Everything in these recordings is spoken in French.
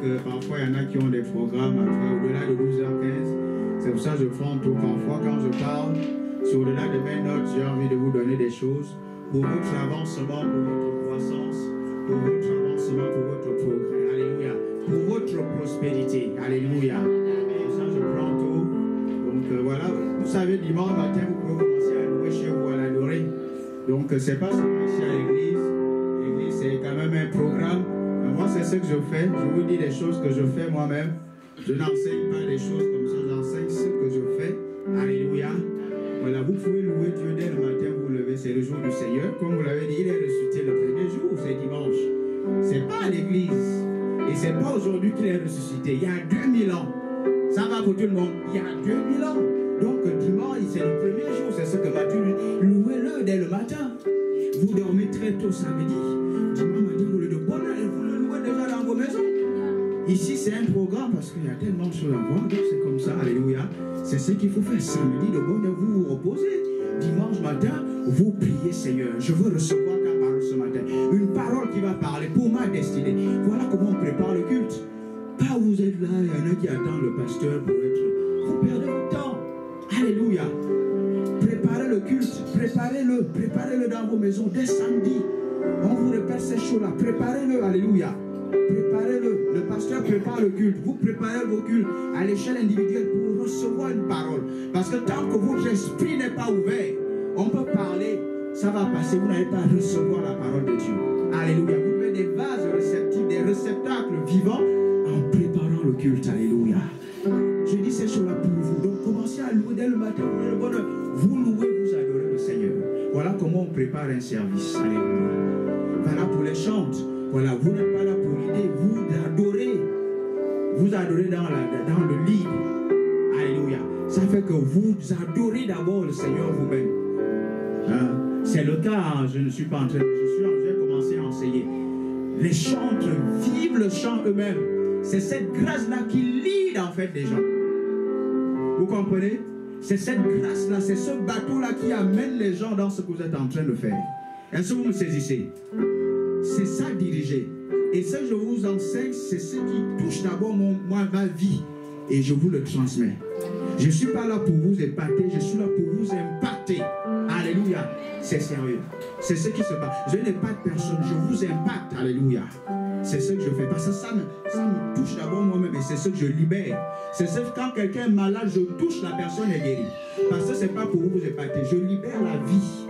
que parfois il y en a qui ont des programmes après au-delà de 12h15. C'est pour ça que je prends tout. Parfois, quand je parle, c'est au-delà de mes notes, j'ai envie de vous donner des choses pour votre avancement, pour votre croissance, pour votre avancement, pour votre progrès. Alléluia. Pour votre prospérité. Alléluia. Pour ça, je prends tout. Donc voilà, vous savez, dimanche matin, vous pouvez commencer à louer chez vous, à l'adorer. Donc c'est pas seulement ici à l'église. L'église, c'est quand même un programme. Moi, c'est ce que je fais. Je vous dis les choses que je fais moi-même. Je n'enseigne pas des choses comme ça. J'enseigne ce que je fais. Alléluia. Voilà, vous pouvez louer Dieu dès le matin, vous levez, c'est le jour du Seigneur. Comme vous l'avez dit, il est ressuscité le premier jour, c'est dimanche. C'est pas à l'église. Et c'est pas aujourd'hui qu'il est ressuscité. Il y a 2000 ans. Ça va pour tout le monde. Il y a 2000 ans. Donc dimanche, c'est le premier jour. C'est ce que Matthieu dit. Louez-le dès le matin. Vous dormez très tôt samedi. Dimanche matin, vous le bonheur et vous le louez déjà dans vos maisons. Ici, c'est un programme parce qu'il y a tellement de choses à voir. Donc c'est comme ça. Alléluia. C'est ce qu'il faut faire samedi. De bonheur, vous vous reposez. Dimanche matin, vous priez, Seigneur. Je veux recevoir ta parole ce matin. Une parole qui va parler pour ma destinée. Voilà comment on prépare le culte. Pas vous êtes là, il y en a qui attendent le pasteur pour être. Vous perdez votre temps. Alléluia. Préparez le culte. Préparez-le. Préparez-le dans vos maisons dès samedi. On vous répète ces choses-là. Préparez-le. Alléluia. Préparez-le. Le pasteur prépare le culte. Vous préparez vos cultes à l'échelle individuelle pour recevoir une parole. Parce que tant que votre esprit n'est pas ouvert, on peut parler, ça va passer. Vous n'allez pas recevoir la parole de Dieu. Alléluia. Vous avez des vases réceptifs, des réceptacles vivants en préparant le culte. Alléluia. Je dis ces choses-là pour vous. Donc commencez à louer dès le matin. Vous, le bonheur. Vous louez, vous adorez le Seigneur. Voilà comment on prépare un service. Alléluia. Voilà pour les chantes. Voilà, vous n'êtes pas là pour l'idée, vous adorez. Vous adorez dans le lit. Alléluia. Ça fait que vous adorez d'abord le Seigneur vous-même. Hein? C'est le cas, je ne suis pas en train de... J'ai commencé à enseigner. Les chantres vivent le chant eux-mêmes. C'est cette grâce-là qui lead en fait des gens. Vous comprenez? C'est cette grâce-là, c'est ce bateau-là qui amène les gens dans ce que vous êtes en train de faire. Est-ce que vous me saisissez? C'est ça diriger. Et ça, je vous enseigne, c'est ce qui touche d'abord ma vie. Et je vous le transmets. Je ne suis pas là pour vous épater, je suis là pour vous impacter. Alléluia. C'est sérieux. C'est ce qui se passe. Je n'épate personne, je vous impacte. Alléluia. C'est ce que je fais. Parce que ça me touche d'abord moi-même et c'est ce que je libère. C'est ce que quand quelqu'un est malade, je touche la personne et guérit. Parce que ce n'est pas pour vous épater. Je libère la vie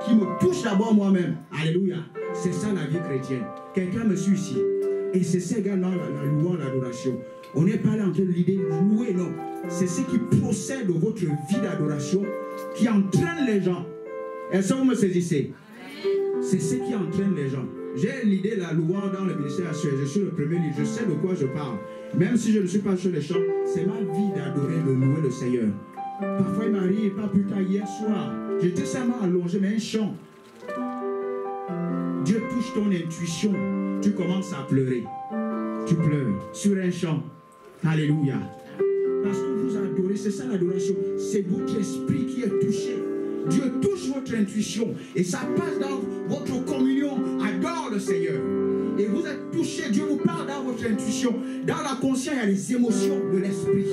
qui me touche d'abord moi-même. Alléluia. C'est ça la vie chrétienne. Quelqu'un me suit ici. Et c'est ça également la louange, l'adoration. On n'est pas là en train de l'idée de louer, non. C'est ce qui procède de votre vie d'adoration qui entraîne les gens. Est-ce que vous me saisissez? C'est ce qui entraîne les gens. J'ai l'idée de la louange dans le ministère actuel. Je suis le premier livre. Je sais de quoi je parle. Même si je ne suis pas sur les chants, c'est ma vie d'adorer, de louer le Seigneur. Parfois il m'arrive, pas plus tard hier soir, j'étais seulement allongé, mais un chant. Dieu touche ton intuition. Tu commences à pleurer. Tu pleures sur un chant. Alléluia. Parce que vous adorez, c'est ça l'adoration. C'est votre esprit qui est touché. Dieu touche votre intuition. Et ça passe dans votre communion. Adore le Seigneur. Et vous êtes touché. Dieu vous parle dans votre intuition. Dans la conscience, il y a les émotions de l'esprit.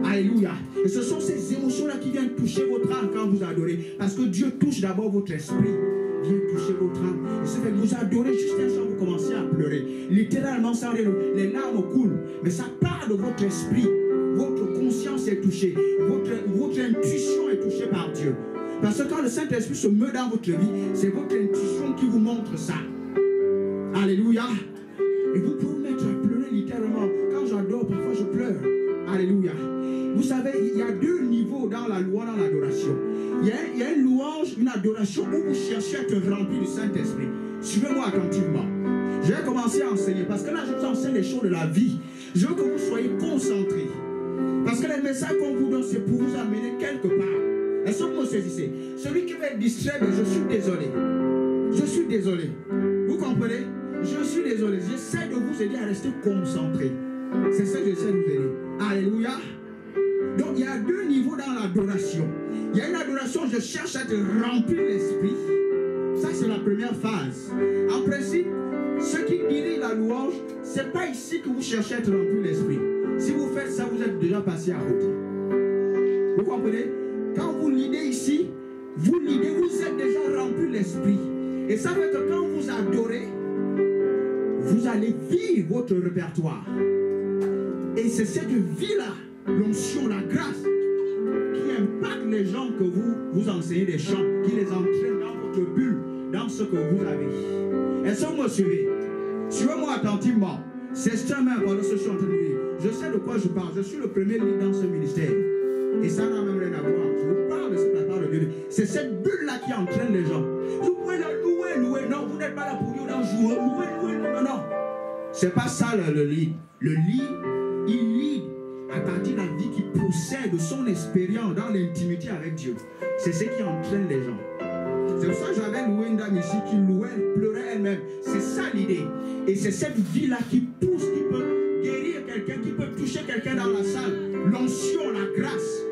Alléluia. Et ce sont ces émotions-là qui viennent toucher votre âme quand vous adorez. Parce que Dieu touche d'abord votre esprit. Vient toucher votre âme. Et ça fait que vous adorez juste un chant, vous commencez à pleurer. Littéralement, ça, les larmes coulent. Mais ça part de votre esprit. Votre conscience est touchée. Votre intuition est touchée par Dieu. Parce que quand le Saint-Esprit se meut dans votre vie, c'est votre intuition qui vous montre ça. Alléluia. Et vous pouvez vous mettre à pleurer littéralement. Quand j'adore, parfois je pleure. Alléluia. Vous savez, il y a deux niveaux dans la louange, dans l'adoration. Il y a une louange, une adoration où vous cherchez à être rempli du Saint-Esprit. Suivez-moi attentivement. Je vais commencer à enseigner parce que là, je vous enseigne les choses de la vie. Je veux que vous soyez concentrés. Parce que les messages qu'on vous donne, c'est pour vous amener quelque part. Est-ce que vous me saisissez? Celui qui va être distrait, je suis désolé. Je suis désolé. Vous comprenez? Je suis désolé. J'essaie de vous aider à rester concentré. C'est ça que j'essaie de vous aider. Alléluia. Donc il y a deux niveaux dans l'adoration. Il y a une adoration, je cherche à te remplir l'esprit. Ça c'est la première phase. En principe, Ceux qui dirigent la louange, ce n'est pas ici que vous cherchez à être rempli l'esprit. Si vous faites ça, vous êtes déjà passé à côté. Vous comprenez? Quand vous lidez ici, vous lidez, vous êtes déjà rempli l'esprit. Et ça fait que quand vous adorez, vous allez vivre votre répertoire. Et c'est cette vie-là, l'onction, la grâce, qui impacte les gens que vous enseignez des chants, qui les entraîne dans votre bulle, dans ce que vous avez. Est-ce que vous me suivez? Suivez-moi attentivement. C'est extrêmement important ce que je suis en train de dire. Je sais de quoi je parle. Je suis le premier leader dans ce ministère. Et ça n'a même rien à voir. Je vous parle de cette part de Dieu. C'est cette bulle-là qui entraîne les gens. Vous pouvez la louer. Non, vous n'êtes pas là pour dire dans jouer. Louer. Non. C'est pas ça le lead. Le lead, il lead à partir de la vie qui procède de son expérience dans l'intimité avec Dieu. C'est ce qui entraîne les gens. C'est pour ça que j'avais loué une dame ici qui louait, pleurait elle-même. C'est ça l'idée. Et c'est cette vie-là qui pousse, qui peut guérir quelqu'un, qui peut toucher quelqu'un dans la salle. L'onction, la grâce.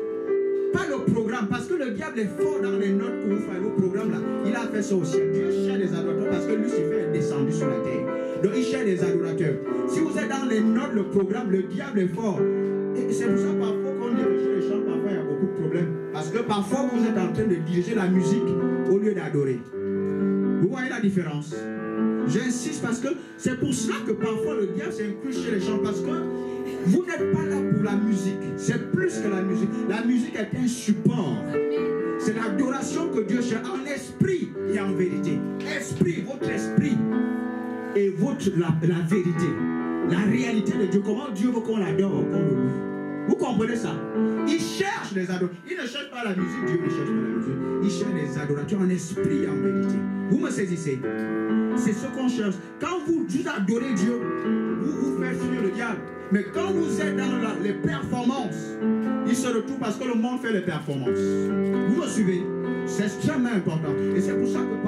Pas le programme, parce que le diable est fort dans les notes que vous faites au programme là. Il a fait ça aussi. Dieu cherche des adorateurs parce que Lucifer est descendu sur la terre. Donc il cherche des adorateurs. Si vous êtes dans les notes, le programme, le diable est fort. Et c'est pour ça parfois qu'on dirige les chants, parfois il y a beaucoup de problèmes. Parce que parfois vous êtes en train de diriger la musique au lieu d'adorer. Vous voyez la différence? J'insiste parce que c'est pour cela que parfois le diable s'inclut chez les chants. Parce que vous n'êtes pas là pour la musique. C'est plus que la musique. La musique est un support. C'est l'adoration que Dieu cherche en esprit et en vérité. Esprit, votre esprit et la vérité. La réalité de Dieu. Comment Dieu veut qu'on l'adore, qu'on le loue. Vous comprenez ça? Il cherche les adorateurs. Il ne cherche pas la musique. Dieu ne cherche pas la musique. Il cherche les adorateurs en esprit et en vérité. Vous me saisissez? C'est ce qu'on cherche. Quand vous adorez Dieu, vous faites fuir le diable. Mais quand vous êtes dans les performances, il se retrouve parce que le monde fait les performances. Vous me suivez? C'est extrêmement important. Et c'est pour ça que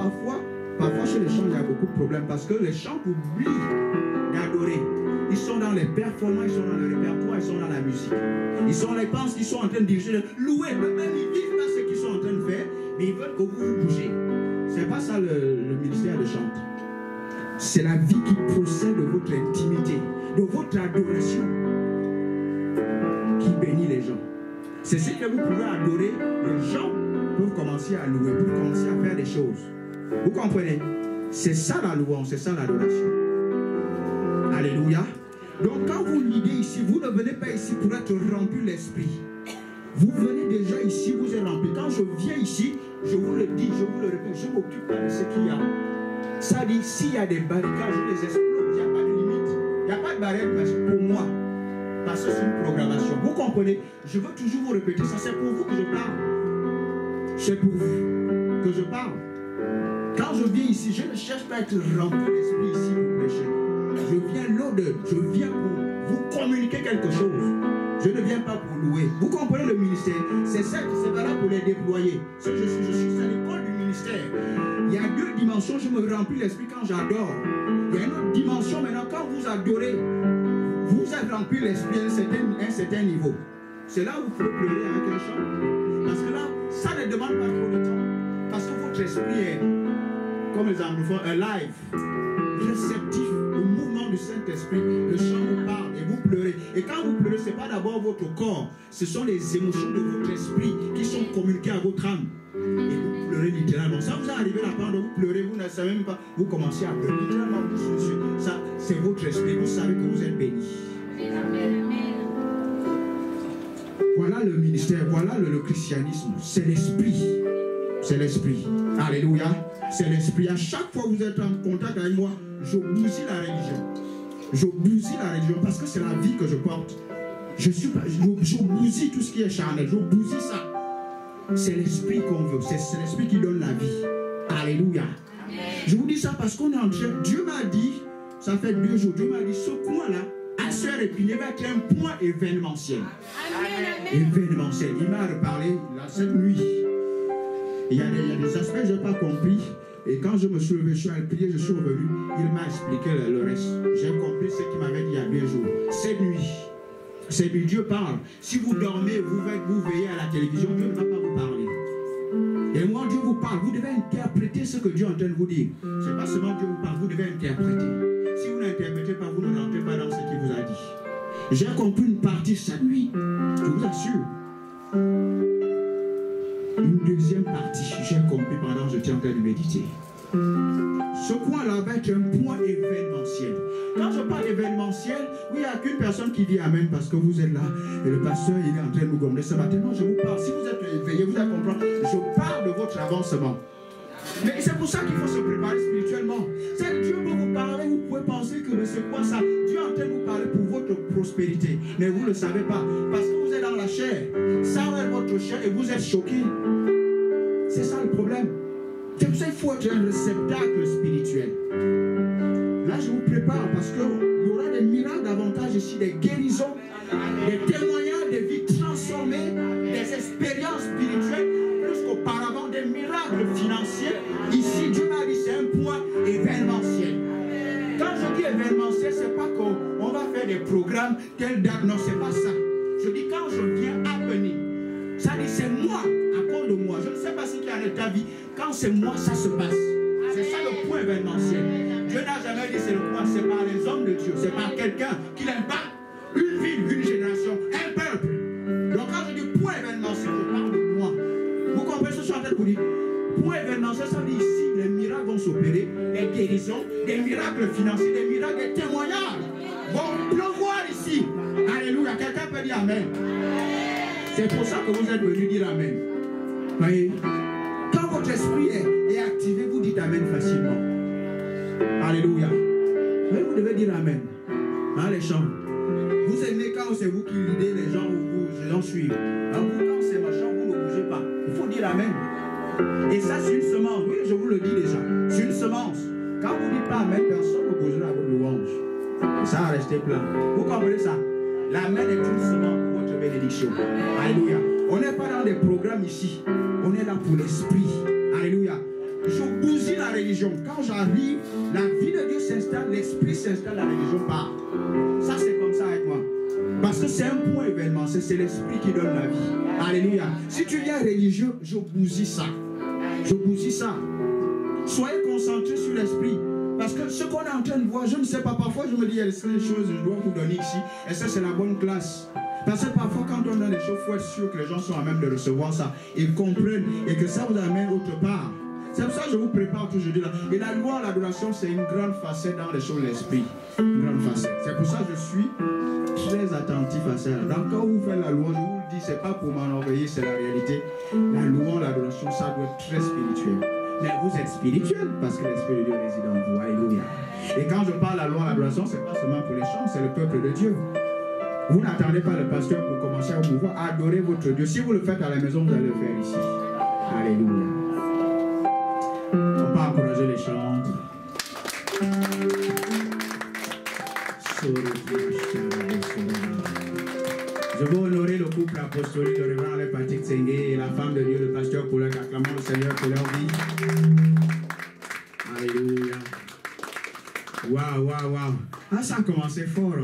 parfois chez les chants, il y a beaucoup de problèmes. Parce que les chants oublient d'adorer. Ils sont dans les performances, ils sont dans le répertoire, ils sont dans la musique. Ils pensent qu'ils sont en train de diriger, louer. Même ils vivent pas ce qu'ils sont en train de faire, mais ils veulent que vous bougez. C'est pas ça le ministère de chant. C'est la vie qui procède de votre intimité, de votre adoration, qui bénit les gens. C'est ce que vous pouvez adorer. Les gens peuvent commencer à louer, peuvent commencer à faire des choses. Vous comprenez? C'est ça la louange, c'est ça l'adoration. Alléluia. Donc quand vous lidez ici, vous ne venez pas ici pour être rempli l'esprit. Vous venez déjà ici, vous êtes rempli. Quand je viens ici, je vous le dis, je vous le répète, je ne m'occupe pas de ce qu'il y a. Ça dit, s'il y a des barricades, je les explose, il n'y a pas de limite. Il n'y a pas de barrière pour moi. Parce que c'est une programmation. Vous comprenez? Je veux toujours vous répéter ça. C'est pour vous que je parle. C'est pour vous que je parle. Quand je viens ici, je ne cherche pas à être rempli d'esprit ici pour prêcher. Je viens l'odeur. Je viens pour vous communiquer quelque chose. Je ne viens pas pour louer. Vous comprenez le ministère? C'est valable pour les déployer. Je suis à l'école du ministère. Il y a deux dimensions. Je me remplis l'esprit quand j'adore. Il y a une autre dimension maintenant. Quand vous adorez, vous êtes rempli l'esprit à un certain niveau. C'est là où vous pouvez pleurer avec un chant. Parce que là, ça ne demande pas trop de temps. Parce que votre esprit est, comme les anglophones, alive, réceptif au mouvement du Saint-Esprit. Le chant vous parle et vous pleurez. Et quand vous pleurez, ce n'est pas d'abord votre corps. Ce sont les émotions de votre esprit qui sont communiquées à votre âme. Et vous pleurez littéralement. Ça vous est arrivé la part de vous pleurez, vous ne savez même pas, vous commencez à pleurer. Littéralement, ça, c'est votre esprit. Vous savez que vous êtes béni. Voilà le ministère, voilà le christianisme. C'est l'esprit. C'est l'esprit. Alléluia. C'est l'esprit. À chaque fois que vous êtes en contact avec moi, je bousille la religion. Je bousille la religion parce que c'est la vie que je porte. Je bousille tout ce qui est charnel. Je bousille ça. C'est l'esprit qu'on veut. C'est l'esprit qui donne la vie. Alléluia. Amen. Je vous dis ça parce qu'on est en train. Dieu m'a dit, ça fait 2 jours, Dieu m'a dit, ce coin-là, à Sœur Épinay va être un point événementiel. Amen. Événementiel. Il m'a reparlé cette nuit. Il y a des aspects que je n'ai pas compris. Et quand je me suis levé, je suis allé prier, je suis revenu. Il m'a expliqué le reste. J'ai compris ce qu'il m'avait dit il y a 2 jours. Cette nuit. C'est lui, Dieu parle. Si vous dormez, vous veillez à la télévision, Dieu ne va pas vous parler. Et moi, Dieu vous parle. Vous devez interpréter ce que Dieu est en train de vous dire. Ce n'est pas seulement Dieu vous parle, vous devez interpréter. n'interprétez pas, vous ne rentrez pas dans ce qu'il vous a dit. J'ai compris une partie cette nuit, je vous assure. Une deuxième partie, j'ai compris pendant que j'étais en train de méditer. Ce point-là va être un point événementiel. Quand je parle événementiel, oui, il n'y a qu'une personne qui dit Amen parce que vous êtes là et le pasteur il est en train de nous gommer ce matin. Non, je vous parle. Si vous êtes éveillé, vous allez comprendre. Je parle de votre avancement. Mais c'est pour ça qu'il faut se préparer spirituellement. C'est Dieu peut vous parler, vous pouvez penser que c'est quoi ça? Dieu est en train de vous parler pour votre prospérité. Mais vous ne le savez pas. Parce que vous êtes dans la chair. Ça va être votre chair et vous êtes choqué. C'est ça le problème. C'est pour ça qu'il faut être un réceptacle spirituel. Là, je vous prépare parce qu'il y aura des miracles davantage ici, des guérisons, des témoignages, des vies transformées, des expériences spirituelles, plus qu'auparavant, des miracles financiers. Ici, Dieu m'a dit, c'est un point événementiel. Quand je dis événementiel, ce n'est pas qu'on va faire des programmes, telle date, non, ce n'est pas ça. Je dis quand je viens à venir, ça dit c'est moi, à cause de moi. Je ne sais pas ce qu'il y a de ta vie. Quand c'est moi, ça se passe. C'est ça le point événementiel. Dieu n'a jamais dit c'est le point, c'est par les hommes de Dieu, c'est par quelqu'un qui impacte une ville, une génération, un peuple. Donc quand je dis point événementiel, je parle de moi. Vous comprenez ce que je suis en train de vous dire? Point événementiel, ça veut dire ici, les miracles vont s'opérer, des guérisons, des miracles financiers, des miracles, des témoignages vont pleuvoir ici. Alléluia, quelqu'un peut dire Amen. C'est pour ça que vous êtes venus dire Amen. Voyez, quand votre esprit est activé, vous dites Amen facilement. Alléluia. Mais vous devez dire Amen. Dans les chants. Vous aimez quand c'est vous qui lidez les gens ou les gens suivent. Alors vous, quand c'est machin, vous ne bougez pas. Il faut dire Amen. Et ça, c'est une semence. Oui, je vous le dis déjà. C'est une semence. Quand vous ne dites pas Amen, personne ne bougera votre louange. Et ça va rester plein. Vous comprenez ça? L'Amen est une semence pour votre bénédiction. Alléluia. On n'est pas dans des programmes ici. On est là pour l'esprit. Alléluia. Je bousille la religion. Quand j'arrive, la vie de Dieu s'installe, l'esprit s'installe, la religion part. Ça, c'est comme ça avec moi. Parce que c'est un point événement. C'est l'esprit qui donne la vie. Alléluia. Si tu viens religieux, je bousille ça. Je bousille ça. Soyez concentrés sur l'esprit. Parce que ce qu'on est en train de voir, je ne sais pas, parfois je me dis, il y a des choses que je dois vous donner ici. Et ça, c'est la bonne classe. Parce que parfois, quand on a des choses, il faut être sûr que les gens sont à même de recevoir ça. Ils comprennent et que ça vous amène autre part. C'est pour ça que je vous prépare aujourd'hui là. Et la loi, l'adoration, c'est une grande facette dans les choses de l'esprit. Une grande facette. C'est pour ça que je suis très attentif à ça. Donc quand vous faites la loi, je vous le dis, c'est pas pour m'enorgueillir, c'est la réalité. La loi, l'adoration, ça doit être très spirituel. Mais vous êtes spirituel parce que l'Esprit de Dieu réside en vous. Alléluia. Et quand je parle de la loi, l'adoration, c'est pas seulement pour les chants, c'est le peuple de Dieu. Vous n'attendez pas le pasteur pour commencer à pouvoir adorer votre Dieu. Si vous le faites à la maison, vous allez le faire ici. Alléluia. On peut encourager les chants. Je veux honorer le couple apostolique de Révérend Alain Patrick Tsenge et la femme de Dieu, le pasteur Paulin. Acclamons le Seigneur pour leur vie. Alléluia. Waouh, waouh, waouh. Ah, ça a commencé fort.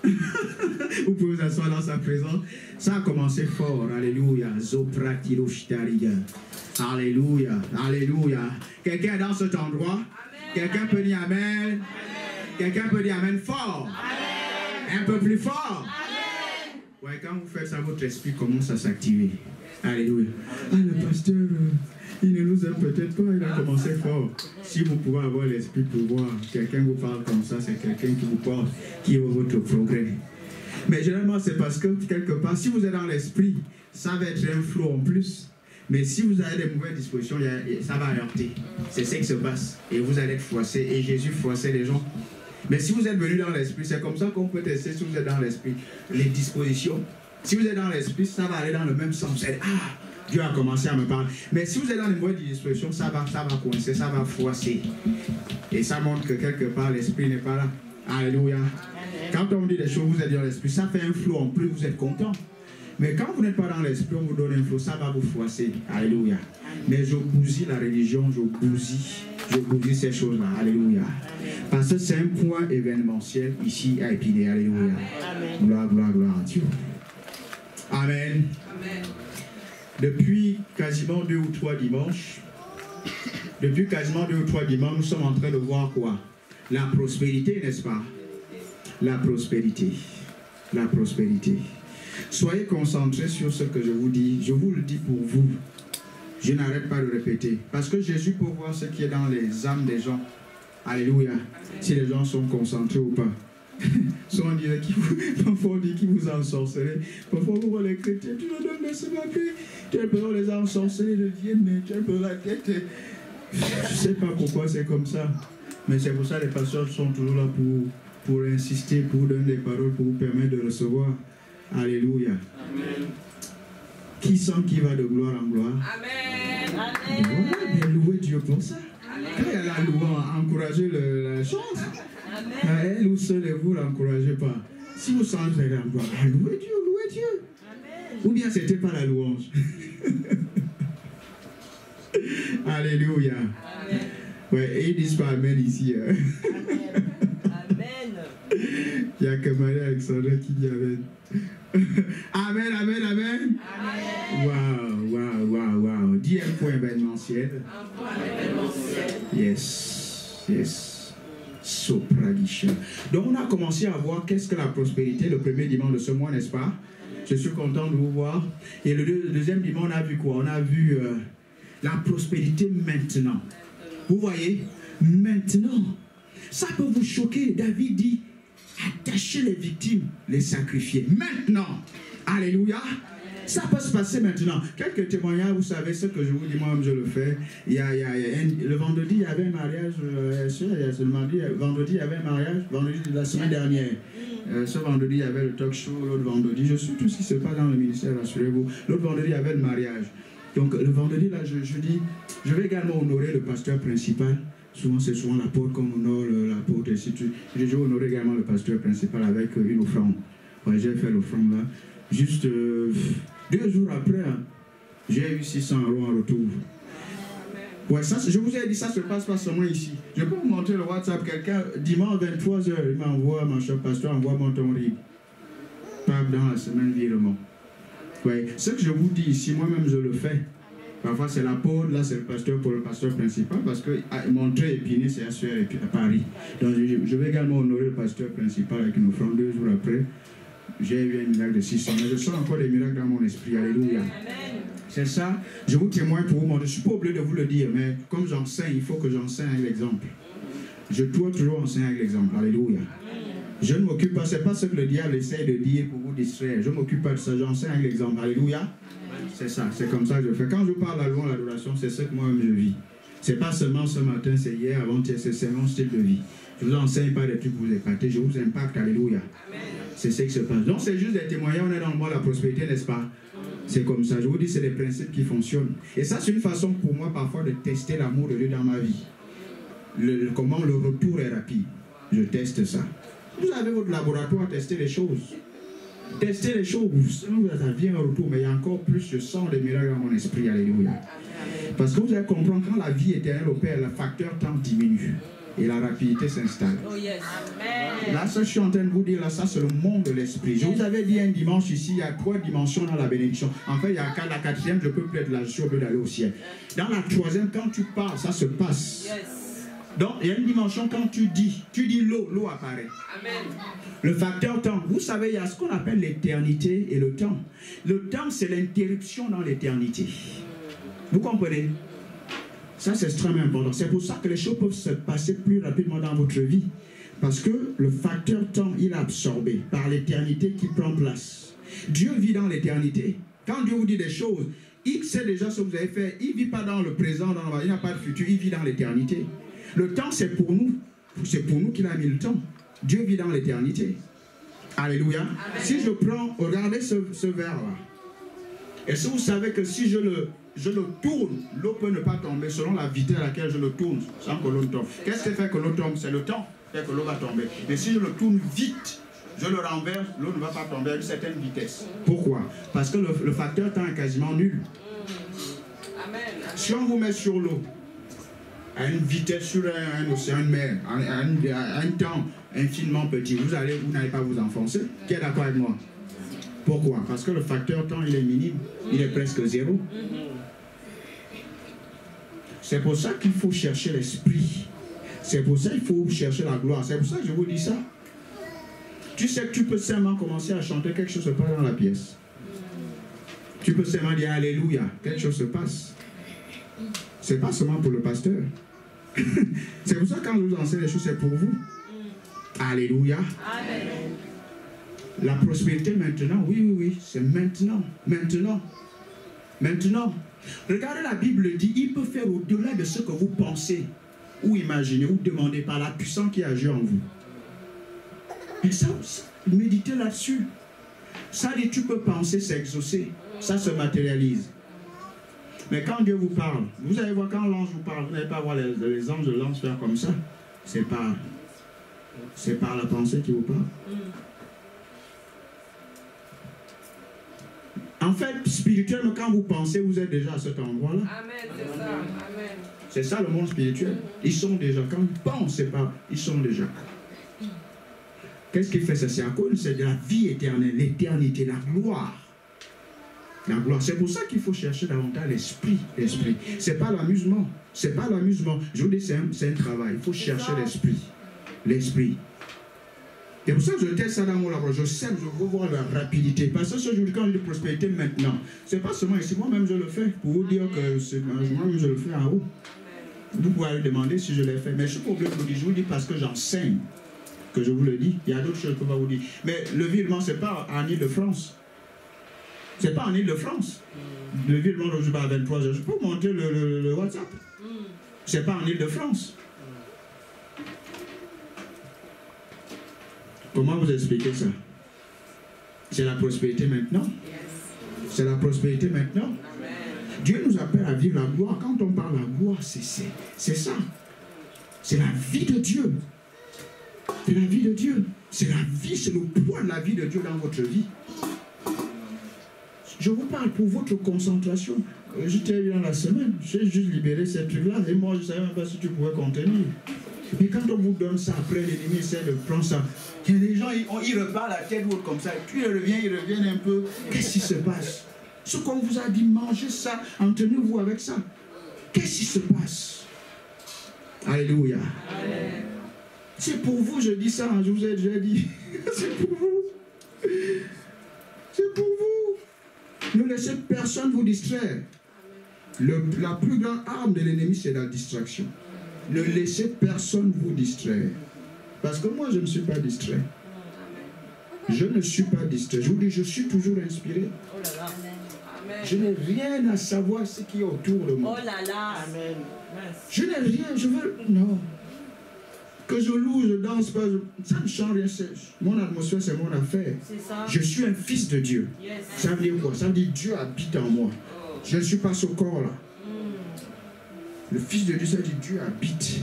Vous pouvez vous asseoir dans sa présence. Ça a commencé fort. Alléluia. Alléluia. Alléluia. Quelqu'un est dans cet endroit? Quelqu'un peut dire Amen? Quelqu'un peut dire Amen fort? Amen. Un peu plus fort? Amen. Ouais, quand vous faites ça, votre esprit commence à s'activer. Alléluia. Ah, le pasteur, il ne nous aime peut-être pas, il a commencé fort. Si vous pouvez avoir l'esprit pour voir, quelqu'un vous parle comme ça, c'est quelqu'un qui vous porte, qui veut votre progrès. Mais généralement, c'est parce que quelque part, si vous êtes dans l'esprit, ça va être un flot en plus. Mais si vous avez des mauvaises dispositions, ça va heurter. C'est ce qui se passe. Et vous allez être froissé. Et Jésus froissait les gens. Mais si vous êtes venu dans l'esprit, c'est comme ça qu'on peut tester si vous êtes dans l'esprit. Les dispositions. Si vous êtes dans l'esprit, ça va aller dans le même sens. Ah, Dieu a commencé à me parler. Mais si vous êtes dans les mauvaises dispositions, ça va coincer, ça va froisser. Et ça montre que quelque part, l'esprit n'est pas là. Alléluia. Quand on dit des choses, vous êtes dans l'esprit, ça fait un flot en plus, vous êtes content. Mais quand vous n'êtes pas dans l'esprit, on vous donne un flot, ça va vous froisser. Alléluia. Mais je bousille la religion, je bousille ces choses-là. Alléluia. Parce que c'est un point événementiel ici à Épinay. Alléluia. Gloire, gloire, gloire à Dieu. Amen. Amen. Depuis quasiment 2 ou 3 dimanches, nous sommes en train de voir quoi? La prospérité, n'est-ce pas? La prospérité. La prospérité. Soyez concentrés sur ce que je vous dis. Je vous le dis pour vous. Je n'arrête pas de répéter. Parce que Jésus peut voir ce qui est dans les âmes des gens. Alléluia. Si les gens sont concentrés ou pas. Souvent on dirait parfois on dit qu'ils vous ensorcelez. Parfois on voit les chrétiens, tu leur donnes de ce matin. Tu as peur les ensorceler de Dieu, mais tu as peur la tête. Je ne sais pas pourquoi c'est comme ça. Mais c'est pour ça que les pasteurs sont toujours là pour insister, pour donner des paroles, pour vous permettre de recevoir. Alléluia. Amen. Qui sent qui va de gloire en gloire? Amen. Amen. Voilà, louez Dieu pour ça. Amen. Quand il y a la louange, encouragez la chance. Amen. Elle ou seul et vous ne l'encouragez pas. Si vous sentez la gloire, louez Dieu, louez Dieu. Amen. Ou bien c'était pas la louange. Alléluia. Amen. Ouais, et ils disent pas Amen ici. Hein. Amen. Amen. Il n'y a que Marie-Alexandra qui dit Amen. Amen, amen, amen. Amen. Waouh, waouh, waouh. Dis un point événementiel. Un point événementiel. Yes, yes. Sopradisha. Donc on a commencé à voir qu'est-ce que la prospérité le premier dimanche de ce mois, n'est-ce pas? Je suis content de vous voir. Et le deuxième dimanche, on a vu quoi? On a vu la prospérité maintenant. Vous voyez? Maintenant. Ça peut vous choquer. David dit, attachez les victimes, les sacrifier. Maintenant. Alléluia. Ça peut se passer maintenant. Quelques témoignages, vous savez ce que je vous dis, moi-même je le fais. Le vendredi, il y avait un mariage. Vendredi, il y avait un mariage. Vendredi de la semaine dernière. Ce vendredi, il y avait le talk show. L'autre vendredi, je suis tout ce qui se passe dans le ministère, rassurez-vous. L'autre vendredi, il y avait le mariage. Donc le vendredi, là, je dis, je vais également honorer le pasteur principal. Souvent, c'est souvent l'apôtre qu'on honore, l'apôtre, et si tu... Je vais honorer également le pasteur principal avec une offrande. Ouais, j'ai fait l'offrande là. Juste 2 jours après, hein, j'ai eu 600 € en retour. Ouais, ça, je vous ai dit, ça se passe pas seulement ici. Je peux vous montrer le WhatsApp. Quelqu'un, dimanche 23h, il m'envoie, mon cher pasteur, envoie-moi ton RIB. Pas dans la semaine virement. Ouais, ce que je vous dis ici, moi-même, je le fais. Parfois, c'est l'apôtre, là, c'est le pasteur pour le pasteur principal, parce que Montreux Épinay, c'est à Paris. Donc, je vais également honorer le pasteur principal avec une offrande 2 jours après. J'ai eu un miracle de 600, mais je sens encore des miracles dans mon esprit. Alléluia. C'est ça, je vous témoigne pour vous montrer. Je ne suis pas obligé de vous le dire, mais comme j'enseigne, il faut que j'enseigne avec l'exemple. Je dois toujours enseigner avec l'exemple. Alléluia. Je ne m'occupe pas, ce n'est pas ce que le diable essaie de dire pour vous distraire. Je ne m'occupe pas de ça, j'enseigne avec l'exemple. Alléluia. C'est ça, c'est comme ça que je fais. Quand je parle de la louange, l'adoration, c'est ce que moi-même je vis. Ce n'est pas seulement ce matin, c'est hier, avant-hier, c'est mon style de vie. Je ne vous enseigne pas des trucs pour vous épater, je vous impacte. Alléluia. C'est ce qui se passe. Donc c'est juste des témoignages, on est dans le monde de la prospérité, n'est-ce pas? C'est comme ça. Je vous dis, c'est des principes qui fonctionnent. Et ça, c'est une façon pour moi parfois de tester l'amour de Dieu dans ma vie. Comment le retour est rapide. Je teste ça. Vous avez votre laboratoire à tester les choses. Tester les choses, vous avez bien un retour, mais il y a encore plus, je sens des miracles dans mon esprit. Alléluia. Parce que vous allez comprendre, quand la vie éternelle opère, le facteur temps diminue. Et la rapidité s'installe. Oh yes. Là, ce que je suis en train de vous dire, là, ça c'est le monde de l'esprit. Je vous avais dit un dimanche ici, il y a 3 dimensions dans la bénédiction. En fait, il y a la 4e, je peux plus être là, je suis obligé d'aller au ciel. Dans la 3e, quand tu parles, ça se passe. Yes. Donc, il y a une dimension quand tu dis l'eau apparaît. Amen. Le facteur temps, vous savez, il y a ce qu'on appelle l'éternité et le temps. Le temps, c'est l'interruption dans l'éternité. Vous comprenez? Ça, c'est extrêmement important. C'est pour ça que les choses peuvent se passer plus rapidement dans votre vie. Parce que le facteur temps, il est absorbé par l'éternité qui prend place. Dieu vit dans l'éternité. Quand Dieu vous dit des choses, il sait déjà ce que vous avez fait. Il ne vit pas dans le présent, il n'a pas de futur, il vit dans l'éternité. Le temps, c'est pour nous. C'est pour nous qu'il a mis le temps. Dieu vit dans l'éternité. Alléluia. Amen. Si je prends, regardez ce verre-là. Et si vous savez que si je le tourne, l'eau peut ne pas tomber selon la vitesse à laquelle je le tourne, sans que l'eau tombe. Qu'est-ce qui fait que l'eau tombe? C'est le temps qui fait que l'eau va tomber. Mais si je le tourne vite, je le renverse, l'eau ne va pas tomber à une certaine vitesse. Pourquoi? Parce que le facteur temps est quasiment nul. Amen. Si on vous met sur l'eau, à une vitesse sur un océan de mer, à un temps infiniment petit, vous n'allez pas vous enfoncer. Qui est d'accord avec moi? Pourquoi? Parce que le facteur temps, il est minime. Il est presque 0. C'est pour ça qu'il faut chercher l'esprit. C'est pour ça qu'il faut chercher la gloire. C'est pour ça que je vous dis ça. Tu sais que tu peux seulement commencer à chanter, quelque chose se passe dans la pièce. Tu peux seulement dire Alléluia, quelque chose se passe. C'est pas seulement pour le pasteur. C'est pour ça que quand je vous enseigne les choses, c'est pour vous. Alléluia. Amen. La prospérité maintenant, oui, c'est maintenant. Maintenant. Regardez, la Bible dit, il peut faire au-delà de ce que vous pensez, ou imaginez, ou demandez par la puissance qui agit en vous. Et ça, méditez là-dessus. Ça dit, tu peux penser, c'est exaucé. Ça se matérialise. Mais quand Dieu vous parle, vous allez voir, quand l'ange vous parle, vous n'allez pas voir les anges de l'ange faire comme ça. C'est par la pensée qui vous parle. En fait, spirituellement, quand vous pensez, vous êtes déjà à cet endroit-là. Amen, c'est ça. Amen. C'est ça le monde spirituel. Ils sont déjà. Quand ils pensent, c'est pas. Ils sont déjà. Qu'est-ce qui fait ça? C'est à cause de la vie éternelle, l'éternité, la gloire. La gloire. C'est pour ça qu'il faut chercher davantage l'esprit. L'esprit. C'est pas l'amusement. C'est pas l'amusement. Je vous dis, c'est un travail. Il faut chercher l'esprit. L'esprit. C'est pour ça que je teste ça dans mon laboratoire. Je sais, je veux voir la rapidité. Parce que ce jour, quand je dis prospérité maintenant, c'est pas seulement ici. Moi-même, je le fais. Pour vous dire que moi-même, je le fais en haut. Vous pouvez aller demander si je l'ai fait. Mais je ne suis pas obligé de vous dire. Je vous dis parce que j'enseigne que je vous le dis. Il y a d'autres choses que je ne peux pas vous dire. Mais le virement, ce n'est pas en Île-de-France. Ce n'est pas en Île-de-France. Le virement dont je parle à 23 heures. Je peux vous montrer le WhatsApp. Ce n'est pas en Île-de-France. Comment vous expliquez ça? C'est la prospérité maintenant. C'est la prospérité maintenant. Dieu nous appelle à vivre la gloire. Quand on parle de la gloire, c'est ça. C'est la vie de Dieu. C'est la vie de Dieu. C'est la vie, c'est le poids de la vie de Dieu dans votre vie. Je vous parle pour votre concentration. J'étais eu dans la semaine, j'ai juste libéré ces trucs-là et moi je ne savais même pas si tu pouvais contenir. Mais quand on vous donne ça, après l'ennemi essaie de prendre ça. Il y a des gens, ils repartent la tête haute comme ça. Et puis ils reviennent un peu. Qu'est-ce qui se passe? Ce qu'on vous a dit, mangez ça, entretenez-vous avec ça. Qu'est-ce qui se passe? Alléluia. C'est pour vous, je dis ça, je vous ai déjà dit. C'est pour vous. C'est pour vous. Ne laissez personne vous distraire. La plus grande arme de l'ennemi, c'est la distraction. Ne laissez personne vous distraire. Parce que moi, je ne suis pas distrait. Je ne suis pas distrait. Je vous dis, je suis toujours inspiré. Oh là là. Je n'ai rien à savoir ce qui est autour de moi. Oh là là. Amen. Je n'ai rien, je veux... Non. Que je loue, je danse pas, ça ne change rien. Mon atmosphère, c'est mon affaire. Ça. Je suis un fils de Dieu. Yes. Ça veut dire quoi? Ça veut dire Dieu habite en moi. Je ne suis pas ce corps-là. Le fils de Dieu, ça veut dire Dieu habite.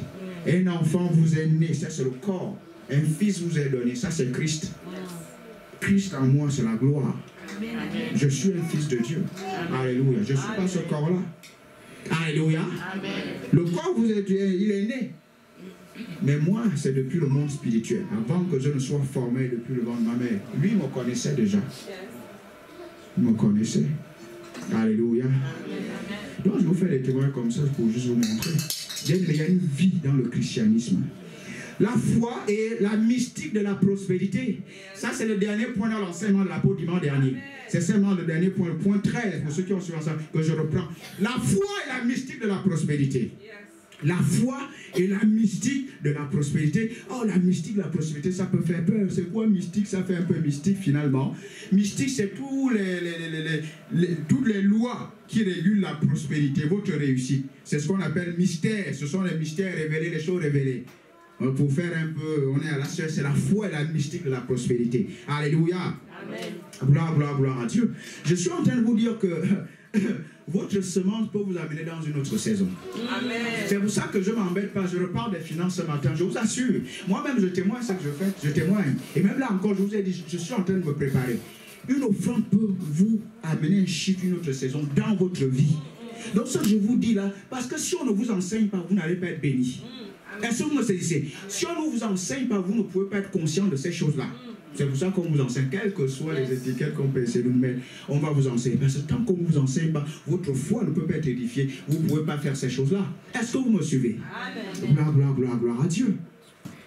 Un enfant vous est né, ça c'est le corps. Un fils vous est donné, ça c'est Christ. Christ en moi, c'est la gloire. Amen. Je suis un fils de Dieu. Alléluia. Je ne suis pas ce corps-là. Alléluia. Amen. Le corps, vous êtes, il est né. Mais moi, c'est depuis le monde spirituel. Avant que je ne sois formé depuis le ventre de ma mère. Lui, il me connaissait déjà. Il me connaissait. Alléluia. Donc, je vous fais des témoins comme ça pour juste vous montrer. Il y a une vie dans le christianisme. La foi et la mystique de la prospérité. Ça, c'est le dernier point dans l'enseignement de l'apôtre dimanche dernier. C'est seulement le dernier point, le point 13, pour ceux qui ont suivi ça, que je reprends. La foi et la mystique de la prospérité. La foi et la mystique de la prospérité. Oh, la mystique de la prospérité, ça peut faire peur. C'est quoi mystique? Ça fait un peu mystique finalement. Mystique, c'est toutes les lois qui régulent la prospérité, votre réussite. C'est ce qu'on appelle mystère. Ce sont les mystères révélés, les choses révélées. Pour faire un peu, on est à la suite, c'est la foi et la mystique de la prospérité. Alléluia. Amen. Gloire à Dieu. Je suis en train de vous dire que votre semence peut vous amener dans une autre saison. C'est pour ça que je ne m'embête pas. Je reparle des finances ce matin. Je vous assure. Moi-même, je témoigne ce que je fais. Je témoigne. Et même là encore, je vous ai dit, je suis en train de me préparer. Une offrande peut vous amener un chiffre, une autre saison dans votre vie. Donc ça, je vous dis là, parce que si on ne vous enseigne pas, vous n'allez pas être béni. Est-ce que vous me saisissez? Si on ne vous enseigne pas, vous ne pouvez pas être conscient de ces choses-là. C'est pour ça qu'on vous enseigne, quelles que soient les étiquettes qu'on peut essayer de nous mettre, on va vous enseigner. Parce que tant qu'on ne vous enseigne pas, votre foi ne peut pas être édifiée. Vous ne pouvez pas faire ces choses-là. Est-ce que vous me suivez? Amen. Gloire, gloire, gloire, gloire à Dieu.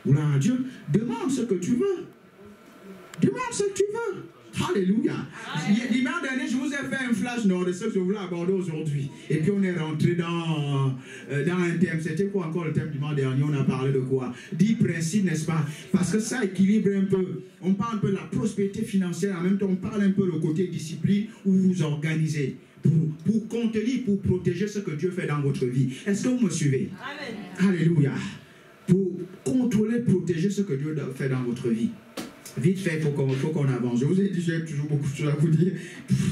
Gloire à Dieu. Demande ce que tu veux. Demande ce que tu veux. Alléluia. Dimanche dernier, je vous ai fait un flash de ce que je voulais aborder aujourd'hui. Et puis on est rentré dans un thème. C'était quoi encore le thème dimanche dernier? On a parlé de quoi? 10 principes, n'est-ce pas? Parce que ça équilibre un peu. On parle un peu de la prospérité financière. En même temps, on parle un peu le côté discipline où vous vous organisez. Pour contenir, pour protéger ce que Dieu fait dans votre vie. Est-ce que vous me suivez? Amen. Alléluia. Pour contrôler, protéger ce que Dieu fait dans votre vie. Vite fait, il faut qu'on avance. Je vous ai dit, j'ai toujours beaucoup de choses à vous dire.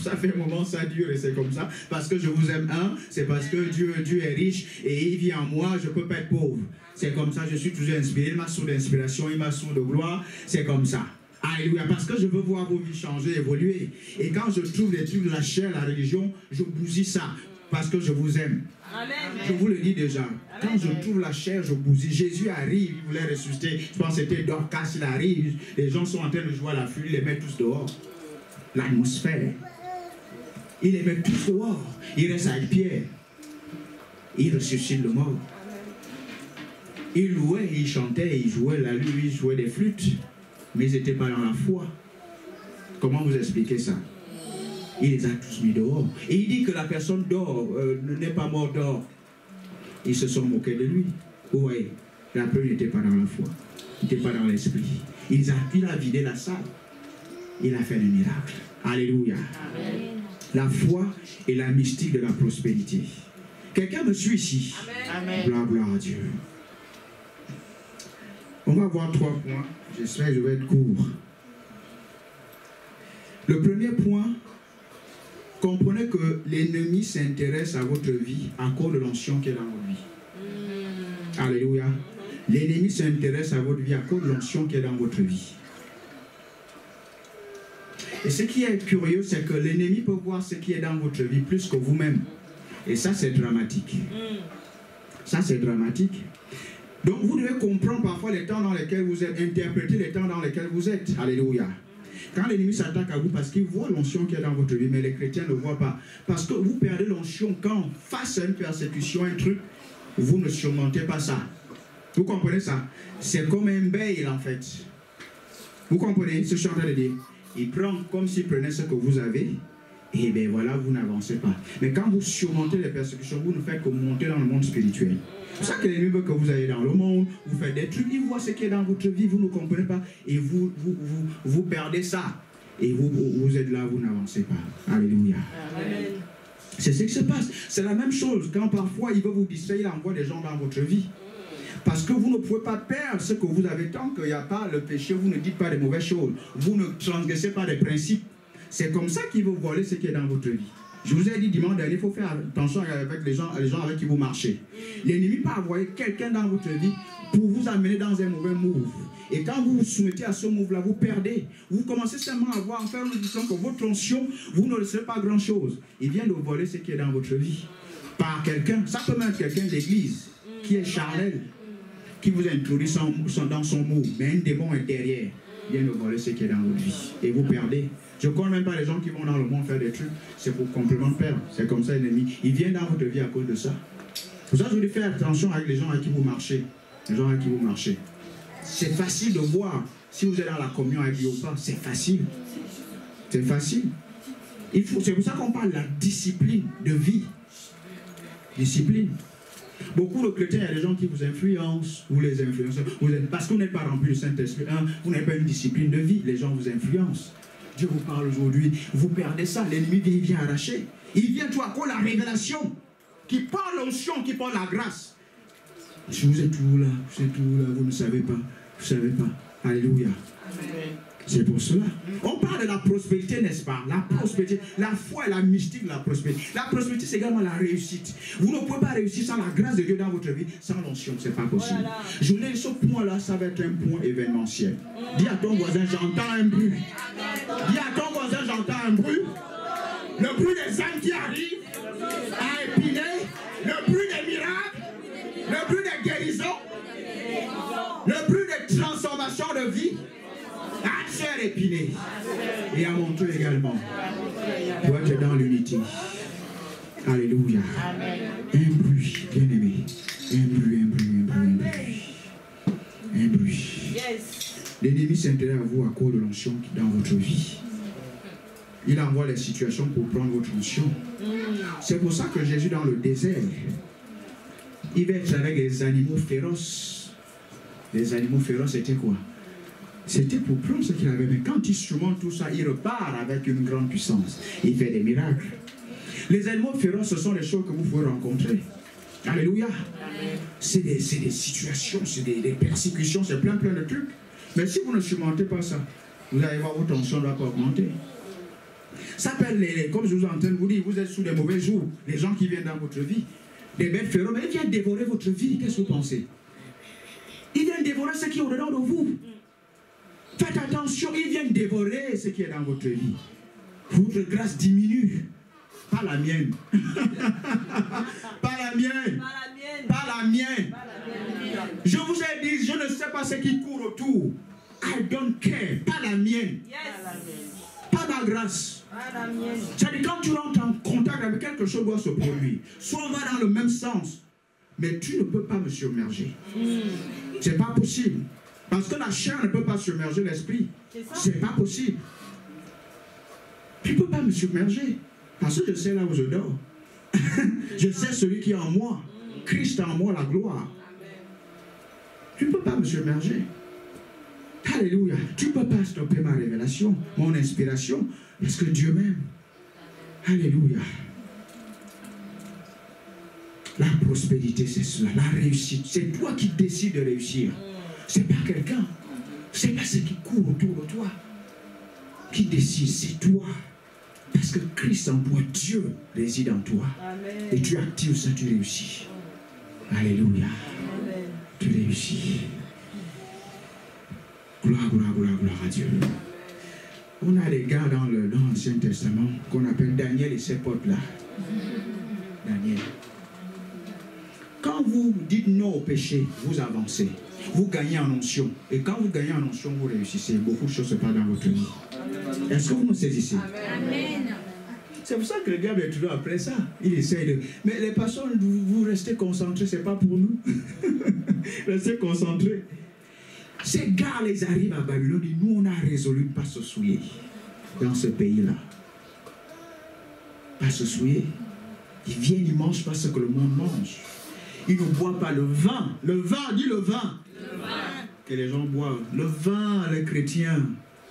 Ça fait un moment, ça dure et c'est comme ça. Parce que je vous aime, c'est parce que Dieu est riche et il vit en moi, je ne peux pas être pauvre. C'est comme ça, je suis toujours inspiré. Il m'a sourd d'inspiration, il m'a sourd de gloire. C'est comme ça. Alléluia. Parce que je veux voir vos vies changer, évoluer. Et quand je trouve des trucs de la chair, la religion, je bousille ça. Parce que je vous aime. Amen. Je vous le dis déjà. Quand je trouve la chair, je bousille. Jésus arrive, il voulait ressusciter. Je pense que c'était Dorcas, il arrive. Les gens sont en train de jouer à la flûte, ils les mettent tous dehors. L'atmosphère. Il les met tous dehors. Il reste avec Pierre. Il ressuscite le mort. Il louait, il chantait, il jouait la lutte, il jouait des flûtes. Mais ils n'étaient pas dans la foi. Comment vous expliquez ça? Il les a tous mis dehors. Et il dit que la personne dort, n'est pas mort dehors. Ils se sont moqués de lui. Vous voyez, la preuve n'était pas dans la foi. Il n'était pas dans l'esprit. Il a vidé la salle. Il a fait le miracle. Alléluia. Amen. La foi est la mystique de la prospérité. Quelqu'un me suit ici? Amen. Gloire, gloire à Dieu. On va voir 3 points. J'espère que je vais être court. Le premier point, comprenez que l'ennemi s'intéresse à votre vie à cause de l'onction qui est dans votre vie. Alléluia. L'ennemi s'intéresse à votre vie à cause de l'onction qui est dans votre vie. Et ce qui est curieux, c'est que l'ennemi peut voir ce qui est dans votre vie plus que vous-même. Et ça, c'est dramatique. Ça, c'est dramatique. Donc, vous devez comprendre parfois les temps dans lesquels vous êtes, interpréter les temps dans lesquels vous êtes. Alléluia. Quand l'ennemi s'attaque à vous parce qu'il voit l'onction qui est dans votre vie, mais les chrétiens ne le voient pas. Parce que vous perdez l'onction quand, face à une persécution, un truc, vous ne surmontez pas ça. Vous comprenez ça? C'est comme un bail en fait. Vous comprenez ce que je suis en train de dire? Il prend comme s'il prenait ce que vous avez, et bien voilà, vous n'avancez pas. Mais quand vous surmontez les persécutions, vous ne faites que monter dans le monde spirituel. C'est pour ça que l'ennemi veut que vous ayez dans le monde, vous faites des trucs, il voit ce qui est dans votre vie, vous ne comprenez pas, et vous perdez ça. Et vous êtes là, vous n'avancez pas. Alléluia. Amen. C'est ce qui se passe. C'est la même chose. Quand parfois il veut vous distraire, il envoie des gens dans votre vie. Parce que vous ne pouvez pas perdre ce que vous avez tant qu'il n'y a pas le péché, vous ne dites pas de mauvaises choses. Vous ne transgressez pas des principes. C'est comme ça qu'il veut voler ce qui est dans votre vie. Je vous ai dit dimanche dernier, il faut faire attention avec les gens avec qui vous marchez. L'ennemi peut envoyer quelqu'un dans votre vie pour vous amener dans un mauvais move. Et quand vous vous soumettez à ce move-là, vous perdez. Vous commencez seulement à voir, en faire une discussion que votre onction, vous ne le savez pas grand-chose. Il vient de voler ce qui est dans votre vie. Par quelqu'un, ça peut même être quelqu'un d'église qui est charnel, qui vous introduit dans son move, mais un démon intérieur vient de voler ce qui est dans votre vie. Et vous perdez. Je ne connais même pas les gens qui vont dans le monde faire des trucs. C'est pour complètement perdre. C'est comme ça l'ennemi. Il vient dans votre vie à cause de ça. Pour ça, je vous dis faire attention avec les gens avec qui vous marchez. Les gens avec qui vous marchez. C'est facile de voir si vous êtes dans la communion avec lui ou pas. C'est facile. C'est facile. C'est pour ça qu'on parle de la discipline de vie. Discipline. Beaucoup de chrétiens, il y a des gens qui vous influencent, vous les influencez. Parce que vous n'êtes pas rempli du Saint-Esprit. Vous n'avez pas une discipline de vie. Les gens vous influencent. Dieu vous parle aujourd'hui, vous perdez ça, l'ennemi vient arracher. Il vient tout à cause de la révélation, qui parle l'onction, qui parle la grâce. Si vous êtes tout là, vous ne savez pas, vous ne savez pas. Alléluia. C'est pour cela. On parle de la prospérité, n'est-ce pas? La prospérité, la foi et la mystique de la prospérité. La prospérité, c'est également la réussite. Vous ne pouvez pas réussir sans la grâce de Dieu dans votre vie, sans l'onction, ce n'est pas possible. Voilà. Je vous dis, ce point-là, ça va être un point événementiel. Dis à ton voisin, j'entends un bruit. Dis à ton voisin, j'entends un bruit. Le bruit des âmes qui arrivent à épiner, le bruit des miracles, le bruit des guérisons, le bruit des transformations de vie. chair épinée et à mon tour également pour être dans l'unité. Alléluia. Un bruit, bien aimé. Un bruit. Un bruit. L'ennemi s'intéresse à vous à cause de l'onction qui est dans votre vie. Il envoie les situations pour prendre votre onction. C'est pour ça que Jésus dans le désert, il va être avec les animaux féroces. Les animaux féroces, c'était quoi? C'était pour prendre ce qu'il avait. Mais quand il surmonte tout ça, il repart avec une grande puissance. Il fait des miracles. Les animaux féroces, ce sont les choses que vous pouvez rencontrer. Alléluia. C'est des situations, c'est des persécutions, c'est plein de trucs. Mais si vous ne surmontez pas ça, vous allez voir votre tension ne va pas augmenter. Ça s'appelle, comme je vous entends vous dire, vous êtes sous des mauvais jours. Les gens qui viennent dans votre vie, des bêtes féroces, mais ils viennent dévorer votre vie. Qu'est-ce que vous pensez? Ils viennent dévorer ce qui est au-dedans de vous. Faites attention, ils viennent dévorer ce qui est dans votre vie. Votre grâce diminue. Pas la mienne. Pas la mienne. Pas la mienne. Je vous ai dit, je ne sais pas ce qui court autour. I don't care. Pas la mienne. Pas ma grâce. C'est-à-dire quand tu rentres en contact avec quelque chose doit se produire. Soit on va dans le même sens, mais tu ne peux pas me submerger. C'est pas possible. Parce que la chair ne peut pas submerger l'esprit. C'est pas possible. Tu ne peux pas me submerger. Parce que je sais là où je dors. Je sais celui qui est en moi. Christ en moi, la gloire. Tu ne peux pas me submerger. Alléluia. Tu ne peux pas stopper ma révélation, mon inspiration, parce que Dieu m'aime. Alléluia. La prospérité, c'est cela. La réussite, c'est toi qui décides de réussir. Ce n'est pas quelqu'un. Ce n'est pas ce qui court autour de toi qui décide, c'est toi. Parce que Christ en toi, Dieu réside en toi. Amen. Et tu actives ça, tu réussis. Alléluia. Amen. Tu réussis. Gloire à Dieu. On a des gars dans l'Ancien Testament qu'on appelle Daniel et ses potes là. Daniel. Quand vous dites non au péché, vous avancez. Vous gagnez en onction. Et quand vous gagnez en onction, vous réussissez. Beaucoup de choses se passent dans votre vie. Est-ce que vous me saisissez? Amen. C'est pour ça que le diable est toujours après ça. Il essaye de... Mais les personnes, vous restez concentrés, ce n'est pas pour nous. Restez concentrés. Ces gars, ils arrivent à Babylone et nous, on a résolu de ne pas se souiller dans ce pays-là. Pas se souiller. Ils viennent, ils mangent pas ce que le monde mange. Ils ne boivent pas le vin. Le vin, dis le vin. Le vin. Que les gens boivent. Le vin, les chrétiens,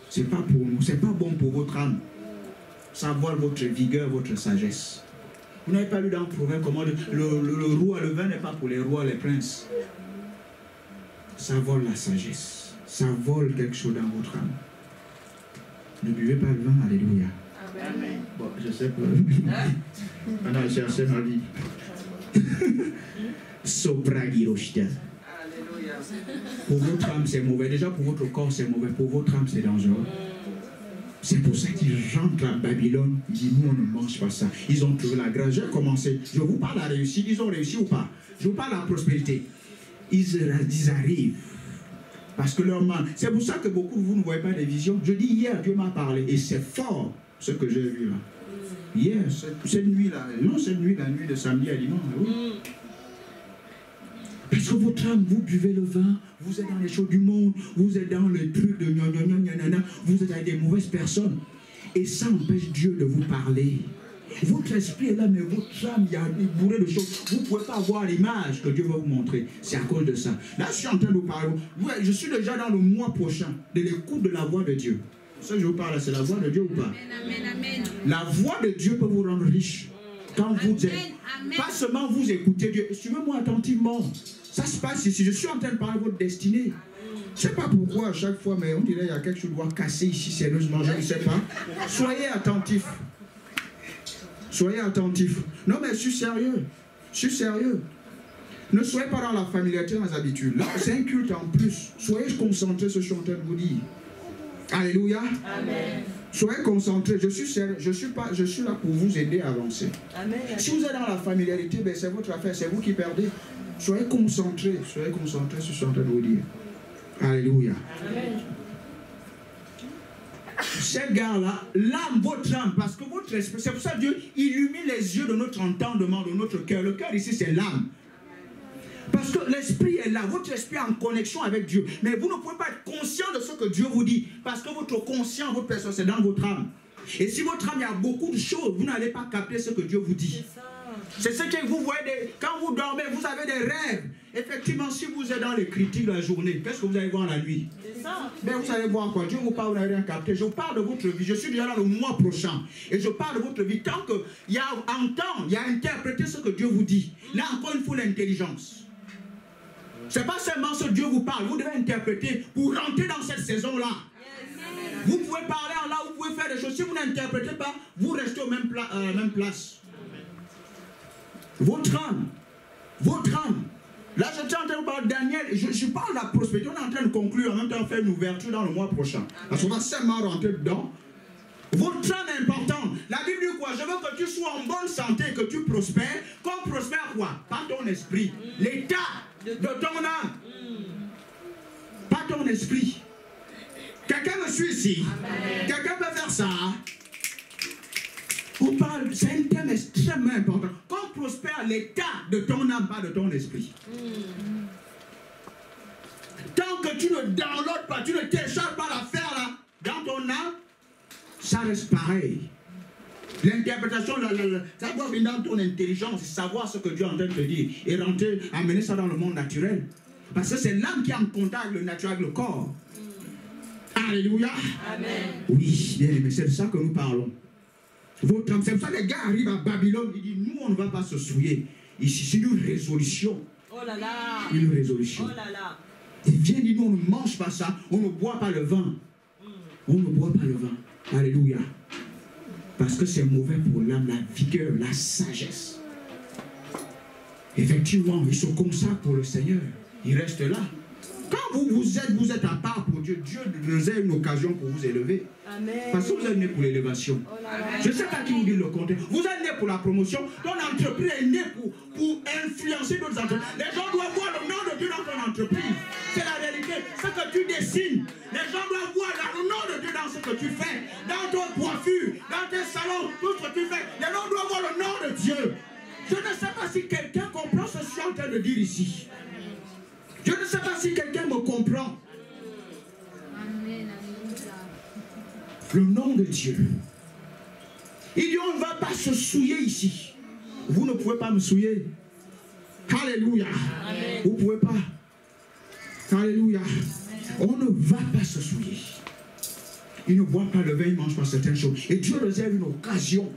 ce n'est pas pour nous. Ce n'est pas bon pour votre âme. Ça vole votre vigueur, votre sagesse. Vous n'avez pas lu dans le proverbe comment le roi, le vin n'est pas pour les rois, les princes. Ça vole la sagesse. Ça vole quelque chose dans votre âme. Ne buvez pas le vin, alléluia. Amen. Bon, je sais pas. On a cherché ma vie. Sopragiroshta. Alléluia. Pour votre âme, c'est mauvais. Déjà, pour votre corps, c'est mauvais. Pour votre âme, c'est dangereux. C'est pour ça qu'ils rentrent à Babylone. Ils disent, nous, on ne mange pas ça. Ils ont trouvé la grâce. J'ai commencé. Je vous parle de la réussite. Ils ont réussi ou pas? Je vous parle de la prospérité. Ils arrivent. Parce que leur main... C'est pour ça que beaucoup de vous ne voyez pas des visions. Je dis, hier, Dieu m'a parlé. Et c'est fort, ce que j'ai vu là. Hier, cette nuit-là. Non, cette nuit, la nuit de samedi à dimanche. Oui. Parce que votre âme, vous buvez le vin, vous êtes dans les choses du monde, vous êtes dans le truc de vous êtes avec des mauvaises personnes. Et ça empêche Dieu de vous parler. Votre esprit est là, mais votre âme, il y a bourré de choses. Vous ne pouvez pas voir l'image que Dieu va vous montrer. C'est à cause de ça. Là, je suis en train de vous parler. Je suis déjà dans le mois prochain de l'écoute de la voix de Dieu. Ça, je vous parle, c'est la voix de Dieu ou pas? Amen. La voix de Dieu peut vous rendre riche. Quand vous êtes... Pas seulement vous écoutez Dieu. Suivez-moi attentivement. Ça se passe ici. Je suis en train de parler de votre destinée. Je ne sais pas pourquoi à chaque fois, mais on dirait qu'il y a quelque chose qui doit casser ici sérieusement. Je ne sais pas. Soyez attentifs. Soyez attentifs. Non, mais je suis sérieux. Je suis sérieux. Ne soyez pas dans la familiarité, dans les habitudes. Là, c'est un culte en plus. Soyez concentrés sur ce que je suis en train de vous dire. Alléluia. Amen. Soyez concentrés. Je suis sérieux. Je suis là pour vous aider à avancer. Amen. Si vous êtes dans la familiarité, ben c'est votre affaire. C'est vous qui perdez. Soyez concentrés. Soyez concentrés sur ce que je suis en train de vous dire. Alléluia. Amen. ces gars-là, l'âme, votre âme, parce que votre esprit, c'est pour ça que Dieu illumine les yeux de notre entendement, de notre cœur. Le cœur ici, c'est l'âme. Parce que l'esprit est là, votre esprit est en connexion avec Dieu. Mais vous ne pouvez pas être conscient de ce que Dieu vous dit. Parce que votre conscient, votre personne, c'est dans votre âme. Et si votre âme, il y a beaucoup de choses, vous n'allez pas capter ce que Dieu vous dit. C'est ce que vous voyez, quand vous dormez, vous avez des rêves. Effectivement, si vous êtes dans les critiques de la journée, qu'est-ce que vous allez voir la nuit? Ben, vous allez voir quoi? Dieu vous parle, vous n'avez rien capté. Je vous parle de votre vie. Je suis déjà dans le mois prochain. Et je parle de votre vie. Tant qu'il y a entendre, il y a interpréter ce que Dieu vous dit. Là encore, il faut l'intelligence. Ce n'est pas seulement ce que Dieu vous parle. Vous devez interpréter pour rentrer dans cette saison-là. Vous pouvez parler en là, vous pouvez faire des choses. Si vous n'interprétez pas, vous restez au même même place. Votre âme. Votre âme. Là, je suis en train de parler de Daniel. Je parle de la prospérité. On est en train de conclure, en même temps faire une ouverture dans le mois prochain. Parce qu'on va seulement rentrer dedans. Votre âme est importante. La Bible dit quoi? Je veux que tu sois en bonne santé, que tu prospères. Comme prospère quoi? Pas ton esprit. L'état de ton âme. Pas ton esprit. Quelqu'un me suit ici? Quelqu'un peut faire ça? On parle, c'est un thème extrêmement important. Comme prospère l'état de ton âme, pas de ton esprit. Tant que tu ne downloads pas, tu ne télécharges pas l'affaire là, dans ton âme, ça reste pareil. L'interprétation, ça doit venir dans ton intelligence, savoir ce que Dieu est en train de te dire et rentrer, amener ça dans le monde naturel. Parce que c'est l'âme qui est en contact avec le naturel, avec le corps. Alléluia. Amen. Oui, bien aimé, c'est de ça que nous parlons. Votre âme, c'est pour ça que les gars arrivent à Babylone, ils disent, nous on ne va pas se souiller. Ici, c'est une résolution. Oh là là. Une résolution. Oh là là. Ils viennent dire, nous on ne mange pas ça, on ne boit pas le vin. On ne boit pas le vin. Alléluia. Parce que c'est mauvais pour l'âme, la vigueur, la sagesse. Effectivement, ils se consacrent pour le Seigneur. Ils restent là. Quand vous êtes à part pour Dieu, Dieu nous a une occasion pour vous élever. Amen. Parce que vous êtes né pour l'élévation. Oh, je ne sais pas qui vous dit le contraire. Vous êtes né pour la promotion. Ton entreprise est née pour influencer d'autres entreprises. Les gens doivent voir le nom de Dieu dans ton entreprise. C'est la réalité. Ce que tu dessines, les gens doivent voir le nom de Dieu dans ce que tu fais. Dans ton coiffure, dans tes salons, tout ce que tu fais. Les gens doivent voir le nom de Dieu. Je ne sais pas si quelqu'un comprend ce que je suis en train de dire ici. Je ne sais pas si quelqu'un me comprend. Le nom de Dieu. Il dit on ne va pas se souiller ici. Vous ne pouvez pas me souiller. Alléluia. Amen. Vous ne pouvez pas. Alléluia. On ne va pas se souiller. Ils ne boivent pas le vin, ils ne mangent pas certaines choses. Et Dieu réserve une occasion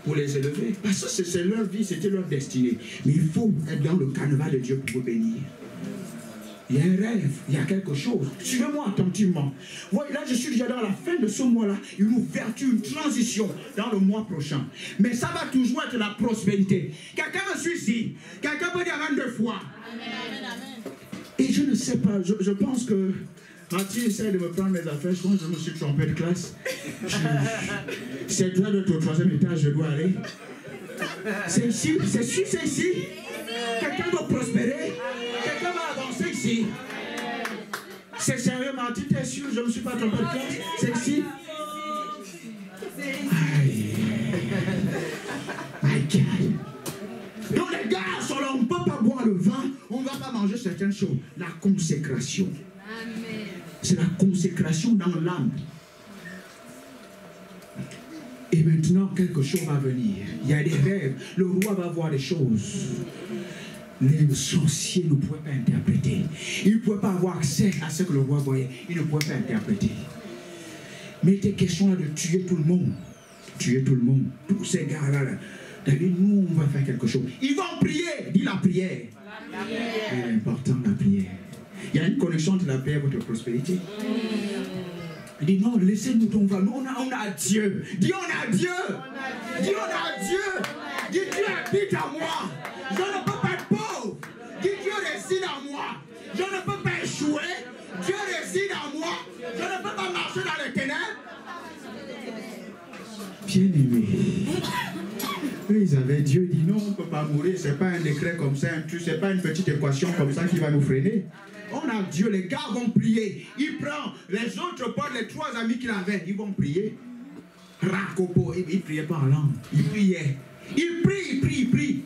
pour les élever. Parce que c'est leur vie, c'était leur destinée. Mais il faut être dans le carnaval de Dieu pour vous bénir. Il y a un rêve, il y a quelque chose. Suivez-moi attentivement. Voyez, là, je suis déjà dans la fin de ce mois-là. Une ouverture, une transition dans le mois prochain. Mais ça va toujours être la prospérité. Quelqu'un me suit ici. Quelqu'un peut dire amen 2 fois. Amen. Et je ne sais pas, je pense que Rati essaie de me prendre mes affaires. Je pense que je me suis trompé de classe. C'est toi de ton 3e étage, je dois aller. C'est ici, c'est sûr, c'est ici. Quelqu'un doit prospérer. Quelqu'un va avancer ici. C'est sérieux, Martin, t'es sûr? Je ne me suis pas trompé de classe. C'est ici. Aïe. Donc les gars sont là, on ne peut pas boire le vin, on ne va pas manger certaines choses. La consécration. C'est la consécration dans l'âme. Et maintenant, quelque chose va venir. Il y a des rêves. Le roi va voir des choses. Les sorciers ne pouvaient pas interpréter. Ils ne pouvaient pas avoir accès à ce que le roi voyait. Ils ne pouvaient pas interpréter. Mais il était question là de tuer tout le monde. Tuer tout le monde. Tous ces gars-là. David, nous, on va faire quelque chose. Ils vont prier. Dis la prière. La prière. C'est important, la prière. Il y a une connexion entre la prière et votre prospérité. Il dit non, laissez-nous ton va. Nous, on a Dieu. Dis on a Dieu. Dis on a Dieu. Dis Dieu habite en moi. Je ne peux pas être pauvre. Dis Dieu réside en moi. Je ne peux pas échouer. Dieu réside en moi. Je ne peux pas marcher dans les ténèbres. Bien-aimé. Eux, ils avaient Dieu dit non, on ne peut pas mourir. Ce n'est pas un décret comme ça, ce n'est pas une petite équation comme ça qui va nous freiner. On a Dieu, les gars vont prier. Il prend les autres potes, les 3 amis qu'il avait, ils vont prier. Rakopo, il ne priait pas en langue. Il priait. Il prie.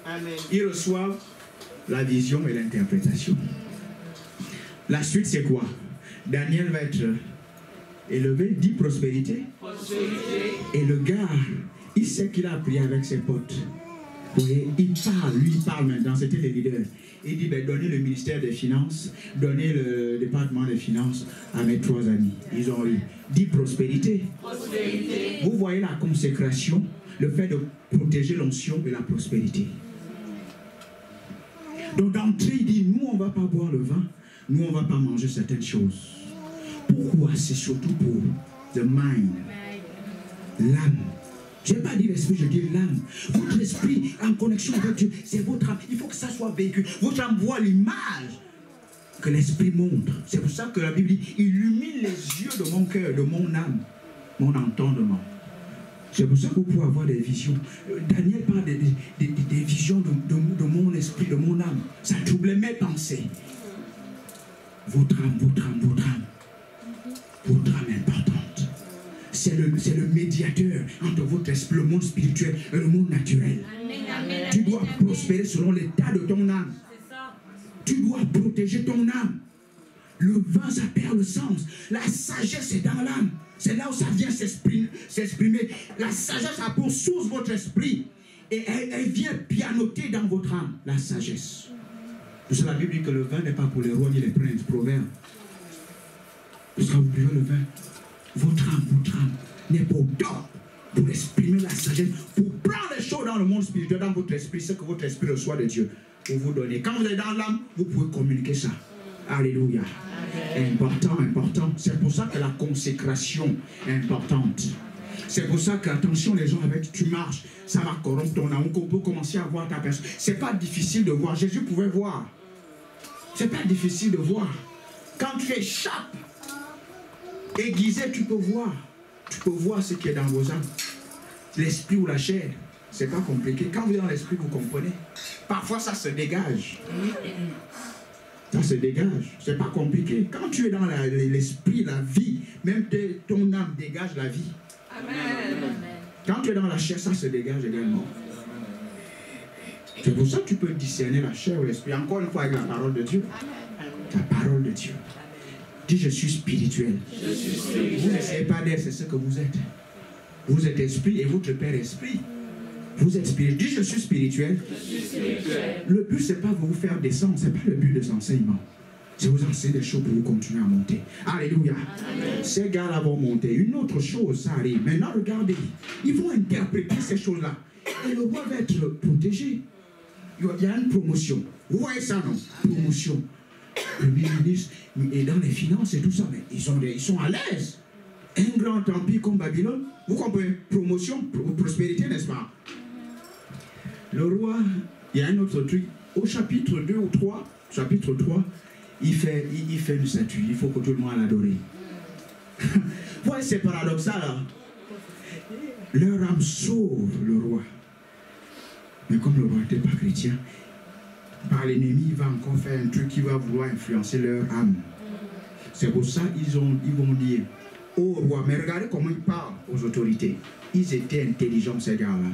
Amen. Ils reçoivent la vision et l'interprétation. La suite, c'est quoi? Daniel va être élevé, dit prospérité. Et le gars, il sait qu'il a prié avec ses potes. Vous voyez, il parle maintenant, c'était les leaders. Il dit, ben, donnez le ministère des Finances, donnez le département des Finances à mes 3 amis. Ils ont eu. Dit prospérité. Vous voyez la consécration, le fait de protéger l'onction et la prospérité. Donc d'entrée, il dit, nous, on ne va pas boire le vin, nous, on ne va pas manger certaines choses. Pourquoi? C'est surtout pour the mind, l'âme. Je n'ai pas dit l'esprit, je dis l'âme. Votre esprit en connexion avec Dieu, c'est votre âme. Il faut que ça soit vécu. Votre âme voit l'image que l'esprit montre. C'est pour ça que la Bible dit, illumine les yeux de mon cœur, de mon âme, mon entendement. C'est pour ça que vous pouvez avoir des visions. Daniel parle des visions de mon esprit, de mon âme. Ça troublait mes pensées. Votre âme importante. C'est le médiateur entre votre esprit, le monde spirituel et le monde naturel. Amen. Tu dois prospérer selon l'état de ton âme. Tu dois protéger ton âme. Le vin, ça perd le sens. La sagesse est dans l'âme. C'est là où ça vient s'exprimer. La sagesse a pour source votre esprit. Et elle vient pianoter dans votre âme, la sagesse. Pour ça, la Bible dit que le vin n'est pas pour les rois ni les princes. Proverbe. Parce que vous buvez le vin. Votre âme n'est pas d'or pour exprimer la sagesse, pour prendre les choses dans le monde spirituel, dans votre esprit, ce que votre esprit reçoit de Dieu, pour vous donner. Quand vous êtes dans l'âme, vous pouvez communiquer ça. Alléluia. Important. C'est pour ça que la consécration est importante. C'est pour ça que, attention, les gens avec qui tu marches, ça va corrompre ton âme. On peut commencer à voir ta personne. C'est pas difficile de voir. Jésus pouvait voir. C'est pas difficile de voir. Quand tu échappes, aiguisé, tu peux voir. Tu peux voir ce qui est dans vos âmes. L'esprit ou la chair, c'est pas compliqué. Quand vous êtes dans l'esprit, vous comprenez. Parfois, ça se dégage. Ça se dégage. C'est pas compliqué. Quand tu es dans l'esprit, la vie, même ton âme dégage la vie. Amen. Quand tu es dans la chair, ça se dégage également. C'est pour ça que tu peux discerner la chair ou l'esprit. Encore une fois, avec la parole de Dieu. La parole de Dieu. Dis, je suis spirituel. Vous n'essayez pas d'être, c'est ce que vous êtes. Vous êtes esprit et votre Père est esprit. Vous êtes spirituel. Dis, je suis spirituel. Le but, ce n'est pas vous faire descendre. Ce n'est pas le but de l'enseignement. C'est vous enseigner des choses pour vous continuer à monter. Alléluia. Amen. Ces gars-là vont monter. Une autre chose, ça arrive. Maintenant, regardez. Ils vont interpréter ces choses-là. Et le roi va être protégé. Il y a une promotion. Vous voyez ça, non? Promotion. Le ministre est dans les finances et tout ça, mais ils sont à l'aise. Un grand empire comme Babylone, vous comprenez? Promotion, prospérité, n'est-ce pas? Le roi, il y a un autre truc. Au chapitre 2 ou 3, chapitre 3, il fait une statue. Il faut que tout le monde l'adore. Ouais, c'est paradoxal. Hein? Leur âme sauve le roi. Mais comme le roi n'était pas chrétien, par l'ennemi, il va encore faire un truc qui va vouloir influencer leur âme. C'est pour ça qu'ils vont dire au roi, mais regardez comment ils parlent aux autorités. Ils étaient intelligents, ces gars-là.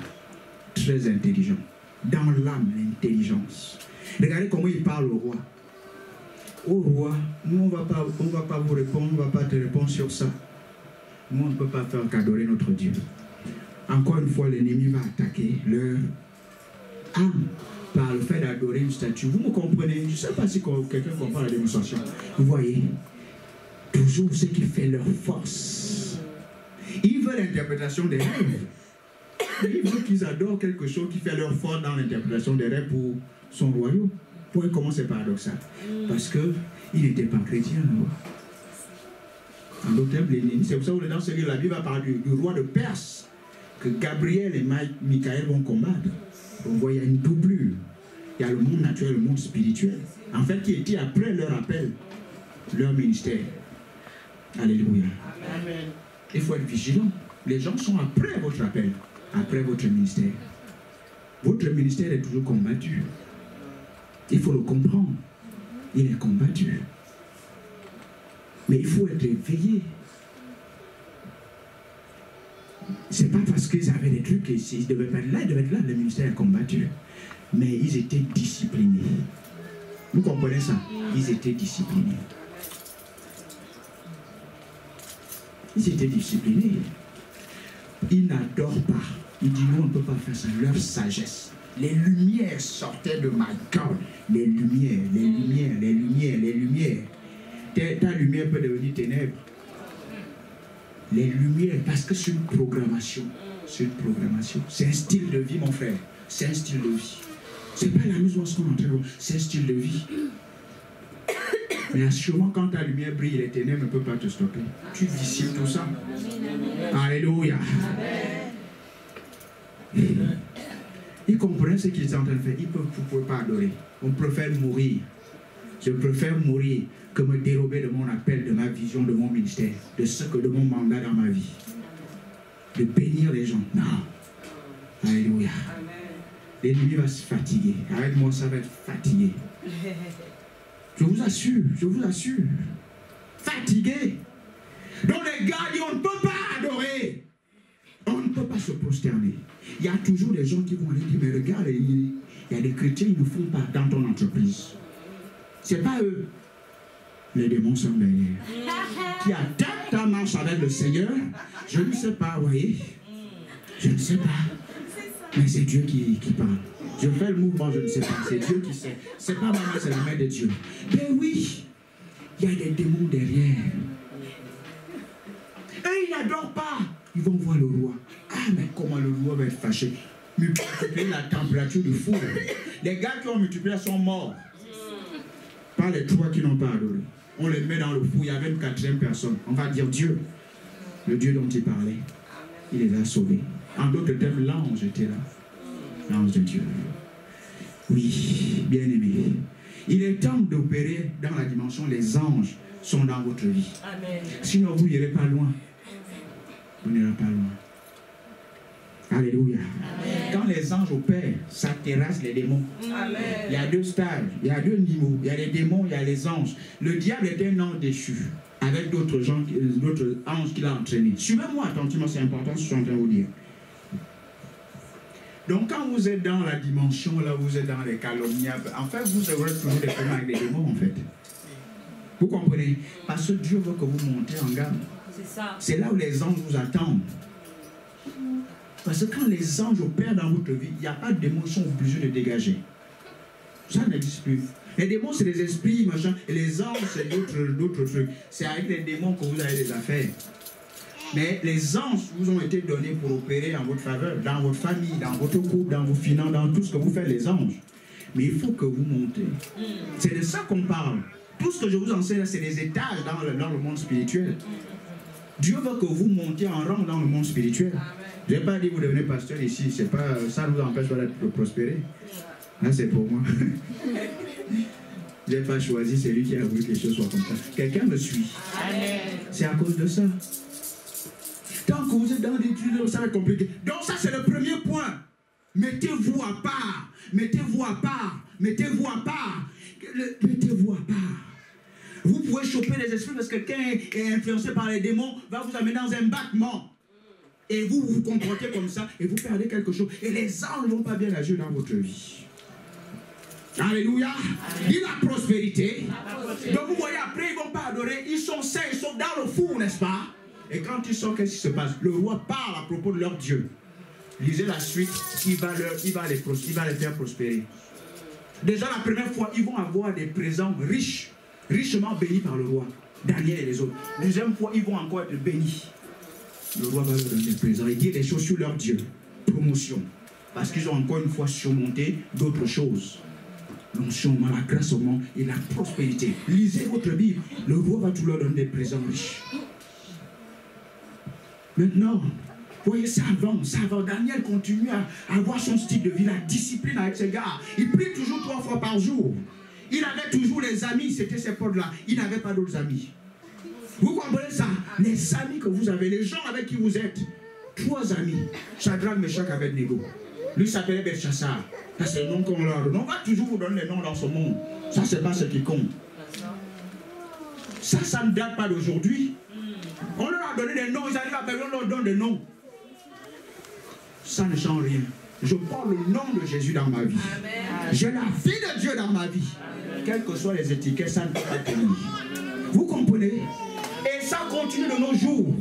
Très intelligents. Dans l'âme, l'intelligence. Regardez comment ils parlent au roi. Au roi, nous, on ne va pas vous répondre, on ne va pas te répondre sur ça. Nous, on ne peut pas faire qu'adorer notre Dieu. Encore une fois, l'ennemi va attaquer leur âme par le fait d'adorer une statue. Vous me comprenez? Je ne sais pas si quelqu'un comprend la démonstration. Vous voyez, toujours ce qui fait leur force. Ils veulent l'interprétation des rêves. Ils veulent qu'ils adorent quelque chose qui fait leur force dans l'interprétation des rêves pour son royaume. Vous voyez comment c'est paradoxal? Parce qu'il n'était pas chrétien. En d'autres termes, l'ennemi. C'est pour ça que dans ce livre, la Bible va parler du roi de Perse, que Gabriel et Michael vont combattre. On voit, il y a une doublure. Il y a le monde naturel, le monde spirituel. En fait, qui était après leur appel, leur ministère. Alléluia. Amen. Il faut être vigilant. Les gens sont après votre appel, après votre ministère. Votre ministère est toujours combattu. Il faut le comprendre. Il est combattu. Mais il faut être éveillé. C'est pas parce qu'ils avaient des trucs qu'ils ne devaient pas être là, ils devaient être là, le ministère est combattu. Mais ils étaient disciplinés. Vous comprenez ça? Ils étaient disciplinés. Ils étaient disciplinés. Ils n'adorent pas. Ils disent, nous, on ne peut pas faire ça. Leur sagesse. Les lumières sortaient de ma gorge. Les lumières, les lumières, les lumières, les lumières. Ta lumière peut devenir ténèbres. Les lumières, parce que c'est une programmation. C'est une programmation. C'est un style de vie, mon frère. C'est un style de vie. C'est pas la maison qu'on est en train de voir. C'est un style de vie. Mais assurément, quand ta lumière brille, les ténèbres ne peuvent pas te stopper. Tu dissipes tout ça. Alléluia. Ils comprennent ce qu'ils sont en train de faire. Ils ne peuvent pas adorer. On préfère mourir. Je préfère mourir que me dérober de mon appel, de ma vision, de mon ministère, de mon mandat dans ma vie. De bénir les gens. Non. Alléluia. L'ennemi va se fatiguer. Avec moi, ça va être fatigué. Je vous assure, je vous assure. Fatigué. Donc les gars disent, on ne peut pas adorer. On ne peut pas se prosterner. Il y a toujours des gens qui vont aller dire, mais regarde, il y a des chrétiens, ils ne font pas dans ton entreprise. Ce n'est pas eux. Les démons sont derrière. Qui attaquent ta marche avec le Seigneur, je ne sais pas, vous voyez. Je ne sais pas. Mais c'est Dieu qui parle. Je fais le mouvement, je ne sais pas. C'est Dieu qui sait. C'est pas moi, c'est la main de Dieu. Mais oui, il y a des démons derrière. Et ils n'adorent pas. Ils vont voir le roi. Ah, mais comment le roi va être fâché? Multiplier la température du four. Les gars qui ont multiplié sont morts. Pas les trois qui n'ont pas adoré. On les met dans le four. Il y avait une quatrième personne. On va dire Dieu. Le Dieu dont il parlait. Il les a sauvés. En d'autres termes, l'ange était là. L'ange de Dieu. Oui, bien aimé. Il est temps d'opérer dans la dimension. Les anges sont dans votre vie. Amen. Sinon, vous n'irez pas loin. Vous n'irez pas loin. Alléluia. Amen. Quand les anges opèrent, ça terrasse les démons. Amen. Il y a deux stades, il y a deux niveaux. Il y a les démons, il y a les anges. Le diable est un ange déchu, avec d'autres anges qu'il a entraînés. Suivez-moi attentivement, c'est important ce que je suis en train de vous dire. Donc quand vous êtes dans la dimension, là vous êtes dans les calomnies, en fait vous aurez toujours des problèmes avec les démons en fait. Vous comprenez? Parce que Dieu veut que vous montez en gamme. C'est là où les anges vous attendent. Parce que quand les anges opèrent dans votre vie, il n'y a pas de démons qui sont obligés de dégager. Ça n'existe plus. Les démons, c'est des esprits, machin, et les anges, c'est d'autres trucs. C'est avec les démons que vous avez des affaires. Mais les anges vous ont été donnés pour opérer en votre faveur, dans votre famille, dans votre couple, dans vos finances, dans tout ce que vous faites, les anges. Mais il faut que vous montez. C'est de ça qu'on parle. Tout ce que je vous enseigne, c'est des étages dans le monde spirituel. Dieu veut que vous montiez en rang dans le monde spirituel. Je n'ai pas dit que vous devenez pasteur ici. Pas, ça ne vous empêche pas de prospérer. Là, c'est pour moi. Je n'ai pas choisi celui qui a voulu que les choses soient comme ça. Quelqu'un me suit. C'est à cause de ça. Tant que vous êtes dans l'étude, ça va être compliqué. Donc ça, c'est le premier point. Mettez-vous à part. Mettez-vous à part. Mettez-vous à part. Mettez-vous à part. Vous pouvez choper les esprits parce que quelqu'un est influencé par les démons, va vous amener dans un battement. Et vous vous comportez comme ça et vous perdez quelque chose. Et les anges ne vont pas bien agir dans votre vie. Alléluia. Dit la prospérité. Donc vous voyez, après ils ne vont pas adorer. Ils sont sains, ils sont dans le four, n'est-ce pas? Et quand ils sortent, qu'est-ce qui se passe? Le roi parle à propos de leur Dieu. Lisez la suite, il va les faire prospérer. Déjà la première fois, ils vont avoir des présents riches. Richement bénis par le roi, Daniel et les autres. Deuxième fois, ils vont encore être bénis. Le roi va leur donner des présents et dire des choses sur leur Dieu. Promotion. Parce qu'ils ont encore une fois surmonté d'autres choses. L'onction, la grâce au monde et la prospérité. Lisez votre Bible. Le roi va tout leur donner des présents riches. Maintenant, vous voyez, ça avance. Daniel continue à avoir son style de vie, la discipline avec ses gars. Il prie toujours 3 fois par jour. Il avait toujours les amis, c'était ces potes-là. Il n'avait pas d'autres amis. Vous comprenez ça? Les amis que vous avez, les gens avec qui vous êtes. 3 amis. Shadrach, Meshach, Abednego. Lui s'appelait Belchassar. C'est le nom qu'on leur donne. On va toujours vous donner les noms dans ce monde. Ça, c'est pas ce qui compte. Ça ne date pas d'aujourd'hui. On leur a donné des noms, ils arrivent à faire, on leur donne des noms. Ça ne change rien. Je porte le nom de Jésus dans ma vie. J'ai la vie de Dieu dans ma vie. Quelles que soient les étiquettes, ça ne peut pas tenir. Vous comprenez? Et ça continue de nos jours.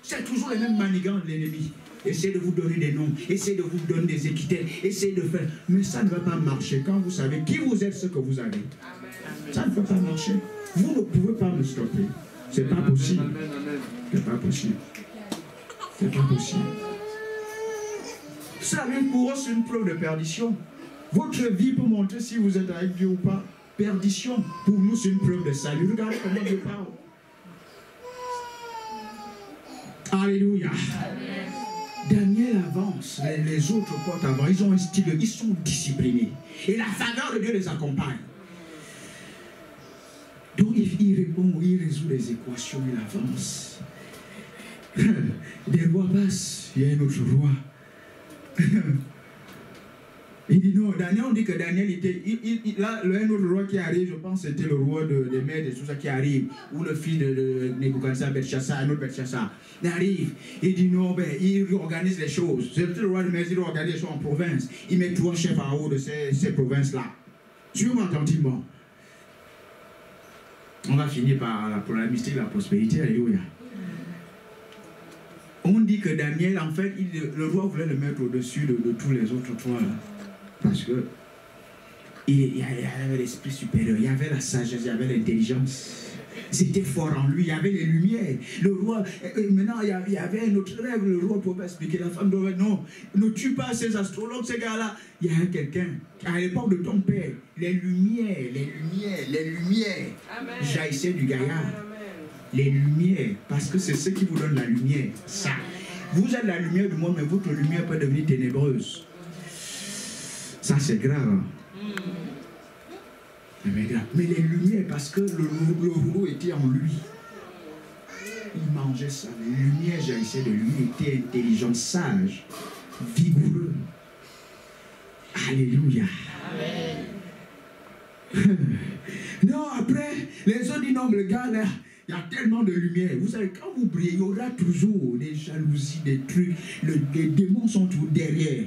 C'est toujours les mêmes manigances de l'ennemi. Essayez de vous donner des noms, essayez de vous donner des étiquettes, essayez de faire. Mais ça ne va pas marcher quand vous savez qui vous êtes, ce que vous avez. Ça ne peut pas marcher. Vous ne pouvez pas me stopper. C'est pas possible. C'est pas possible. C'est pas possible. Ça, pour eux, c'est une preuve de perdition. Votre vie peut montrer si vous êtes avec Dieu ou pas. Perdition. Pour nous, c'est une preuve de salut. Regardez comment Dieu parle. Alléluia. Amen. Daniel avance, les autres portent avant. Ils ont un style, ils sont disciplinés. Et la faveur de Dieu les accompagne. Donc il répond, il résout les équations, il avance. Des rois passent, il y a un autre roi. Il dit non, Daniel, on dit que Daniel était. Là, un autre roi qui arrive, je pense que c'était le roi des Mèdes et tout ça qui arrive, ou le fils de Nebuchadnezzar, Belchassar, un autre Belchassar. Il arrive, il dit non, ben, il organise les choses. C'est le roi de Mèdes, il organise les choses en province. Il met 3 chefs en haut de ces provinces-là. Suivez-moi attentivement. On va finir par la mystique de la prospérité, alléluia. On dit que Daniel, en fait, le roi voulait le mettre au-dessus de tous les autres trois. Parce que il y avait l'esprit supérieur, il y avait la sagesse, il y avait l'intelligence. C'était fort en lui, il y avait les lumières. Le roi, maintenant il y avait un autre rêve, le roi pouvait expliquer. La femme devait, non, ne tue pas ces astrologues, ces gars-là. Il y a quelqu'un, à l'époque de ton père, les lumières jaillissaient du gaillard. Les lumières, parce que c'est ce qui vous donne la lumière. Ça. Vous êtes la lumière du monde, mais votre lumière peut devenir ténébreuse. Ça, c'est grave. Mais les lumières, parce que le rouleau était en lui. Il mangeait ça. Les lumières jaillissaient de lui. Il était intelligent, sage, vigoureux. Alléluia. Amen. Non, après, les autres disent non, le gars là, il y a tellement de lumière. Vous savez, quand vous brillez, il y aura toujours des jalousies, des trucs. Les démons sont toujours derrière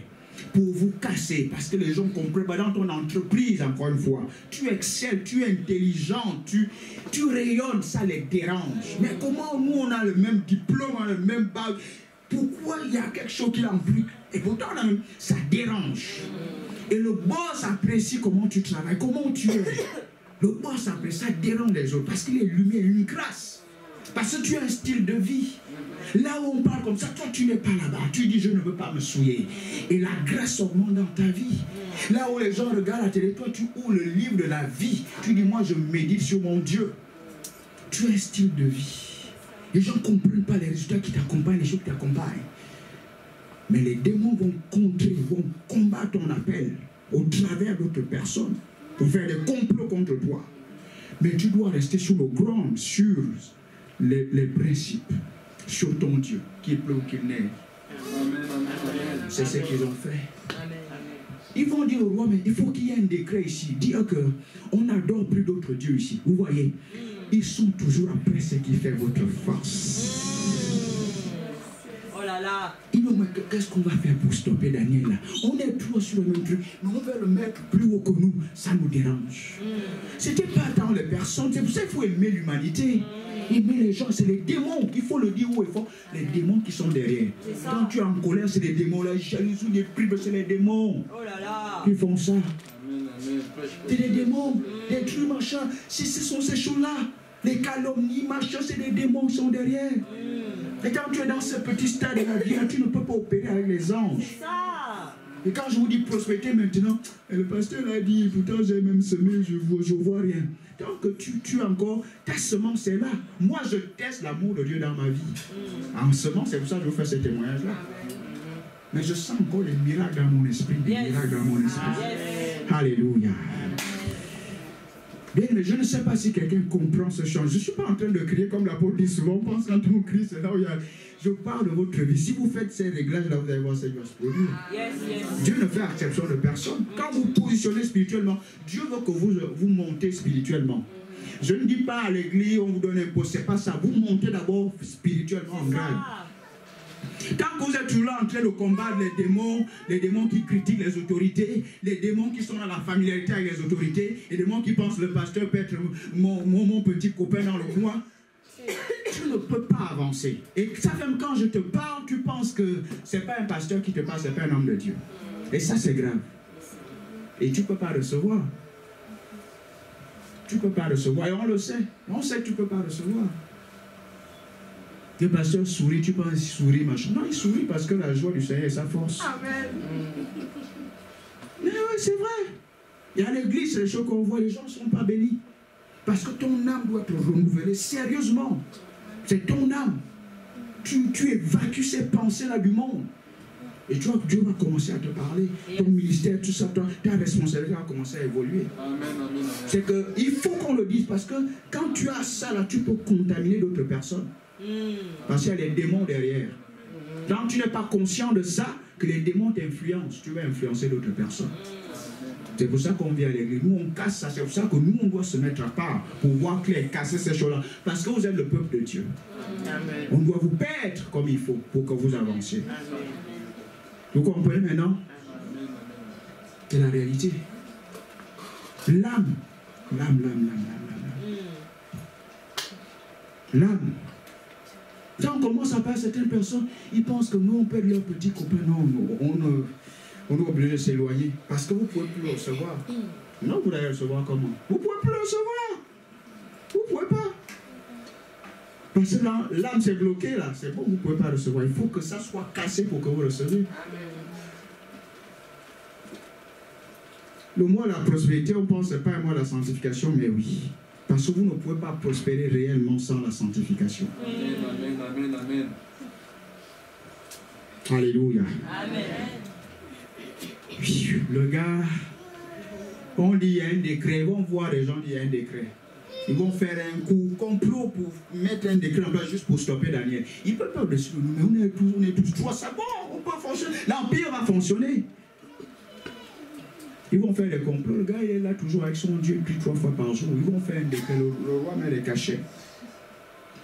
pour vous casser. Parce que les gens comprennent pas dans ton entreprise, encore une fois. Tu excelles, tu es intelligent, tu rayonnes, ça les dérange. Mais comment nous, on a le même diplôme, on a le même bac? Pourquoi il y a quelque chose qui l'implique? Et pourtant, ça dérange. Et le boss apprécie comment tu travailles, comment tu es. Le boss apprécie, ça dérange les autres. Parce que les lumières, une grâce. Parce que tu as un style de vie. Là où on parle comme ça, toi tu n'es pas là-bas. Tu dis je ne veux pas me souiller. Et la grâce augmente dans ta vie. Là où les gens regardent la télé, toi tu ouvres le livre de la vie. Tu dis moi je médite sur mon Dieu. Tu as un style de vie. Les gens ne comprennent pas les résultats qui t'accompagnent, les choses qui t'accompagnent. Mais les démons vont contrer, vont combattre ton appel au travers d'autres personnes pour faire des complots contre toi. Mais tu dois rester sur le ground, sur les principes, sur ton Dieu, qu'il pleut ou qu'il neige. C'est ce qu'ils ont fait. Ils vont dire au roi, mais il faut qu'il y ait un décret ici, dire qu'on n'adore plus d'autres dieux ici. Vous voyez, ils sont toujours après ce qui fait votre force. Oh là là. Ils nous mettent, qu'est-ce qu'on va faire pour stopper Daniel là? On est toujours sur le même truc, mais on veut le mettre plus haut que nous. Ça nous dérange. C'était pas tant les personnes, c'est pour ça qu'il faut aimer l'humanité. Aimer les gens, c'est les démons, il faut le dire haut et fort, les démons qui sont derrière. Quand tu es en colère, c'est les démons là, jalousie, des primes, c'est les démons qui font ça. C'est des démons, des trucs machin. Si ce sont ces choses-là, les calomnies, machin, c'est des démons qui sont derrière. Et quand tu es dans ce petit stade de la vie, tu ne peux pas opérer avec les anges. Et quand je vous dis prospérité maintenant, le pasteur a dit, pourtant j'ai même semé, je ne vois rien. Donc tu encore, ta semence est là. Moi je teste l'amour de Dieu dans ma vie. En semence, c'est pour ça que je vous fais ce témoignage-là. Mais je sens encore des miracles dans mon esprit. Des miracles dans mon esprit. Alléluia. Bien, mais je ne sais pas si quelqu'un comprend ce chant. Je ne suis pas en train de crier comme l'apôtre dit souvent. On pense quand on crie, c'est là où il y a... je parle de votre vie. Si vous faites ces réglages-là, vous allez voir ça va se produire. Dieu ne fait exception de personne. Quand vous positionnez spirituellement, Dieu veut que vous montez spirituellement. Je ne dis pas à l'église, on vous donne un poste, c'est pas ça. Vous montez d'abord spirituellement en grade. Tant que vous êtes toujours là en train de combattre les démons qui critiquent les autorités, les démons qui sont dans la familiarité avec les autorités, les démons qui pensent que le pasteur peut être mon petit copain dans le coin, tu ne peux pas avancer. Et ça même quand je te parle, tu penses que ce n'est pas un pasteur qui te parle, ce n'est pas un homme de Dieu. Et ça c'est grave. Et tu ne peux pas recevoir. Tu ne peux pas recevoir. Et on le sait. On sait que tu ne peux pas recevoir. Le pasteur sourit, tu penses qu'il sourit, machin. Non, il sourit parce que la joie du Seigneur est sa force. Amen. Mais oui, c'est vrai. Il y a l'église, les choses qu'on voit, les gens ne sont pas bénis. Parce que ton âme doit te renouveler sérieusement. C'est ton âme. Tu évacues ces pensées-là du monde. Et tu vois que Dieu va commencer à te parler. Ton ministère, tout ça, ta responsabilité va commencer à évoluer. C'est qu'il faut qu'on le dise parce que quand tu as ça là, tu peux contaminer d'autres personnes. Parce qu'il y a des démons derrière. Quand tu n'es pas conscient de ça, que les démons t'influencent, tu vas influencer d'autres personnes. C'est pour ça qu'on vient à l'église. Nous, on casse ça. C'est pour ça que nous, on doit se mettre à part pour voir clair, casser ces choses-là. Parce que vous êtes le peuple de Dieu. Amen. On doit vous paître comme il faut pour que vous avanciez. Amen. Vous comprenez maintenant? C'est la réalité. L'âme. L'âme. Quand on commence à parler à certaines personnes, ils pensent que nous, on peut être leurs petits copains. Non, on est obligé de s'éloigner. Parce que vous ne pouvez plus le recevoir. Non, vous allez le recevoir comment? Vous ne pouvez plus le recevoir. Vous ne pouvez pas. Parce que l'âme s'est bloquée là. C'est bon, vous ne pouvez pas le recevoir. Il faut que ça soit cassé pour que vous le receviez. Le mot la prospérité, on pense que ce n'est pas un mot de la sanctification, mais oui. Parce que vous ne pouvez pas prospérer réellement sans la sanctification. Amen. Alléluia. Amen. Le gars, on dit il y a un décret, ils vont voir les gens dire il y a un décret. Ils vont faire un coup complot pour mettre un décret en place juste pour stopper Daniel. Ils ne peuvent pas au-dessus de nous, mais on est tous trois, ça bon, on peut fonctionner. L'empire va fonctionner. Ils vont faire des complots. Le gars, il est là toujours avec son Dieu, puis 3 fois par jour. Ils vont faire un décret. Le roi met les cachets.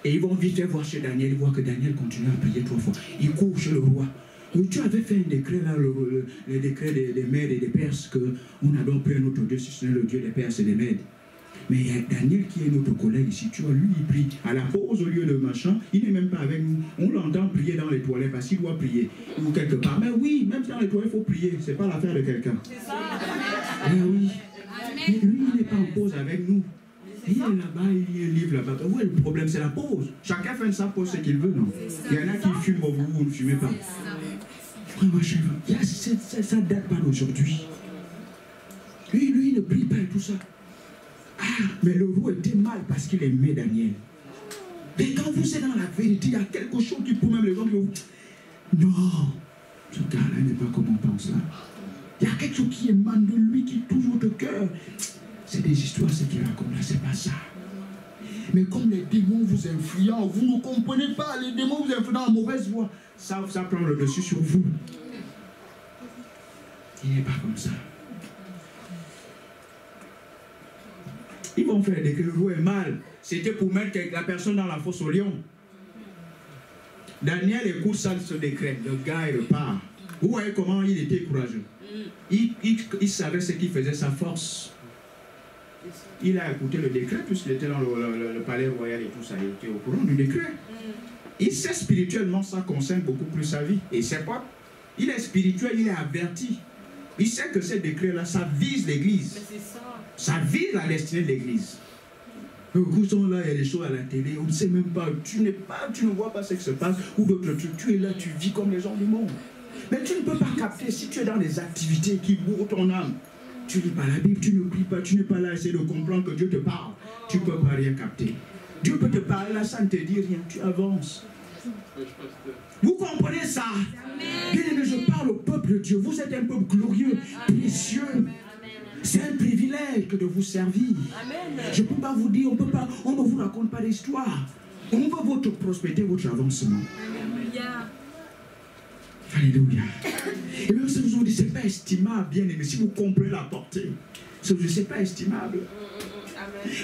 Et ils vont vite faire voir chez Daniel. Ils voient que Daniel continue à prier 3 fois. Il court chez le roi. Tu avais fait un décret, là, le décret des Mèdes et des Perses, qu'on a donc pris un autre Dieu, si ce n'est le Dieu des Perses et des Mèdes. Mais il y a Daniel qui est notre collègue ici. Tu vois, lui, il prie à la pause au lieu de machin. Il n'est même pas avec nous. On l'entend prier dans les toilettes parce qu'il doit prier. Ou quelque part. Mais oui, même dans les toilettes, il faut prier. Ce n'est pas l'affaire de quelqu'un. C'est ça. Mais oui. Mais lui, il n'est pas en pause avec nous. Il est là-bas, il lit un livre là-bas. Oui, le problème, c'est la pause. Chacun fait de sa pause ce qu'il veut, non? Il y en a qui fument, vous ne fumez pas. Ça ne date pas d'aujourd'hui. Lui, il ne prie pas et tout ça. Ah, mais le roi était mal parce qu'il aimait Daniel. Mais quand vous êtes dans la vérité, il y a quelque chose qui peut même les gens dire non, ce gars-là n'est pas comme on pense là. Il y a quelque chose qui émane de lui, qui touche votre cœur. C'est des histoires, ce qu'il raconte là, c'est pas ça. Mais comme les démons vous influencent, vous ne comprenez pas, les démons vous influencent dans la mauvaise voie. Ça prend le dessus sur vous. Il n'est pas comme ça. Ils vont faire des que le roi est mal. C'était pour mettre la personne dans la fosse au lion. Daniel écoute ça, ce décret. Le gars, il repart. Vous voyez comment il était courageux. Il savait ce qui faisait sa force. Il a écouté le décret puisqu'il était dans le palais royal et tout ça. Il était au courant du décret. Il sait spirituellement, ça concerne beaucoup plus sa vie. Et c'est pas. Il est spirituel, il est averti. Il sait que ces décrets-là, ça vise l'Église. Ça vise la destinée de l'Église. Écoutons là, il y a des choses à la télé, on ne sait même pas, tu ne vois pas ce qui se passe, ou d'autres trucs, tu es là, tu vis comme les gens du monde. Mais tu ne peux pas capter, si tu es dans des activités qui bourrent ton âme, tu ne lis pas la Bible, tu ne pries pas, tu n'es pas là à essayer de comprendre que Dieu te parle, tu ne peux pas rien capter. Dieu peut te parler là, ça ne te dit rien, tu avances. Vous comprenez ça? Bien aimé, je parle au peuple de Dieu, vous êtes un peuple glorieux, précieux. C'est un privilège que de vous servir. Amen. Je ne peux pas vous dire, on ne vous raconte pas d'histoire. On veut votre prospérité, votre avancement. Amen. Alléluia. Et même si vous vous dites, ce n'est pas estimable, bien aimé, si vous comprenez la portée, ce n'est pas estimable.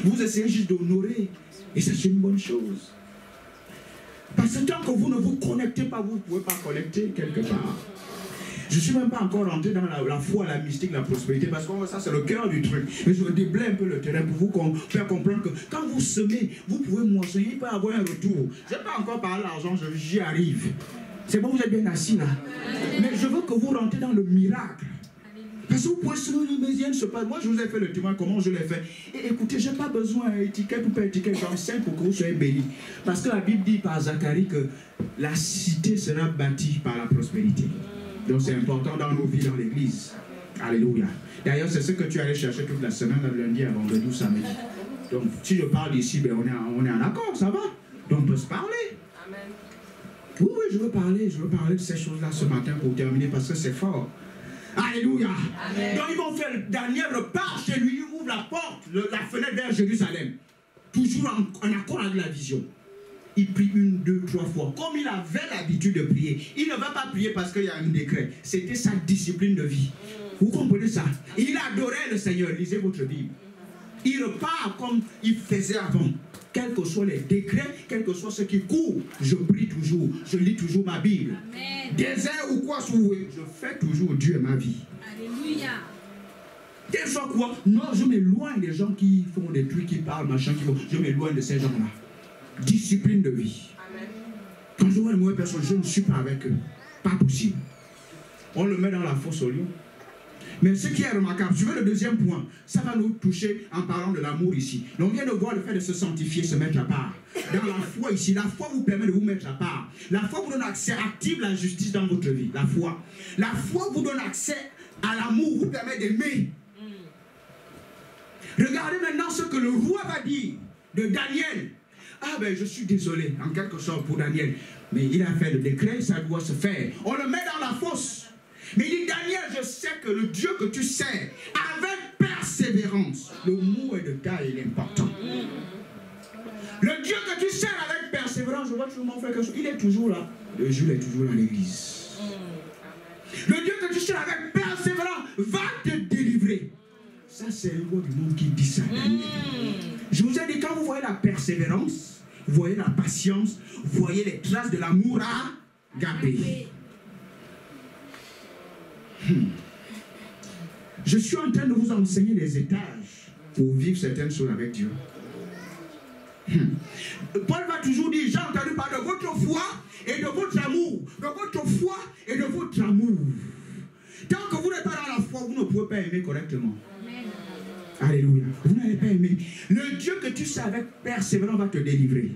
Vous essayez juste d'honorer, et c'est une bonne chose. Parce que tant que vous ne vous connectez pas, vous ne pouvez pas connecter quelque part. Je ne suis même pas encore rentré dans la foi, la mystique, la prospérité, parce que ça c'est le cœur du truc. Mais je déblaye un peu le terrain pour vous faire comprendre que quand vous semez, vous pouvez moissonner, il peut y avoir un retour. Je n'ai pas encore parlé de l'argent, j'y arrive. C'est bon, vous êtes bien assis là. Mais je veux que vous rentrez dans le miracle. Parce que vous pouvez semer une se passe. Moi, je vous ai fait le témoin, comment je l'ai fait. Et écoutez, je n'ai pas besoin d'étiquette ou pas d'étiquette, j'enseigne pour que vous soyez bénis. Parce que la Bible dit par Zacharie que la cité sera bâtie par la prospérité. Donc c'est important dans nos vies, dans l'église. Alléluia. D'ailleurs, c'est ce que tu allais chercher toute la semaine, le lundi à vendredi ou samedi. Donc, si je parle ici, ben, on est en accord, ça va. Donc, on peut se parler. Amen. Oui, je veux parler de ces choses-là ce matin pour terminer parce que c'est fort. Alléluia. Amen. Donc, ils vont faire, Daniel repart chez lui, il ouvre la porte, la fenêtre vers Jérusalem. Toujours en accord avec la vision. Il prie 1, 2, 3 fois. Comme il avait l'habitude de prier. Il ne va pas prier parce qu'il y a un décret. C'était sa discipline de vie. Vous comprenez ça? Il adorait le Seigneur. Lisez votre Bible. Il repart comme il faisait avant. Quels que soient les décrets, quel que soit ce qui court, je prie toujours. Je lis toujours ma Bible. Amen. Désert ou quoi, je fais toujours Dieu ma vie. Alléluia. Quel soit quoi? Non, je m'éloigne des gens qui font des trucs, qui parlent, machin, je m'éloigne de ces gens-là. Discipline de vie. Amen. Quand je vois une mauvaise personne, je ne suis pas avec eux. Pas possible. On le met dans la fosse au lion. Mais ce qui est remarquable, suivez le deuxième point, ça va nous toucher en parlant de l'amour ici. Donc on vient de voir le fait de se sanctifier, se mettre à part. Dans la foi ici, la foi vous permet de vous mettre à part. La foi vous donne accès, active la justice dans votre vie. La foi. La foi vous donne accès à l'amour, vous permet d'aimer. Regardez maintenant ce que le roi va dire de Daniel. Ah ben je suis désolé, en quelque sorte pour Daniel. Mais il a fait le décret, ça doit se faire. On le met dans la fosse. Mais il dit, Daniel, je sais que le Dieu que tu sers, avec persévérance, le mot est de taille, il est important. Le Dieu que tu sers avec persévérance, je vois toujours mon frère, il est toujours là. Le Dieu est toujours dans l'église. Le Dieu que tu sers avec persévérance va te délivrer. Ça, c'est un roi du monde qui dit ça. Je vous ai dit, quand vous voyez la persévérance, vous voyez la patience, vous voyez les traces de l'amour à Gabé. Je suis en train de vous enseigner les étages pour vivre certaines choses avec Dieu. Paul va toujours dire, j'ai entendu parler de votre foi et de votre amour. De votre foi et de votre amour. Tant que vous n'êtes pas dans la foi, vous ne pouvez pas aimer correctement. Alléluia. Vous n'avez pas aimé. Le Dieu que tu sais avec persévérance va te délivrer.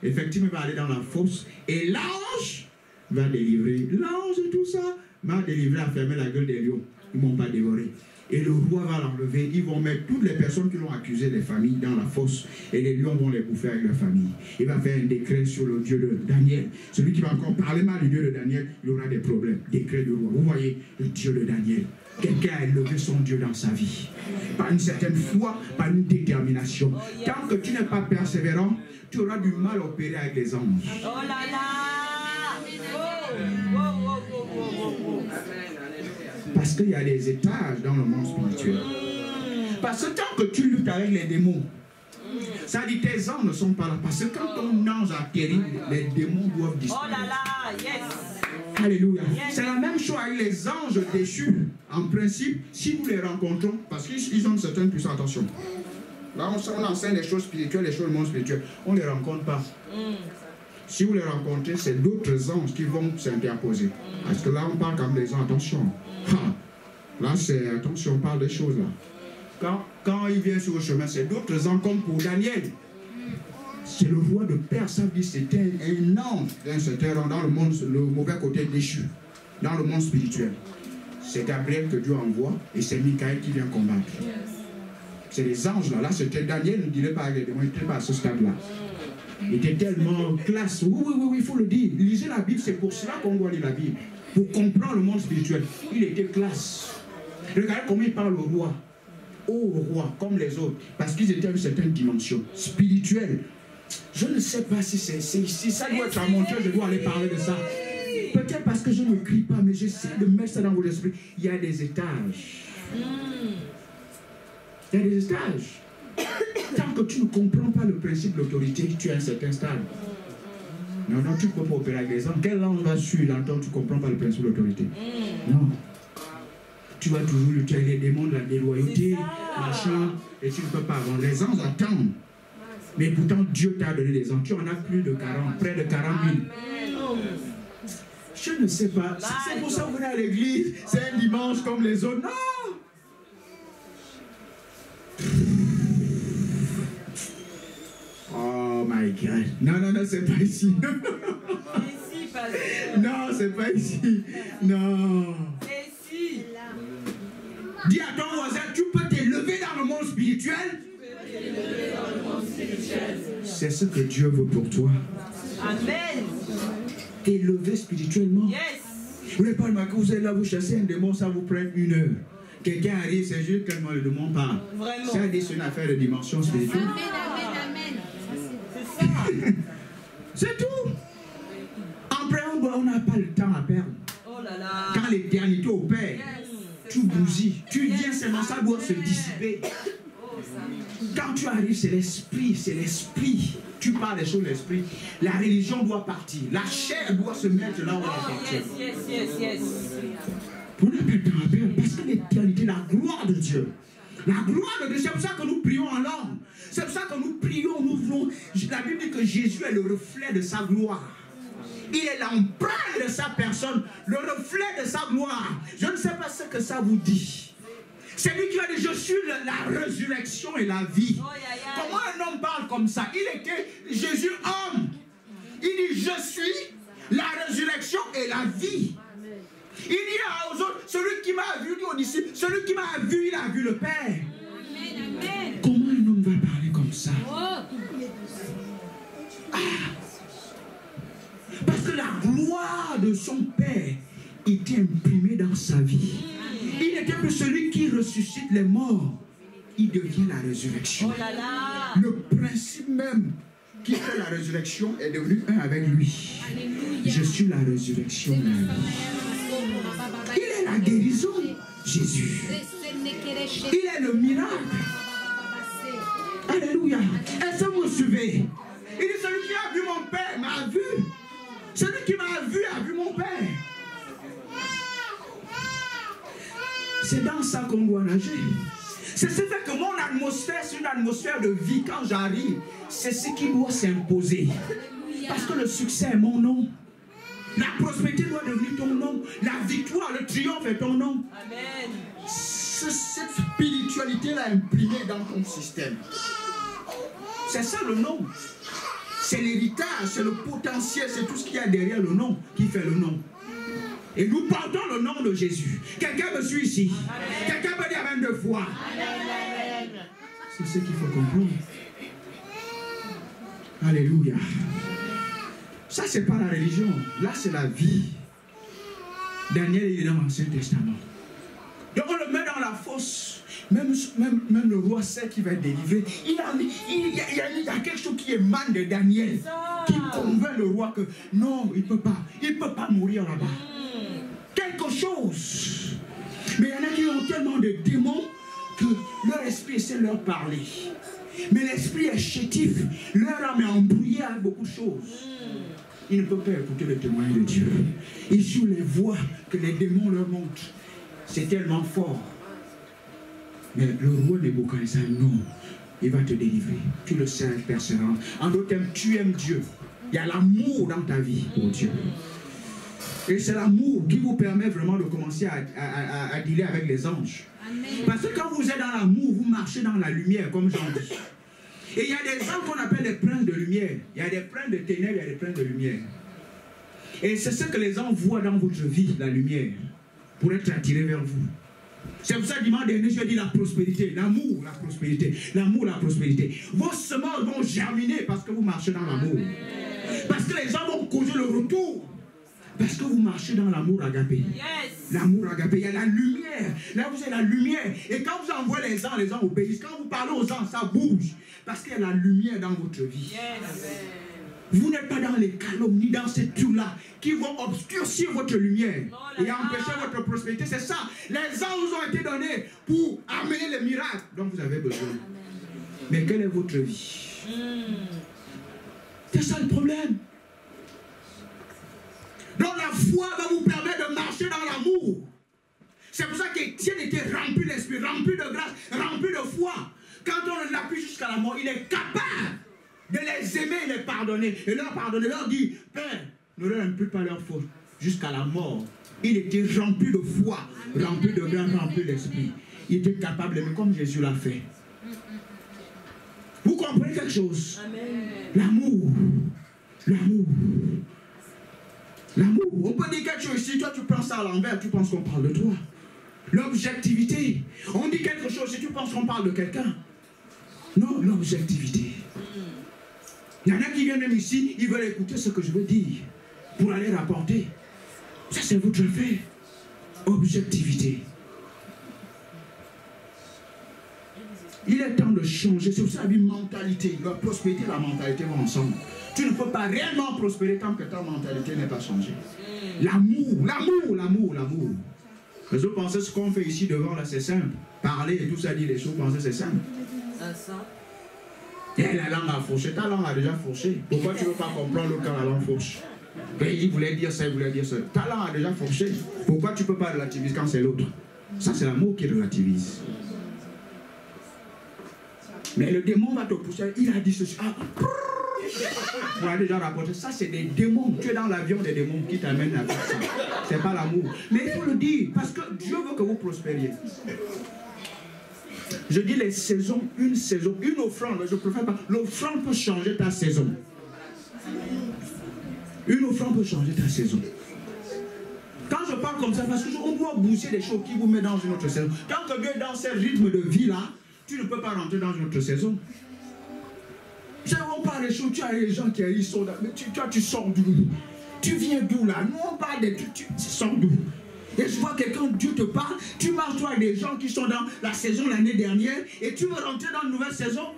Effectivement, il va aller dans la fosse et l'ange va délivrer. L'ange et tout ça m'a délivré à fermer la gueule des lions. Ils ne m'ont pas dévoré. Et le roi va l'enlever. Ils vont mettre toutes les personnes qui l'ont accusé, les familles, dans la fosse. Et les lions vont les bouffer avec leur famille. Il va faire un décret sur le Dieu de Daniel. Celui qui va encore parler mal du Dieu de Daniel, il aura des problèmes. Décret du roi. Vous voyez, le Dieu de Daniel. Quelqu'un a élevé son Dieu dans sa vie. Par une certaine foi, par une détermination. Tant que tu n'es pas persévérant, tu auras du mal à opérer avec les anges. Oh là là! Parce qu'il y a des étages dans le monde spirituel. Parce que tant que tu luttes avec les démons, ça dit tes anges ne sont pas là. Parce que quand ton ange atterrit, les démons doivent disparaître. Oh là là, yes! Alléluia. Yes. C'est la même chose avec les anges déchus. En principe, si nous les rencontrons, parce qu'ils ont une certaine puissance, attention. Là, on enseigne les choses spirituelles, les choses du monde spirituel. On ne les rencontre pas. Si vous les rencontrez, c'est d'autres anges qui vont s'interposer. Parce que là, on parle comme des anges. Attention. Là, c'est attention, on parle des choses là. Quand il vient sur le chemin, c'est d'autres anges comme pour Daniel. C'est le roi de Perse, ça veut dire c'était un ange d'un certain rang dans le monde, le mauvais côté déchu, dans le monde spirituel. C'est Gabriel que Dieu envoie et c'est Michael qui vient combattre. C'est les anges là. Là, c'était Daniel, ne dirait pas avec les démons, il n'était pas à ce stade-là. Il était tellement classe. Oui, il faut le dire. Lisez la Bible, c'est pour cela qu'on doit lire la Bible. Pour comprendre le monde spirituel. Il était classe. Regardez comment il parle au roi. Au roi, comme les autres. Parce qu'ils étaient à une certaine dimension spirituelle. Je ne sais pas si ça doit être à mon cœur, je dois aller parler de ça. Peut-être parce que je ne crie pas, mais j'essaie de mettre ça dans votre esprit. Il y a des étages. Il y a des étages. Tant que tu ne comprends pas le principe de l'autorité, tu es à un certain stade. Non, tu ne peux pas opérer avec les gens. Quelle langue vas-tu l'entendre, tu ne comprends pas le principe de l'autorité? Non. Tu vas toujours lutter avec les démons de la déloyauté, machin, et tu ne peux pas avoir. Les anges attendent. Mais pourtant, Dieu t'a donné des anges. Tu en as plus de 40, près de 40 000. Je ne sais pas. C'est pour ça que vous venez à l'église. C'est un dimanche comme les autres. Non! Oh my God. Non, c'est pas ici. Ici, pasteur. Non, c'est pas ici. Non. Ici. Dis à ton voisin, tu peux t'élever dans le monde spirituel. C'est ce que Dieu veut pour toi. Amen. T'élever spirituellement. Yes. Vous n'avez pas remarqué, vous êtes là, vous chassez un démon, ça vous prend 1 heure. Quelqu'un arrive, c'est juste tellement le démon parle. Vraiment. Ça dit, c'est une affaire de dimension spirituelle. Amen. C'est ça. C'est tout. Après, on n'a pas le temps à perdre. Oh là là. Quand l'éternité opère, tu bousilles. Tu viens seulement, ça doit se dissiper. Quand tu arrives, c'est l'esprit. Tu parles des choses de l'esprit. La religion doit partir. La chair doit se mettre là où elle appartient. Yes. On n'a pas le temps à perdre parce que l'éternité, la gloire de Dieu. La gloire de Dieu, c'est pour ça que nous prions en langue. C'est pour ça que nous prions, nous voulons. La Bible dit que Jésus est le reflet de sa gloire. Il est l'empreinte de sa personne, le reflet de sa gloire. Je ne sais pas ce que ça vous dit. C'est lui qui a dit, je suis la résurrection et la vie. Comment un homme parle comme ça? Il était Jésus homme. Il dit, je suis la résurrection et la vie. Il dit aux autres, celui qui m'a vu, dit aux disciples, celui qui m'a vu, il a vu le Père. Amen. Comment un homme va parler comme ça? Parce que la gloire de son Père était imprimée dans sa vie. Il n'était plus celui qui ressuscite les morts. Il devient la résurrection. Oh là là. Le principe même qui fait la résurrection est devenu un avec lui. Je suis la résurrection et la vie. Il est la guérison, Jésus. Il est le miracle. Alléluia. Est-ce que vous me suivez? Il dit, celui qui a vu mon Père m'a vu. Celui qui m'a vu a vu mon Père. C'est dans ça qu'on doit nager. C'est ce fait que mon atmosphère, c'est une atmosphère de vie. Quand j'arrive, c'est ce qui doit s'imposer. Parce que le succès est mon nom. La prospérité doit devenir ton nom. La victoire, le triomphe est ton nom. Amen. Cette spiritualité-là imprimée dans ton système. C'est ça le nom. C'est l'héritage, c'est le potentiel, c'est tout ce qu'il y a derrière le nom qui fait le nom. Et nous portons le nom de Jésus. Quelqu'un me suit ici? Quelqu'un peut dire amen 2 fois? C'est ce qu'il faut comprendre. Alléluia. Ça, c'est pas la religion. Là, c'est la vie. Daniel, il est dans l'Ancien Testament. Donc, on le met dans la fosse. Même le roi sait qu'il va être délivré. Il y a quelque chose qui émane de Daniel qui convainc le roi que non, il ne peut pas. Il ne peut pas mourir là-bas. Quelque chose. Mais il y en a qui ont tellement de démons que leur esprit essaie de leur parler. Mais l'esprit est chétif. Leur âme est embrouillée avec beaucoup de choses. Ils ne peuvent pas écouter le témoin de Dieu. Ils jouent les voix que les démons leur montrent. C'est tellement fort. Mais le roi Nebuchadnezzar, non, il va te délivrer. Tu le sais avec persévérance. En d'autres termes, tu aimes Dieu. Il y a l'amour dans ta vie pour Dieu. Et c'est l'amour qui vous permet vraiment de commencer à dealer avec les anges. Amen. Parce que quand vous êtes dans l'amour, vous marchez dans la lumière, comme Jean dit. Et il y a des gens qu'on appelle les princes de lumière. Il y a des princes de ténèbres, il y a des princes de lumière. Et c'est ce que les gens voient dans votre vie, la lumière, pour être attirés vers vous. C'est pour ça que dimanche dernier, je dis la prospérité, l'amour, la prospérité, l'amour, la prospérité. Vos semences vont germiner parce que vous marchez dans l'amour. Parce que les gens vont causer le retour Parce que vous marchez dans l'amour agapé. Yes. L'amour agapé, il y a la lumière. Là, vous avez la lumière. Et quand vous envoyez les gens obéissent. Quand vous parlez aux gens, ça bouge. Parce qu'il y a la lumière dans votre vie. Yes. Vous n'êtes pas dans les calomnies, dans ces trucs-là, qui vont obscurcir votre lumière et empêcher votre prospérité. C'est ça. Les anges vous ont été donnés pour amener les miracles dont vous avez besoin. Mais quelle est votre vie? C'est ça le problème. Donc la foi va vous permettre de marcher dans l'amour. C'est pour ça qu'Étienne était rempli d'esprit, rempli de grâce, rempli de foi. Quand on l'appuie jusqu'à la mort, il est capable de les aimer et les pardonner. Et leur pardonner, leur dire, Père, ne leur impute pas leur faute jusqu'à la mort. Il était rempli de foi, rempli de grâce, rempli d'esprit. Il était capable d'aimer comme Jésus l'a fait. Vous comprenez quelque chose? L'amour. L'amour. L'amour. On peut dire quelque chose ici, toi tu penses ça à l'envers, tu penses qu'on parle de toi. L'objectivité. On dit quelque chose si tu penses qu'on parle de quelqu'un. Non, l'objectivité. Il y en a qui viennent même ici, ils veulent écouter ce que je veux dire pour aller rapporter. Ça c'est votre affaire. Objectivité. Il est temps de changer. C'est pour ça la mentalité. La prospérité et la mentalité vont ensemble. Tu ne peux pas réellement prospérer tant que ta mentalité n'est pas changée. L'amour, l'amour, l'amour, l'amour. Vous pensez ce qu'on fait ici devant là, c'est simple. Parler et tout ça, dire les choses, vous pensez c'est simple. Et la langue a fourché. Ta langue a déjà fourché. Pourquoi tu ne veux pas comprendre quand la langue fourche? Il voulait dire ça, il voulait dire ça. Ta langue a déjà fourché. Pourquoi tu ne peux pas relativiser quand c'est l'autre? Ça, c'est l'amour qui relativise. Mais le démon va te pousser. Il a dit ceci. Ah, vous avez déjà rapporté. Ça, c'est des démons. Tu es dans l'avion des démons qui t'amènent à faire ça. C'est pas l'amour. Mais il faut le dire. Parce que Dieu veut que vous prospériez. Je dis les saisons, une offrande. Je préfère pas. L'offrande peut changer ta saison. Une offrande peut changer ta saison. Quand je parle comme ça, parce qu'on doit bouger des choses qui vous mettent dans une autre saison. Quand que Dieu est dans ce rythme de vie-là, tu ne peux pas rentrer dans une autre saison. On parle des choses, tu as les gens qui arrivent, mais toi tu sors d'où? Tu viens d'où là? Nous on parle des trucs, tu sors d'où? Et je vois quelqu'un, Dieu te parle, tu marches toi avec des gens qui sont dans la saison l'année dernière et tu veux rentrer dans une nouvelle saison.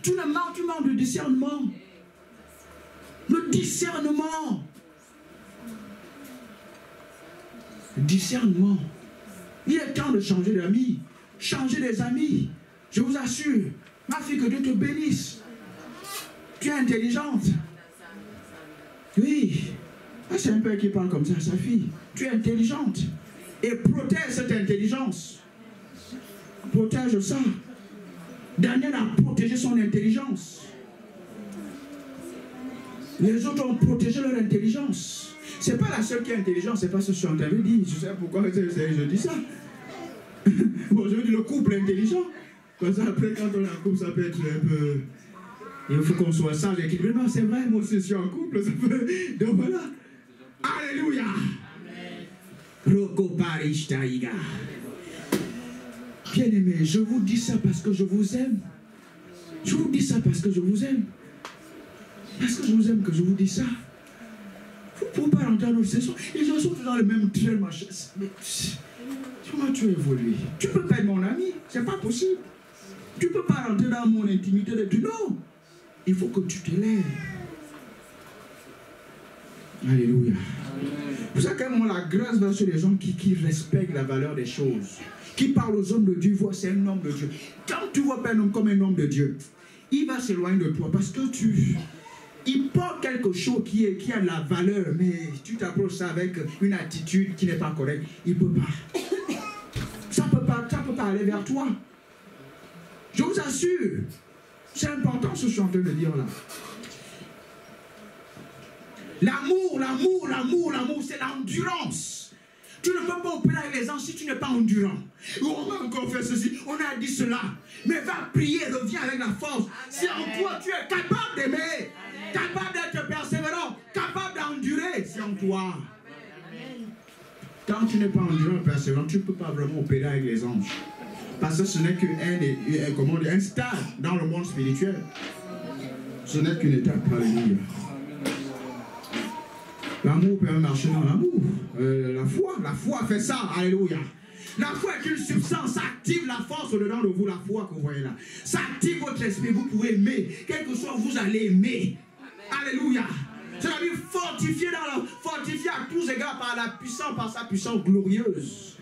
Tu manques de discernement. Le discernement. Discernement. Il est temps de changer d'amis. Changer des amis. Je vous assure, ma fille, que Dieu te bénisse. Tu es intelligente. Oui. C'est un père qui parle comme ça à sa fille. Tu es intelligente. Et protège cette intelligence. Protège ça. Daniel a protégé son intelligence. Les autres ont protégé leur intelligence. C'est pas la seule qui est intelligente, c'est pas ce que je suis en train de dire. Je sais pourquoi je dis ça. Bon, je veux dire le couple intelligent. Comme ça, après, quand on est en couple, ça peut être un peu... Il faut qu'on soit sage et équilibré. Non, c'est vrai, moi aussi, je suis en couple. Ça peut... Donc voilà. Alléluia. Bien-aimé, je vous dis ça parce que je vous aime. Je vous dis ça parce que je vous aime. Parce que je vous aime que je vous dis ça. Vous ne pouvez pas rentrer dans notre saison. Ils sont tous dans le même train, machin. Mais comment tu évolues? Tu ne peux pas être mon ami. C'est pas possible. Tu ne peux pas rentrer dans mon intimité de Dieu. Non. Il faut que tu te lèves. Alléluia. Vous savez comment la grâce va sur les gens qui respectent la valeur des choses. Qui parlent aux hommes de Dieu. Voient c'est un homme de Dieu. Quand tu vois pas un homme comme un homme de Dieu, il va s'éloigner de toi parce que il porte quelque chose qui a de la valeur, mais tu t'approches ça avec une attitude qui n'est pas correcte. Il ne peut pas. Ça ne peut pas aller vers toi. Je vous assure. C'est important ce que je suis en train de dire là. L'amour, l'amour, l'amour, l'amour, c'est l'endurance. Tu ne peux pas opérer avec les gens si tu n'es pas endurant. On va encore faire ceci, on a dit cela. Mais va prier, reviens avec la force. Si en toi tu es capable d'aimer, capable d'être persévérant, capable d'endurer, c'est en toi. Quand tu n'es pas endurant et persévérant, tu ne peux pas vraiment opérer avec les anges. Parce que ce n'est qu'un stade dans le monde spirituel. Ce n'est qu'une étape. Alléluia. L'amour peut marcher dans l'amour. La foi fait ça. Alléluia. La foi est une substance, ça active la force au-dedans de vous, la foi que vous voyez là. Ça active votre esprit, vous pouvez aimer. Quel que soit, vous allez aimer. Alléluia. C'est-à-dire fortifié à tous égards par sa puissance glorieuse.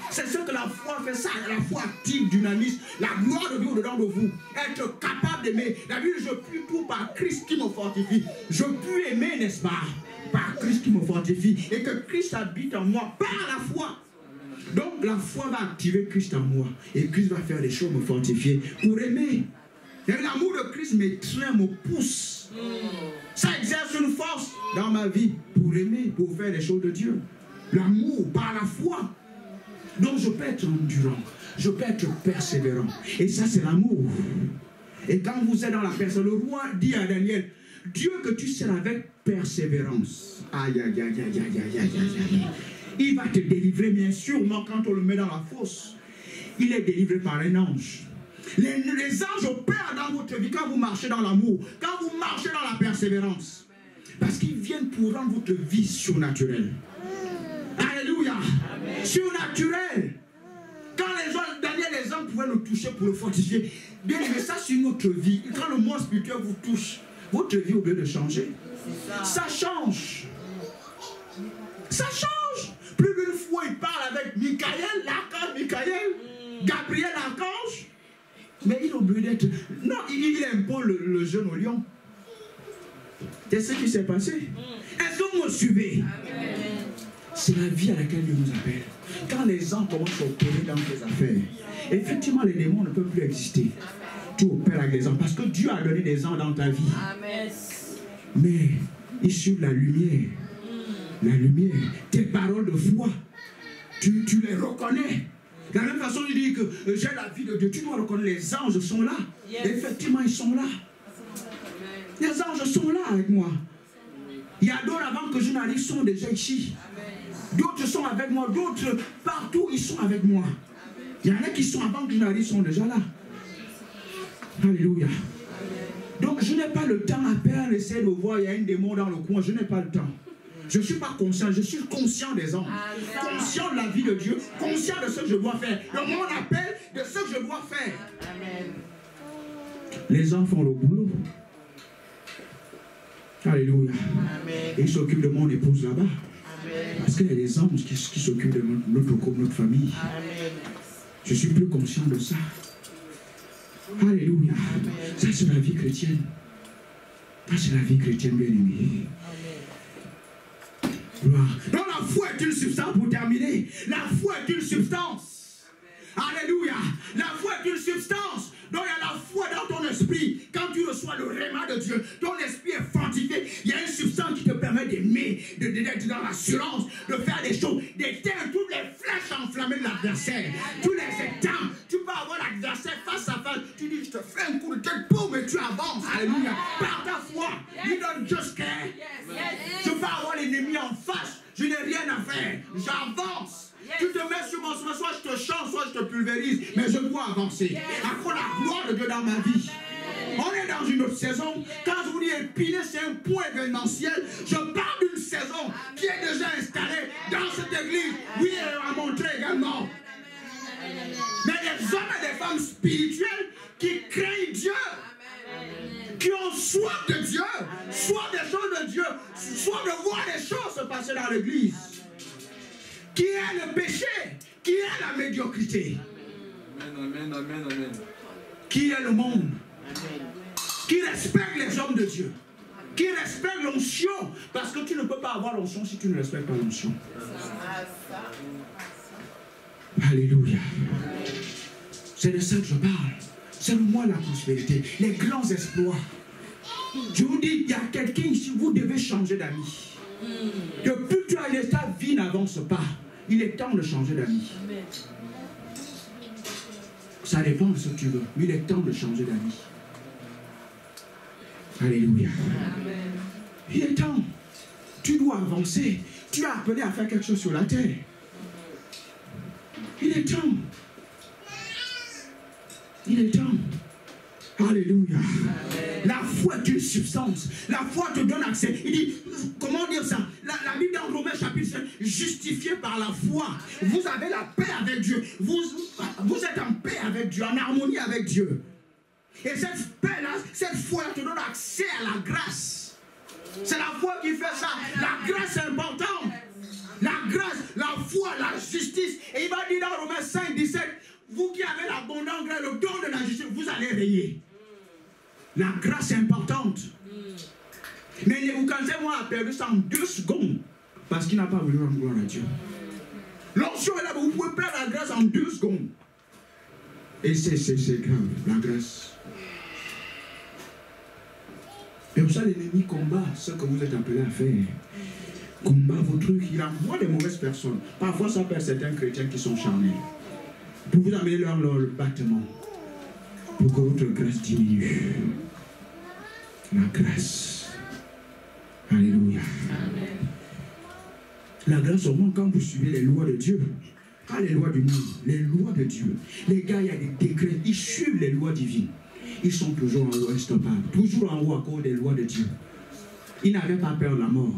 C'est ce que la foi fait ça. La foi active, dynamise, la gloire de Dieu au-dedans de vous. Être capable d'aimer. La Bible, je puis tout par Christ qui me fortifie. Je puis aimer, n'est-ce pas? Par Christ qui me fortifie. Et que Christ habite en moi par la foi. Donc la foi va activer Christ en moi. Et Christ va faire des choses, me fortifier pour aimer. L'amour de Christ m'étreint, me pousse. Ça exerce une force dans ma vie pour aimer, pour faire les choses de Dieu. L'amour par la foi. Donc je peux être endurant, je peux être persévérant. Et ça c'est l'amour. Et quand vous êtes dans la personne, le roi dit à Daniel, Dieu que tu sers avec persévérance. Aïe, aïe, aïe, aïe, aïe, aïe, aïe, aïe. Il va te délivrer, bien sûrement, quand on le met dans la fosse. Il est délivré par un ange. Les anges opèrent dans votre vie quand vous marchez dans l'amour, quand vous marchez dans la persévérance. Parce qu'ils viennent pour rendre votre vie surnaturelle. Alléluia. Amen. Surnaturelle. Quand les anges, Daniel, les anges pouvaient le toucher pour le fortifier. Bien aimé, ça c'est notre vie. Quand le monde spirituel vous touche, votre vie au lieu de changer, ça change. Ça change. Plus d'une fois, il parle avec Michael, l'archange Michael, Gabriel, l'archange. Mais il est obligé d'être... Non, il impose le jeune au lion. C'est ce qui s'est passé. Est-ce que vous me suivez? C'est la vie à laquelle Dieu nous appelle. Quand les gens commencent à opérer dans tes affaires, effectivement, les démons ne peuvent plus exister. Tu opères avec les anges parce que Dieu a donné des anges dans ta vie. Amen. Mais ils suivent la lumière. La lumière, tes paroles de foi, tu les reconnais. De la même façon, il dit que j'ai la vie de Dieu. Tu dois reconnaître, les anges sont là. Yes. Effectivement, ils sont là. Les anges sont là avec moi. Il y a d'autres avant que je n'arrive, sont déjà ici. D'autres sont avec moi, d'autres partout, ils sont avec moi. Il y en a qui sont avant que je n'arrive, sont déjà là. Alléluia. Donc je n'ai pas le temps à perdre, essayer de voir, il y a un démon dans le coin, je n'ai pas le temps. Je ne suis pas conscient, je suis conscient des anges, conscient de la vie de Dieu, conscient de ce que je dois faire, de mon appel, de ce que je dois faire. Amen. Les anges font le boulot. Alléluia. Amen. Ils s'occupent de mon épouse là-bas. Parce qu'il y a des anges qui s'occupent de notre famille. Amen. Je suis plus conscient de ça. Alléluia. Amen. Ça c'est la vie chrétienne. Ça c'est la vie chrétienne bien aimée. Gloire. Donc la foi est une substance, pour terminer. La foi est une substance. Alléluia. La foi est une substance. Donc il y a la foi dans ton esprit. Quand tu reçois le réma de Dieu, ton esprit est fortifié. Il y a une substance qui te permet d'aimer, d'être dans l'assurance, de faire des choses, d'éteindre toutes les flèches enflammées de l'adversaire. Tous les étangs. Tu peux avoir l'adversaire face à face. Tu dis, je te fais un coup de tête, boum, et tu avances. Alléluia. Par ta foi. You don't just care. Je peux avoir l'ennemi en face. Je n'ai rien à faire. J'avance. Tu te mets sur mon chemin, soit je te change, soit je te pulvérise, mais je dois avancer. Après la gloire de Dieu dans ma vie. On est dans une autre saison. Quand je vous dis épiler, c'est un point événementiel. Je parle d'une saison qui est déjà installée dans cette église. Oui, elle a montré également. Mais des hommes et des femmes spirituels qui craignent Dieu, qui ont soif de Dieu, soif des choses de Dieu, soif de voir les choses se passer dans l'église. Qui est le péché, qui est la médiocrité. Amen, amen, amen. Qui est le monde. Amen. Qui respecte les hommes de Dieu. Qui respecte l'onction. Parce que tu ne peux pas avoir l'onction si tu ne respectes pas l'onction. Alléluia. C'est de ça que je parle. C'est le mois de la prospérité. Les grands exploits. Je vous dis, il y a quelqu'un ici, vous devez changer d'amis. Depuis que tu as laissé ta vie n'avance pas. Il est temps de changer d'amis. Ça dépend de ce que tu veux. Mais il est temps de changer d'amis. Alléluia. Amen. Il est temps. Tu dois avancer. Tu es appelé à faire quelque chose sur la terre. Il est temps. Il est temps. Alléluia. La foi est une substance. La foi te donne accès. Il dit, comment dire ça? La Bible dans Romains chapitre 7, justifié par la foi. Vous avez la paix avec Dieu. Vous êtes en paix avec Dieu, en harmonie avec Dieu. Et cette paix-là, cette foi-là te donne accès à la grâce. C'est la foi qui fait ça. La grâce est importante. La grâce, la foi, la justice. Et il va dire dans Romains 5, 17, vous qui avez l'abondance grâce, le don de la justice, vous allez rayer. La grâce est importante. Mais Nebuchadnezzar a perdu ça en 2 secondes. Parce qu'il n'a pas voulu rendre gloire à Dieu. L'onction est là, vous pouvez perdre la grâce en 2 secondes. Et c'est grave, la grâce. Et pour ça, l'ennemi combat ce que vous êtes appelés à faire. Combat vos trucs. Il envoie des mauvaises personnes. Parfois, ça perd certains chrétiens qui sont charnés. Pour vous amener leur battement. Pour que votre grâce diminue. La grâce. Alléluia. Amen. La grâce augmente quand vous suivez les lois de Dieu. Pas les lois du monde, les lois de Dieu. Les gars, il y a des décrets. Ils suivent les lois divines. Ils sont toujours en haut, instoppables. Toujours en haut à cause des lois de Dieu. Ils n'avaient pas peur de la mort.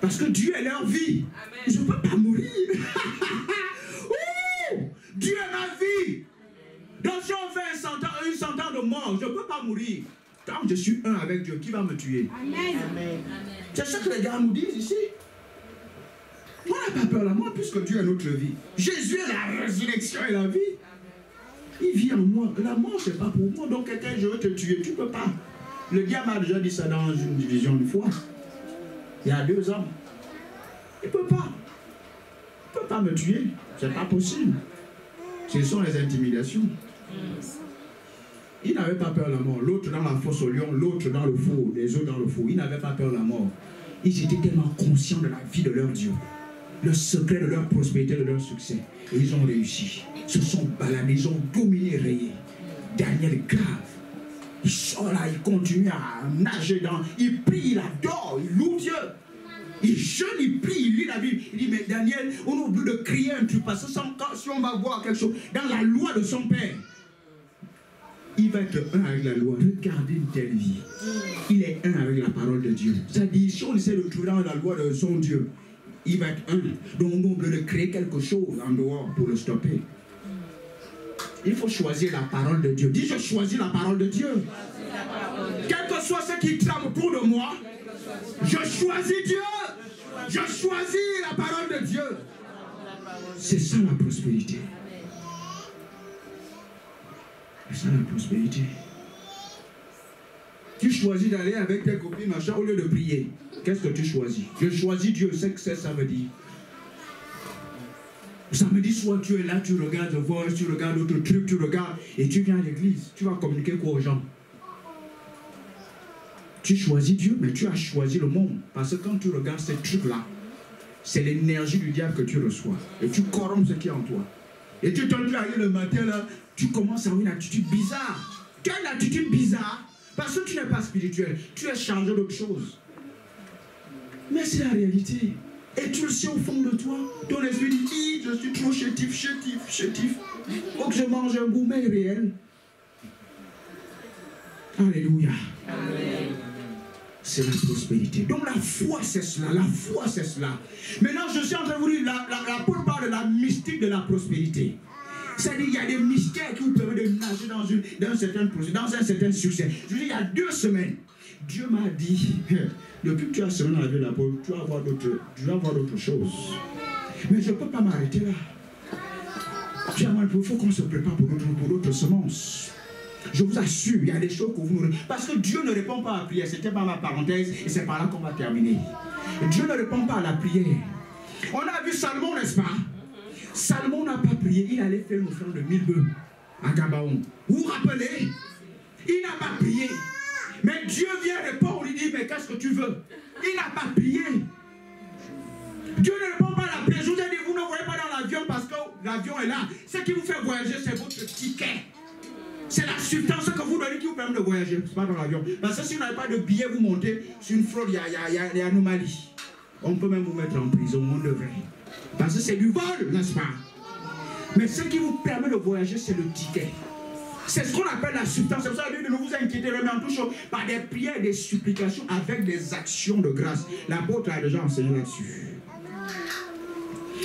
Parce que Dieu est leur vie. Amen. Je ne peux pas mourir. Dieu est ma vie. Donc si on fait une sentence de mort, je ne peux pas mourir. Quand je suis un avec Dieu, qui va me tuer? Amen. Amen. C'est ça que les gars nous disent ici. On n'a pas peur de la mort puisque Dieu est notre vie. Jésus est la résurrection et la vie. Il vit en moi. La mort, ce n'est pas pour moi. Donc quelqu'un, je veux te tuer. Tu ne peux pas. Le diable a déjà dit ça dans une division une fois. Il y a 2 ans. Il ne peut pas. Il ne peut pas me tuer. Ce n'est pas possible. Ce sont les intimidations. Il n'avait pas peur de la mort. L'autre dans la fosse au lion, l'autre dans le four, les autres dans le four. Ils n'avaient pas peur de la mort. Ils étaient tellement conscients de la vie de leur Dieu. Le secret de leur prospérité, de leur succès. Et ils ont réussi. Ils se sont baladés, ils ont dominé, rayé. Daniel grave. Il sort là, il continue à nager dans. Il prie, il adore, il loue Dieu. Il jeûne, il prie, il lit la Bible. Il dit, mais Daniel, on oublie de crier un truc. Parce que si on va voir quelque chose dans la loi de son père, il va être un avec la loi. Regardez une telle vie. Il est un avec la parole de Dieu. C'est-à-dire, si on essaie de trouver dans la loi de son Dieu, il va être un. Donc on oublie de créer quelque chose en dehors pour le stopper. Il faut choisir la parole de Dieu. Dis, je choisis la parole de Dieu. Quel que soit ce qui trame autour de moi, je choisis Dieu. Je choisis la parole de Dieu. C'est ça la prospérité. C'est ça la prospérité. Tu choisis d'aller avec tes copines machin au lieu de prier. Qu'est-ce que tu choisis? Je choisis Dieu. C'est ce que ça veut dire. Samedi soir, tu es là, tu regardes The Voice, tu regardes d'autres trucs, tu regardes et tu viens à l'église. Tu vas communiquer quoi aux gens? Tu choisis Dieu, mais tu as choisi le monde. Parce que quand tu regardes ces trucs-là, c'est l'énergie du diable que tu reçois. Et tu corrompes ce qui est en toi. Et tu te dis le matin, là, tu commences à avoir une attitude bizarre. Tu as une attitude bizarre parce que tu n'es pas spirituel. Tu es chargé d'autre chose. Mais c'est la réalité. Et tu le sais au fond de toi. Ton esprit dit, je suis trop chétif. Faut que je mange un gourmet réel. Alléluia. Amen. C'est la prospérité. Donc la foi, c'est cela. La foi, c'est cela. Maintenant, je suis en train de vous dire, l'apôtre parle de la mystique de la prospérité. C'est-à-dire qu'il y a des mystères qui vous permettent de nager dans un certain succès. Je vous dis, il y a 2 semaines, Dieu m'a dit, depuis que tu as semé dans la vie de l'apôtre, tu vas voir d'autres choses. Mais je ne peux pas m'arrêter là. Il faut qu'on se prépare pour d'autres semences. Je vous assure, il y a des choses que vous ne... Parce que Dieu ne répond pas à la prière. C'était pas ma parenthèse et c'est par là qu'on va terminer. Dieu ne répond pas à la prière. On a vu Salomon, n'est-ce pas? Salomon n'a pas prié. Il allait faire une offrande de 1000 bœufs à Gabaon. Vous vous rappelez? Il n'a pas prié. Mais Dieu vient répondre. Il dit, mais qu'est-ce que tu veux? Il n'a pas prié. Dieu ne répond pas à la prière. Je vous ai dit, vous ne voyez pas dans l'avion parce que l'avion est là. Ce qui vous fait voyager, c'est votre ticket. C'est la substance que vous donnez qui vous permet de voyager. Ce n'est pas dans l'avion. Parce que si vous n'avez pas de billet, vous montez sur une fraude, il y a des anomalies. On peut même vous mettre en prison, on devrait. Parce que c'est du vol, n'est-ce pas? Mais ce qui vous permet de voyager, c'est le ticket. C'est ce qu'on appelle la substance. C'est pour ça que ne vous inquiétez, mais en tout chose, par des prières, des supplications, avec des actions de grâce. L'apôtre a déjà enseigné là-dessus.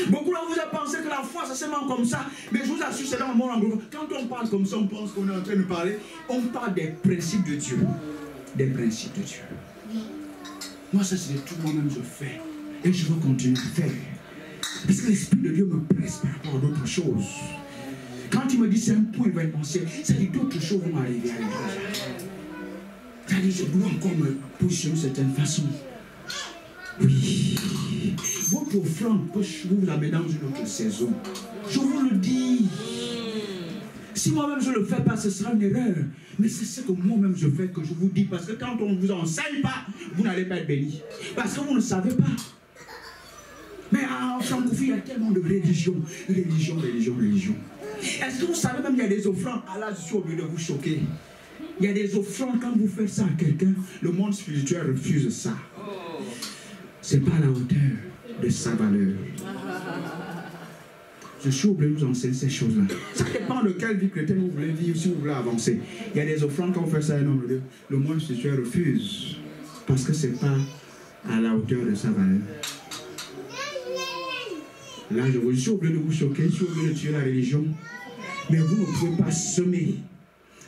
Beaucoup de vous avez pensé que la foi, ça se ment comme ça. Mais je vous assure, c'est dans le monde anglophone. Quand on parle comme ça, on pense qu'on est en train de parler. On parle des principes de Dieu. Des principes de Dieu. Moi, ça, c'est tout moi-même, je fais. Et je veux continuer à faire. Parce que l'Esprit de Dieu me presse par rapport à d'autres choses. Quand il me dit c'est un point événementiel, ça dit d'autres choses vont arriver à lui. Ça dit je dois encore me pousser d'une certaine façon. Oui. Votre offrande peut vous amener dans une autre saison. Je vous le dis. Si moi-même je ne le fais pas, ce sera une erreur. Mais c'est ce que moi-même je fais, que je vous dis. Parce que quand on ne vous enseigne pas, vous n'allez pas être béni. Parce que vous ne savez pas. Mais en francophonie, il y a tellement de religion. Est-ce que vous savez même qu'il y a des offrandes? Ah là, je suis obligé de vous choquer. Il y a des offrandes, quand vous faites ça à quelqu'un, le monde spirituel refuse ça. Ce n'est pas à la hauteur de sa valeur. Je suis obligé de vous enseigner ces choses-là. Ça dépend de quelle vie chrétienne vous voulez vivre, si vous voulez avancer. Il y a des offrandes, quand vous faites ça, le monde spirituel refuse. Parce que ce n'est pas à la hauteur de sa valeur. Là, je suis obligé de vous choquer, je suis obligé de tuer la religion. Mais vous ne pouvez pas semer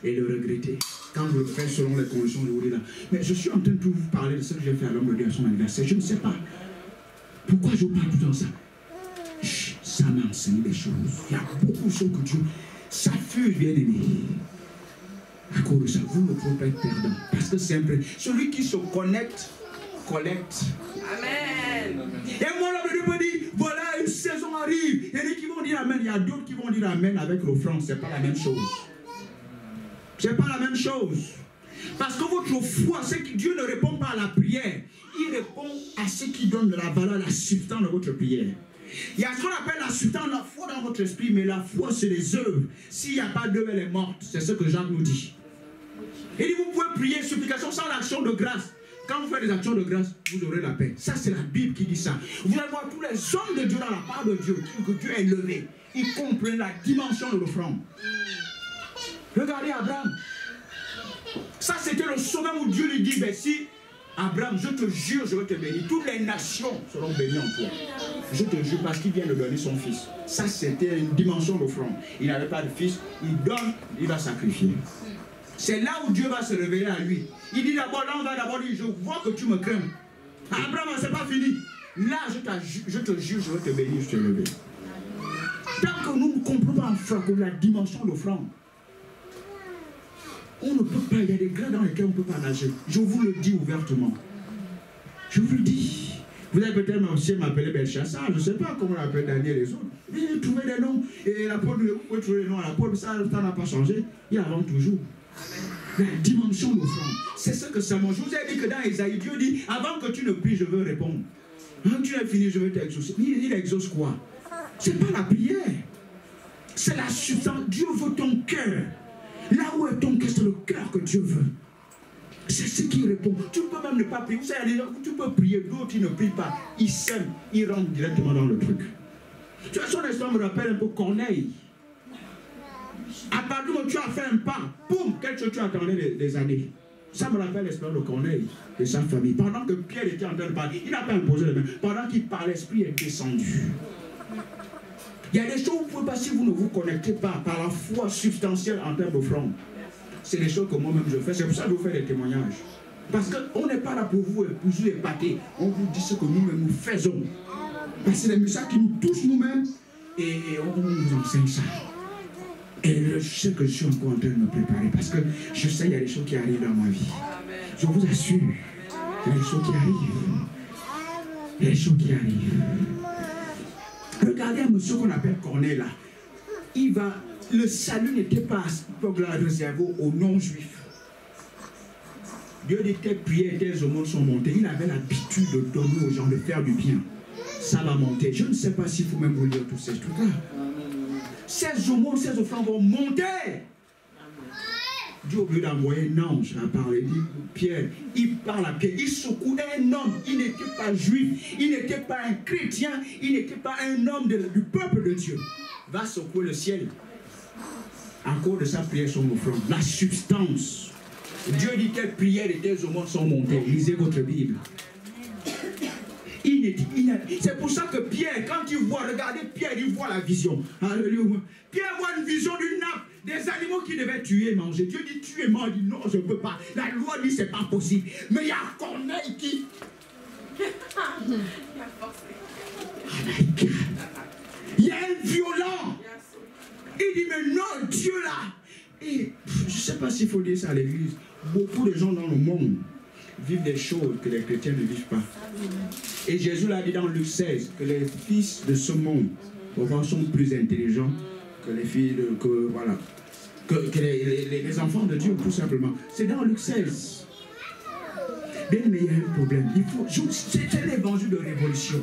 et le regretter. Quand vous le faites selon les conditions, je vous dis là. Mais je suis en train de vous parler de ce que j'ai fait à l'homme de Dieu à son anniversaire. Je ne sais pas. Pourquoi je parle tout le temps ça? Ça m'a enseigné des choses. Il y a beaucoup de choses que Dieu s'affuse, bien aimé. À cause de ça, vous ne pouvez pas être perdant. Parce que c'est un peu. Celui qui se connecte, collecte. Amen. Et moi, l'homme de Dieu me dit, voilà, une saison arrive. Il y a des qui vont dire Amen. Il y a d'autres qui vont dire Amen avec l'offrande. Ce n'est pas la même chose. Ce n'est pas la même chose. Parce que votre foi, c'est que Dieu ne répond pas à la prière. Il répond à ce qui donne de la valeur, la substance de votre prière. Il y a ce qu'on appelle la substance, la foi dans votre esprit, mais la foi, c'est les œuvres. S'il n'y a pas d'œuvre, elle est morte. C'est ce que Jacques nous dit. Il dit, vous pouvez prier, supplication sans l'action de grâce. Quand vous faites des actions de grâce, vous aurez la paix. Ça, c'est la Bible qui dit ça. Vous allez voir tous les hommes de Dieu dans la part de Dieu, que Dieu est élevé. Ils comprennent la dimension de l'offrande. Regardez Abraham. Ça, c'était le sommet où Dieu lui dit, ben si, Abraham, je te jure, je vais te bénir. Toutes les nations seront bénies en toi. Je te jure, parce qu'il vient de donner son fils. Ça, c'était une dimension d'offrande. Il n'avait pas de fils, il donne, il va sacrifier. C'est là où Dieu va se révéler à lui. Il dit d'abord, là on va d'abord dire, je vois que tu me crains. Abraham, c'est pas fini. Là, je te jure, je vais te bénir, je te lever. Tant que nous ne comprenons pas en frère la dimension d'offrande, on ne peut pas, il y a des grades dans lesquels on ne peut pas nager. Je vous le dis ouvertement. Je vous le dis. Vous avez peut-être aussi m'appeler Belchassar, je ne sais pas comment on appelle Daniel et les autres. Vous trouvez des noms, et l'apôtre, vous pouvez trouver des noms à l'apôtre, ça n'a pas changé, il avance toujours. La dimension d'offrande, c'est ce que ça mange. Je vous ai dit que dans Isaïe, Dieu dit, avant que tu ne pries, je veux répondre. Quand tu as fini, je vais t'exaucer. Il exauce quoi? Ce n'est pas la prière. C'est la substance. Dieu veut ton cœur. Là où est ton cœur, c'est le cœur que Dieu veut. C'est ce qui répond. Tu peux même ne pas prier. Vous savez, tu peux prier, d'autres ils ne prient pas. Ils s'aiment, ils rentrent directement dans le truc. Tu vois, son histoire me rappelle un peu Corneille. À partir du moment où tu as fait un pas, boum, quelque chose tu attendais des années. Ça me rappelle l'esprit de Corneille et sa famille. Pendant que Pierre était en train de parler, il n'a pas imposé les mains. Pendant qu'il parlait, l'esprit est descendu. Il y a des choses que vous ne pouvez pas si vous ne vous connectez pas par la foi substantielle en termes d'offrande. C'est des choses que moi-même je fais. C'est pour ça que je vous fais des témoignages. Parce qu'on n'est pas là pour vous épater. On vous dit ce que nous-mêmes nous faisons. Parce que c'est des messages qui nous touchent nous-mêmes et on nous enseigne ça. Et je sais que je suis encore en train de me préparer parce que je sais qu'il y a des choses qui arrivent dans ma vie. Je vous assure, il y a des choses qui arrivent. Il y a des choses qui arrivent. Regardez un monsieur qu'on appelle Corneille là. Le salut n'était pas réservé aux non-juifs. Dieu dit tes prières, tes aumônes sont montées. Il avait l'habitude de donner aux gens, de faire du bien. Ça va monter. Je ne sais pas s'il faut même vous lire tous ces trucs-là. Ces aumônes, ces offrandes vont monter. Dieu, au lieu d'envoyer un ange à parler, dit Pierre, il parle à Pierre, il secoue un homme, il n'était pas juif, il n'était pas un chrétien, il n'était pas un homme du peuple de Dieu. Va secouer le ciel. À cause de sa prière, son offrande. La substance. Dieu dit quelle prière et telles aumônes sont montées. Lisez votre Bible. C'est pour ça que Pierre, quand il voit, regardez Pierre, il voit la vision. Alléluia. Pierre voit une vision d'une nappe, des animaux qui devaient tuer et manger. Dieu dit tuer et manger. Il dit non, je ne peux pas. La loi dit c'est pas possible. Mais il y a Corneille qui... Il y a un violent. Il dit mais non, Dieu là. Et je ne sais pas s'il faut dire ça à l'église. Beaucoup de gens dans le monde vivent des choses que les chrétiens ne vivent pas. Et Jésus l'a dit dans Luc 16 que les fils de ce monde sont plus intelligents que les filles de, que les enfants de Dieu, tout simplement. C'est dans Luc 16. Bien, mais il y a un problème. C'est un évangile de révolution.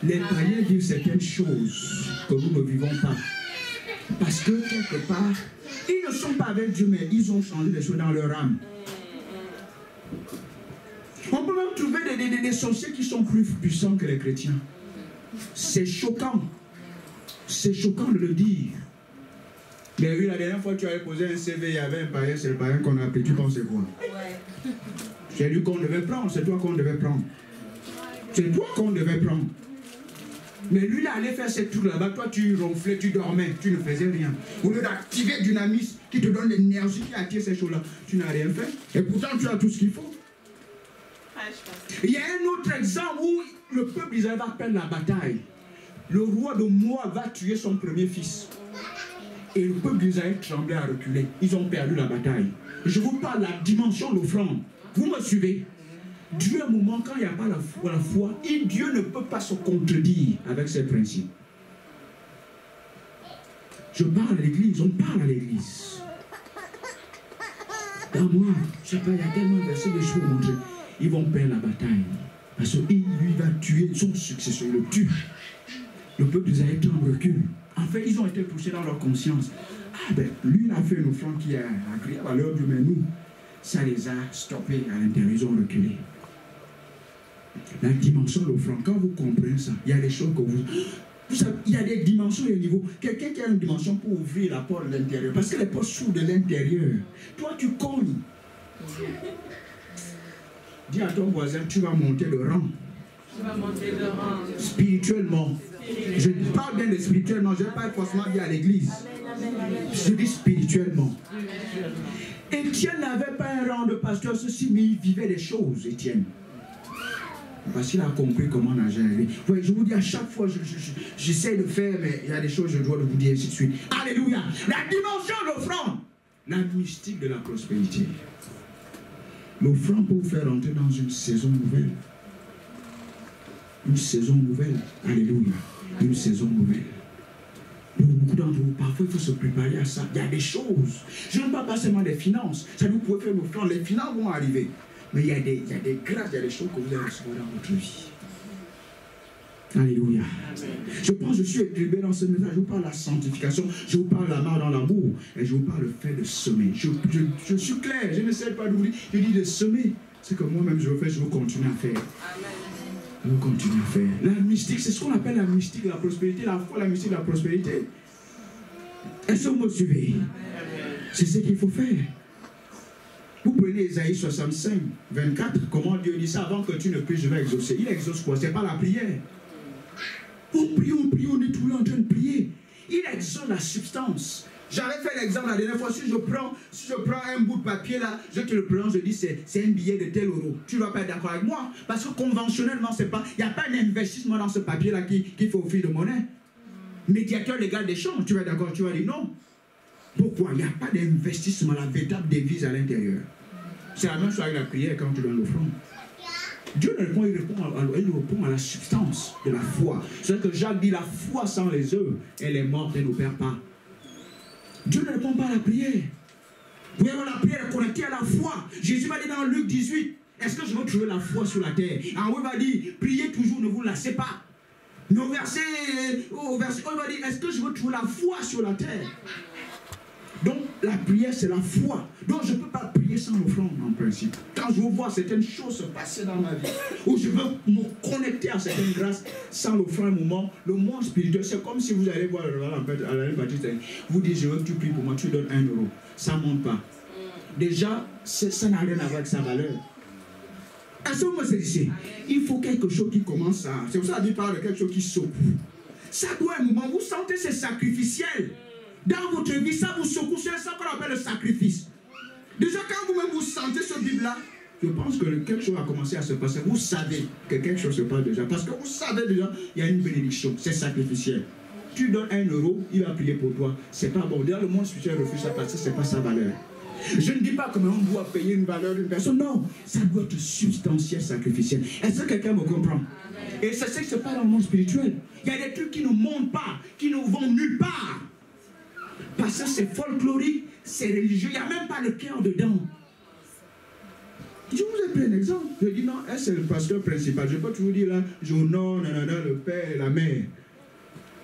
Les païens vivent certaines choses que nous ne vivons pas. Parce que quelque part, ils ne sont pas avec Dieu, mais ils ont changé des choses dans leur âme. On peut même trouver des sorciers qui sont plus puissants que les chrétiens. C'est choquant. C'est choquant de le dire. Mais oui, la dernière fois que tu avais posé un CV, il y avait un païen, c'est le païen qu'on a appelé. Tu penses quoi? Ouais. C'est lui qu'on devait prendre, c'est toi qu'on devait prendre. C'est toi qu'on devait prendre. Mais lui, il allait faire ces trucs là-bas. Toi, tu ronflais, tu dormais, tu ne faisais rien. Au lieu d'activer Dynamis qui te donne l'énergie qui attire ces choses-là, tu n'as rien fait. Et pourtant, tu as tout ce qu'il faut. Il y a un autre exemple où le peuple d'Israël va perdre la bataille. Le roi de Moab va tuer son premier fils. Et le peuple d'Israël tremblait à reculer. Ils ont perdu la bataille. Je vous parle de la dimension de l'offrande. Vous me suivez? Dieu, à un moment, quand il n'y a pas la foi, Dieu ne peut pas se contredire avec ses principes. Je parle à l'église, on parle à l'église. Dans moi, je ne sais pas, il y a tellement de versets de choses montrer. Ils vont perdre la bataille. Parce qu'il lui va tuer son successeur, le tue. Le peuple d'Israël en recul. En fait, ils ont été touchés dans leur conscience. Ah ben, lui, il a fait une offrande qui est agréable à leur Dieu, mais nous, ça les a stoppés à l'intérieur, ils ont reculé. La dimension de l'offrande, quand vous comprenez ça, il y a des choses que vous savez, il y a des dimensions et des niveaux. Quelqu'un qui a une dimension pour ouvrir la porte de l'intérieur, parce que les portes s'ouvrent de l'intérieur. Toi, tu cognes. Dis à ton voisin, tu vas monter de rang. Tu vas monter de rang. Spirituellement. Je parle bien de spirituellement, je ne vais pas forcément dire à l'église. Je dis spirituellement. Étienne n'avait pas un rang de pasteur, ceci, mais il vivait des choses, Étienne. Parce qu'il a compris comment on a géré. Ouais, je vous dis à chaque fois, j'essaie de faire, mais il y a des choses que je dois vous dire ainsi de suite. Alléluia. La dimension de l'offrande. La mystique de la prospérité. L'offrande pour vous faire entrer dans une saison nouvelle. Une saison nouvelle. Alléluia. Une saison nouvelle. Beaucoup d'entre vous, parfois il faut se préparer à ça. Il y a des choses. Je ne parle pas seulement des finances. Ça vous pouvez faire l'offrande. Les finances vont arriver. Mais il y a des grâces, il y a des choses que vous allez recevoir dans votre vie. Alléluia. Amen. Je pense que je suis équilibré dans ce message. Je vous parle de la sanctification, je vous parle de la marche dans l'amour, et je vous parle du fait de semer. Je suis clair, je n'essaie pas d'oublier. Je dis de semer. C'est que moi-même je veux faire, je veux continuer à faire. Amen. Je veux continuer à faire. La mystique, c'est ce qu'on appelle la mystique de la prospérité. La foi, la mystique de la prospérité. Est-ce que vous me suivez? C'est ce qu'il faut faire. Vous prenez Isaïe 65, 24, comment Dieu dit ça, avant que tu ne puisses, je vais exaucer. Il exauce quoi? Ce n'est pas la prière. On prie, on est toujours en train de prier. Il exauce la substance. J'avais fait l'exemple la dernière fois, si je prends un bout de papier là, je te le prends, je dis c'est un billet de tel euro. Tu ne vas pas être d'accord avec moi, parce que conventionnellement, il n'y a pas d'investissement dans ce papier là qui fait office de monnaie. Médiateur légal d'échange, tu vas être d'accord, tu vas dire non. Pourquoi? Il n'y a pas d'investissement, la véritable devise à l'intérieur. C'est la même chose avec la prière quand tu donnes l'offrande. Dieu ne répond, il répond à la substance de la foi. C'est ce que Jacques dit, la foi sans les œuvres, elle est morte, elle n'opère pas. Dieu ne répond pas à la prière. Vous voyez, la prière est connectée à la foi. Jésus va dire dans Luc 18, est-ce que je veux trouver la foi sur la terre? En haut, il va dire, priez toujours, ne vous lassez pas. Mais au verset 1, il va dire, est-ce que je veux trouver la foi sur la terre? Donc, la prière, c'est la foi. Donc, je ne peux pas prier sans l'offrande, en principe. Quand je veux voir certaines choses se passer dans ma vie, ou je veux me connecter à certaines grâces sans l'offrande, le monde spirituel, c'est comme si vous allez voir à la Baptiste, vous dites, je veux que tu pries pour moi, tu donnes 1 euro. Ça ne monte pas. Déjà, ça n'a rien à voir avec sa valeur. À ce moment, c'est ici. Il faut quelque chose qui commence à... C'est pour ça qu'il parle de quelque chose qui secoue. Ça doit un moment, vous sentez c'est sacrificiel. Dans votre vie, ça vous secoue, c'est ça qu'on appelle le sacrifice. Déjà, quand vous-même vous sentez ce Bible-là, je pense que quelque chose a commencé à se passer. Vous savez que quelque chose se passe déjà. Parce que vous savez déjà, il y a une bénédiction. C'est sacrificiel. Tu donnes 1 euro, il va prier pour toi. C'est pas bon. D'ailleurs, le monde spirituel refuse ça parce que ce n'est pas sa valeur. Je ne dis pas que on doit payer une valeur d'une personne. Non, ça doit être substantiel, sacrificiel. Est-ce que quelqu'un me comprend? Et c'est ce qui se passe dans le monde spirituel. Il y a des trucs qui ne montent pas, qui ne vont nulle part. Parce que c'est folklorique, c'est religieux, il n'y a même pas le cœur dedans. Je vous ai pris un exemple. Je dis non, c'est le pasteur principal. Je peux toujours dire là, je honore le père et la mère.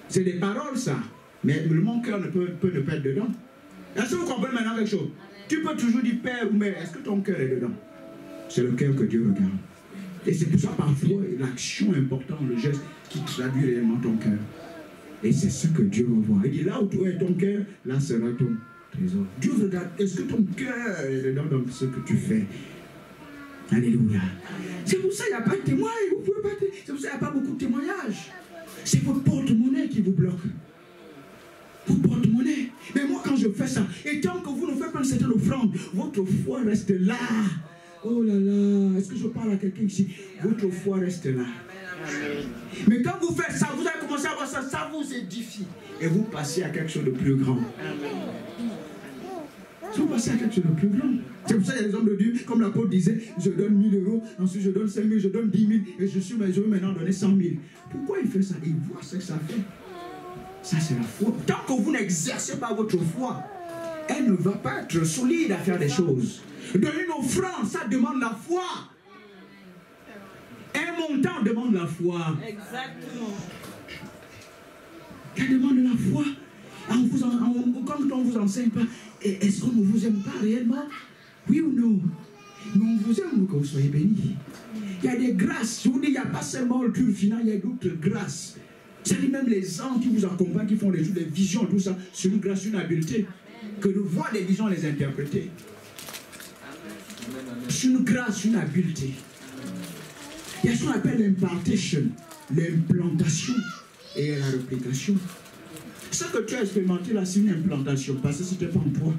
C'est des paroles ça. Mais mon cœur ne peut ne pas être dedans. Est-ce que vous comprenez maintenant quelque chose? Tu peux toujours dire père ou mère. Est-ce que ton cœur est dedans? C'est le cœur que Dieu regarde. Et c'est pour ça parfois l'action importante, le geste qui traduit réellement ton cœur. Et c'est ce que Dieu revoit. Il dit là où tu es ton cœur, là sera ton trésor. Dieu regarde, est-ce que ton cœur est dedans dans ce que tu fais? Alléluia. C'est pour ça qu'il n'y a pas de témoins. C'est pour ça qu'il n'y a pas beaucoup de témoignages. C'est votre porte-monnaie qui vous bloque. Votre porte-monnaie. Mais moi quand je fais ça, et tant que vous ne faites pas une certaine offrande, votre foi reste là. Oh là là, est-ce que je parle à quelqu'un ici? Votre foi reste là. Mais quand vous faites ça, vous allez commencer à voir ça, ça vous édifie. Et vous passez à quelque chose de plus grand. Vous passez à quelque chose de plus grand. C'est pour ça qu'il y a des hommes de Dieu, comme l'apôtre disait, je donne 1000 euros, ensuite je donne 5 000, je donne 10 000, et je veux maintenant donner 100 000. Pourquoi il fait ça? Il voit ce que ça fait. Ça c'est la foi. Tant que vous n'exercez pas votre foi, elle ne va pas être solide à faire des choses. Donner une offrande, ça demande la foi. Un montant demande la foi. Exactement. Ça demande la foi. Quand on ne vous enseigne pas, est-ce qu'on ne vous aime pas réellement? Oui ou non? Mais on vous aime que vous soyez bénis. Il y a des grâces. Je vous dis, il n'y a pas seulement le culte final, il y a d'autres grâces. C'est même les anges qui vous accompagnent, qui font les visions, tout ça. C'est une grâce, une habileté. Que de voir les visions, les interpréter. C'est une grâce, une habileté. Il y a ce qu'on appelle l'impartation, l'implantation et la réplication. Ce que tu as expérimenté là, c'est une implantation, parce que ce n'était pas en toi.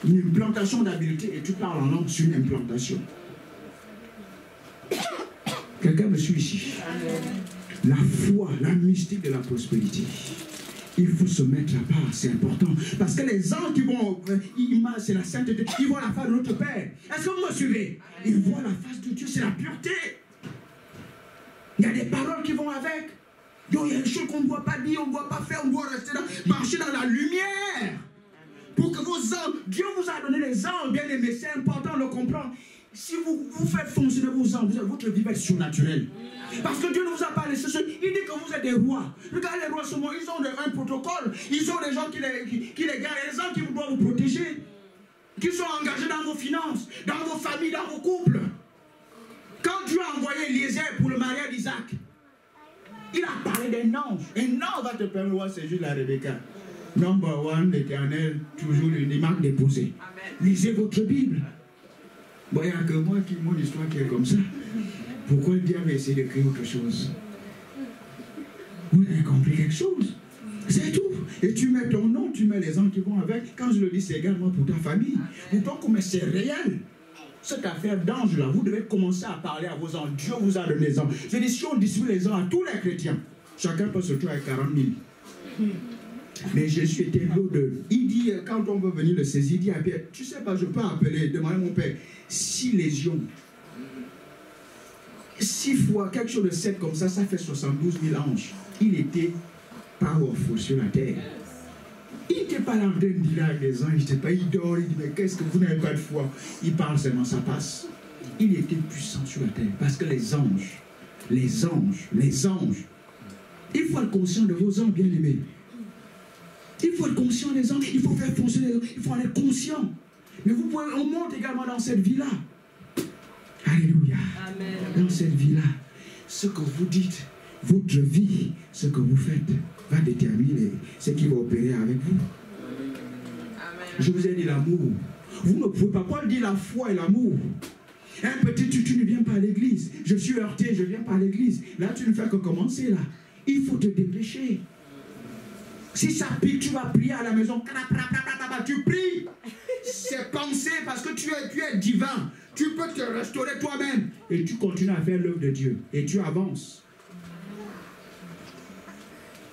Une implantation d'habileté, et tu parles en langue, c'est une implantation. Quelqu'un me suit ici? La foi, la mystique de la prospérité. Il faut se mettre à part, c'est important. Parce que les anges qui vont, c'est la sainteté, ils voient la face de notre Père. Est-ce que vous me suivez? Ils voient la face de Dieu, c'est la pureté. Il y a des paroles qui vont avec. Donc il y a des choses qu'on ne doit pas dire, on ne doit pas faire, on doit rester là, marcher dans la lumière. Pour que vos anges, Dieu vous a donné les anges, bien aimés, c'est important de le comprendre. Si vous faites fonctionner vos anges, votre vie va être surnaturelle. Parce que Dieu ne vous a pas laissé seul. Il dit que vous êtes des rois. Regardez les rois, ils ont un protocole. Ils ont des gens qui les gardent. Les gens qui doivent vous protéger. Qui sont engagés dans vos finances, dans vos familles, dans vos couples. Quand Dieu a envoyé Eliezer pour le mariage d'Isaac, il a parlé d'un ange. Un ange va te permettre de voir c'est juste la Rebecca. Number one, l'Éternel, toujours une marque déposée. Lisez votre Bible. Bon, il n'y a que moi qui mon histoire qui est comme ça. Pourquoi le diable essaie de créer autre chose? Vous avez compris quelque chose? C'est tout. Et tu mets ton nom, tu mets les gens qui vont avec. Quand je le dis, c'est également pour ta famille. Pourtant, comme c'est réel. Cette affaire d'ange-là, vous devez commencer à parler à vos anges. Dieu vous a donné des anges. Je dis, si on distribue les anges à tous les chrétiens, chacun peut se trouver avec 40 000. Mais Jésus était l'eau de... Il dit, quand on veut venir le saisir, il dit à Pierre, tu sais pas, je peux appeler, demander à mon père, 6 légions. 6 fois, quelque chose de 7 comme ça, ça fait 72 000 anges. Il était powerful sur la terre. Il n'était pas là en train de dire avec les anges, il n'était pas, il dort, il dit, mais qu'est-ce que vous n'avez pas de foi? Il parle seulement, ça passe. Il était puissant sur la terre, parce que les anges, il faut être conscient de vos anges bien-aimés. Il faut être conscient des hommes, il faut faire fonctionner les hommes, il faut en être conscient. Mais vous pouvez, on monte également dans cette vie-là. Alléluia. Amen. Dans cette vie-là, ce que vous dites, votre vie, ce que vous faites, va déterminer ce qui va opérer avec vous. Amen. Je vous ai dit l'amour. Vous ne pouvez pas. Paul dit la foi et l'amour. Un petit, tu ne viens pas à l'église. Je suis heurté, je ne viens pas à l'église. Là, tu ne fais que commencer là. Il faut te dépêcher. Si ça pique, tu vas prier à la maison. Tu pries. C'est pensé parce que tu es divin. Tu peux te restaurer toi-même. Et tu continues à faire l'œuvre de Dieu. Et tu avances.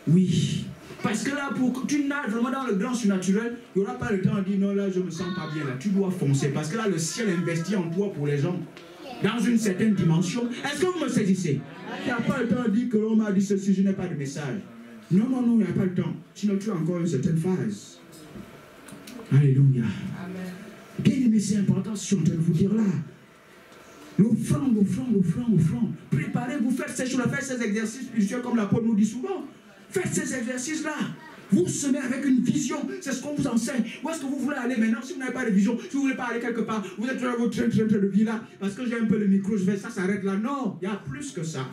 Oui. Parce que là, pour que tu nages vraiment dans le grand surnaturel, il n'y aura pas le temps de dire non, là, je ne me sens pas bien. Là, tu dois foncer. Parce que là, le ciel investit en toi pour les gens. Dans une certaine dimension. Est-ce que vous me saisissez? Il n'y a pas le temps de dire que l'on m'a dit ceci, je n'ai pas de message. Non, non, non, il n'y a pas le temps. Sinon, tu as encore une certaine phase. Alléluia. Bien aimé, c'est important ce que je suis en train de vous dire là. L'offrande, l'offrande, l'offrande, l'offrande. Préparez-vous, faites ces choses-là, faites ces exercices spirituels comme l'apôtre nous dit souvent. Faites ces exercices-là. Vous semez avec une vision. C'est ce qu'on vous enseigne. Où est-ce que vous voulez aller maintenant? Si vous n'avez pas de vision, si vous ne voulez pas aller quelque part, vous êtes dans votre train de vie là. Parce que j'ai un peu le micro, je fais ça, ça s'arrête là. Non, il y a plus que ça.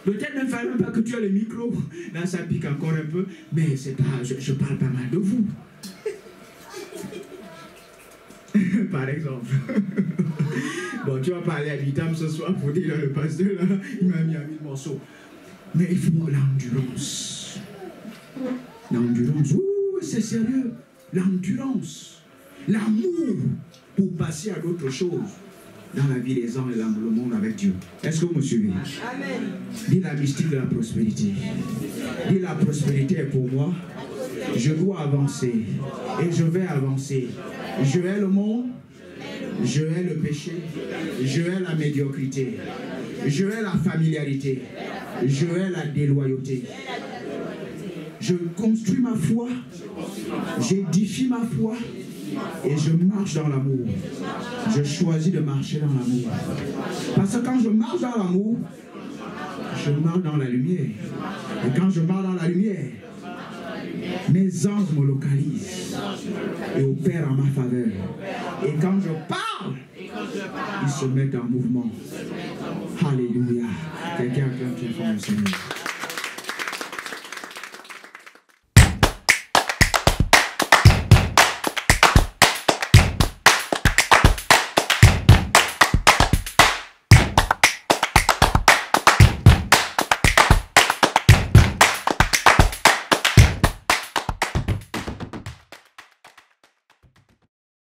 Peut-être ne fallait même pas que tu aies le micro. Là, ça pique encore un peu. Mais c'est pas, je parle pas mal de vous. Par exemple. Bon, tu vas parler à Vitam ce soir pour dire le pasteur, là, il m'a mis à 1000 morceaux. Mais il faut l'endurance. L'endurance, ouh, c'est sérieux. L'endurance. L'amour pour passer à d'autres choses dans la vie des hommes et dans le monde avec Dieu. Est-ce que vous me suivez? Amen. Dis la mystique de la prospérité. Dis la prospérité est pour moi. Je dois avancer. Et je vais avancer. Je hais le monde. Je hais le péché. Je hais la médiocrité. Je hais la familiarité. Je hais la déloyauté. Je construis ma foi. J'édifie ma foi. Et je marche dans l'amour. Je choisis de marcher dans l'amour. Parce que quand je marche dans l'amour, je marche dans la lumière. Et quand je marche dans la lumière, mes anges me localisent et opèrent en ma faveur. Et quand je parle, ils se mettent en mouvement. Alléluia. Quelqu'un qui a fait le Seigneur.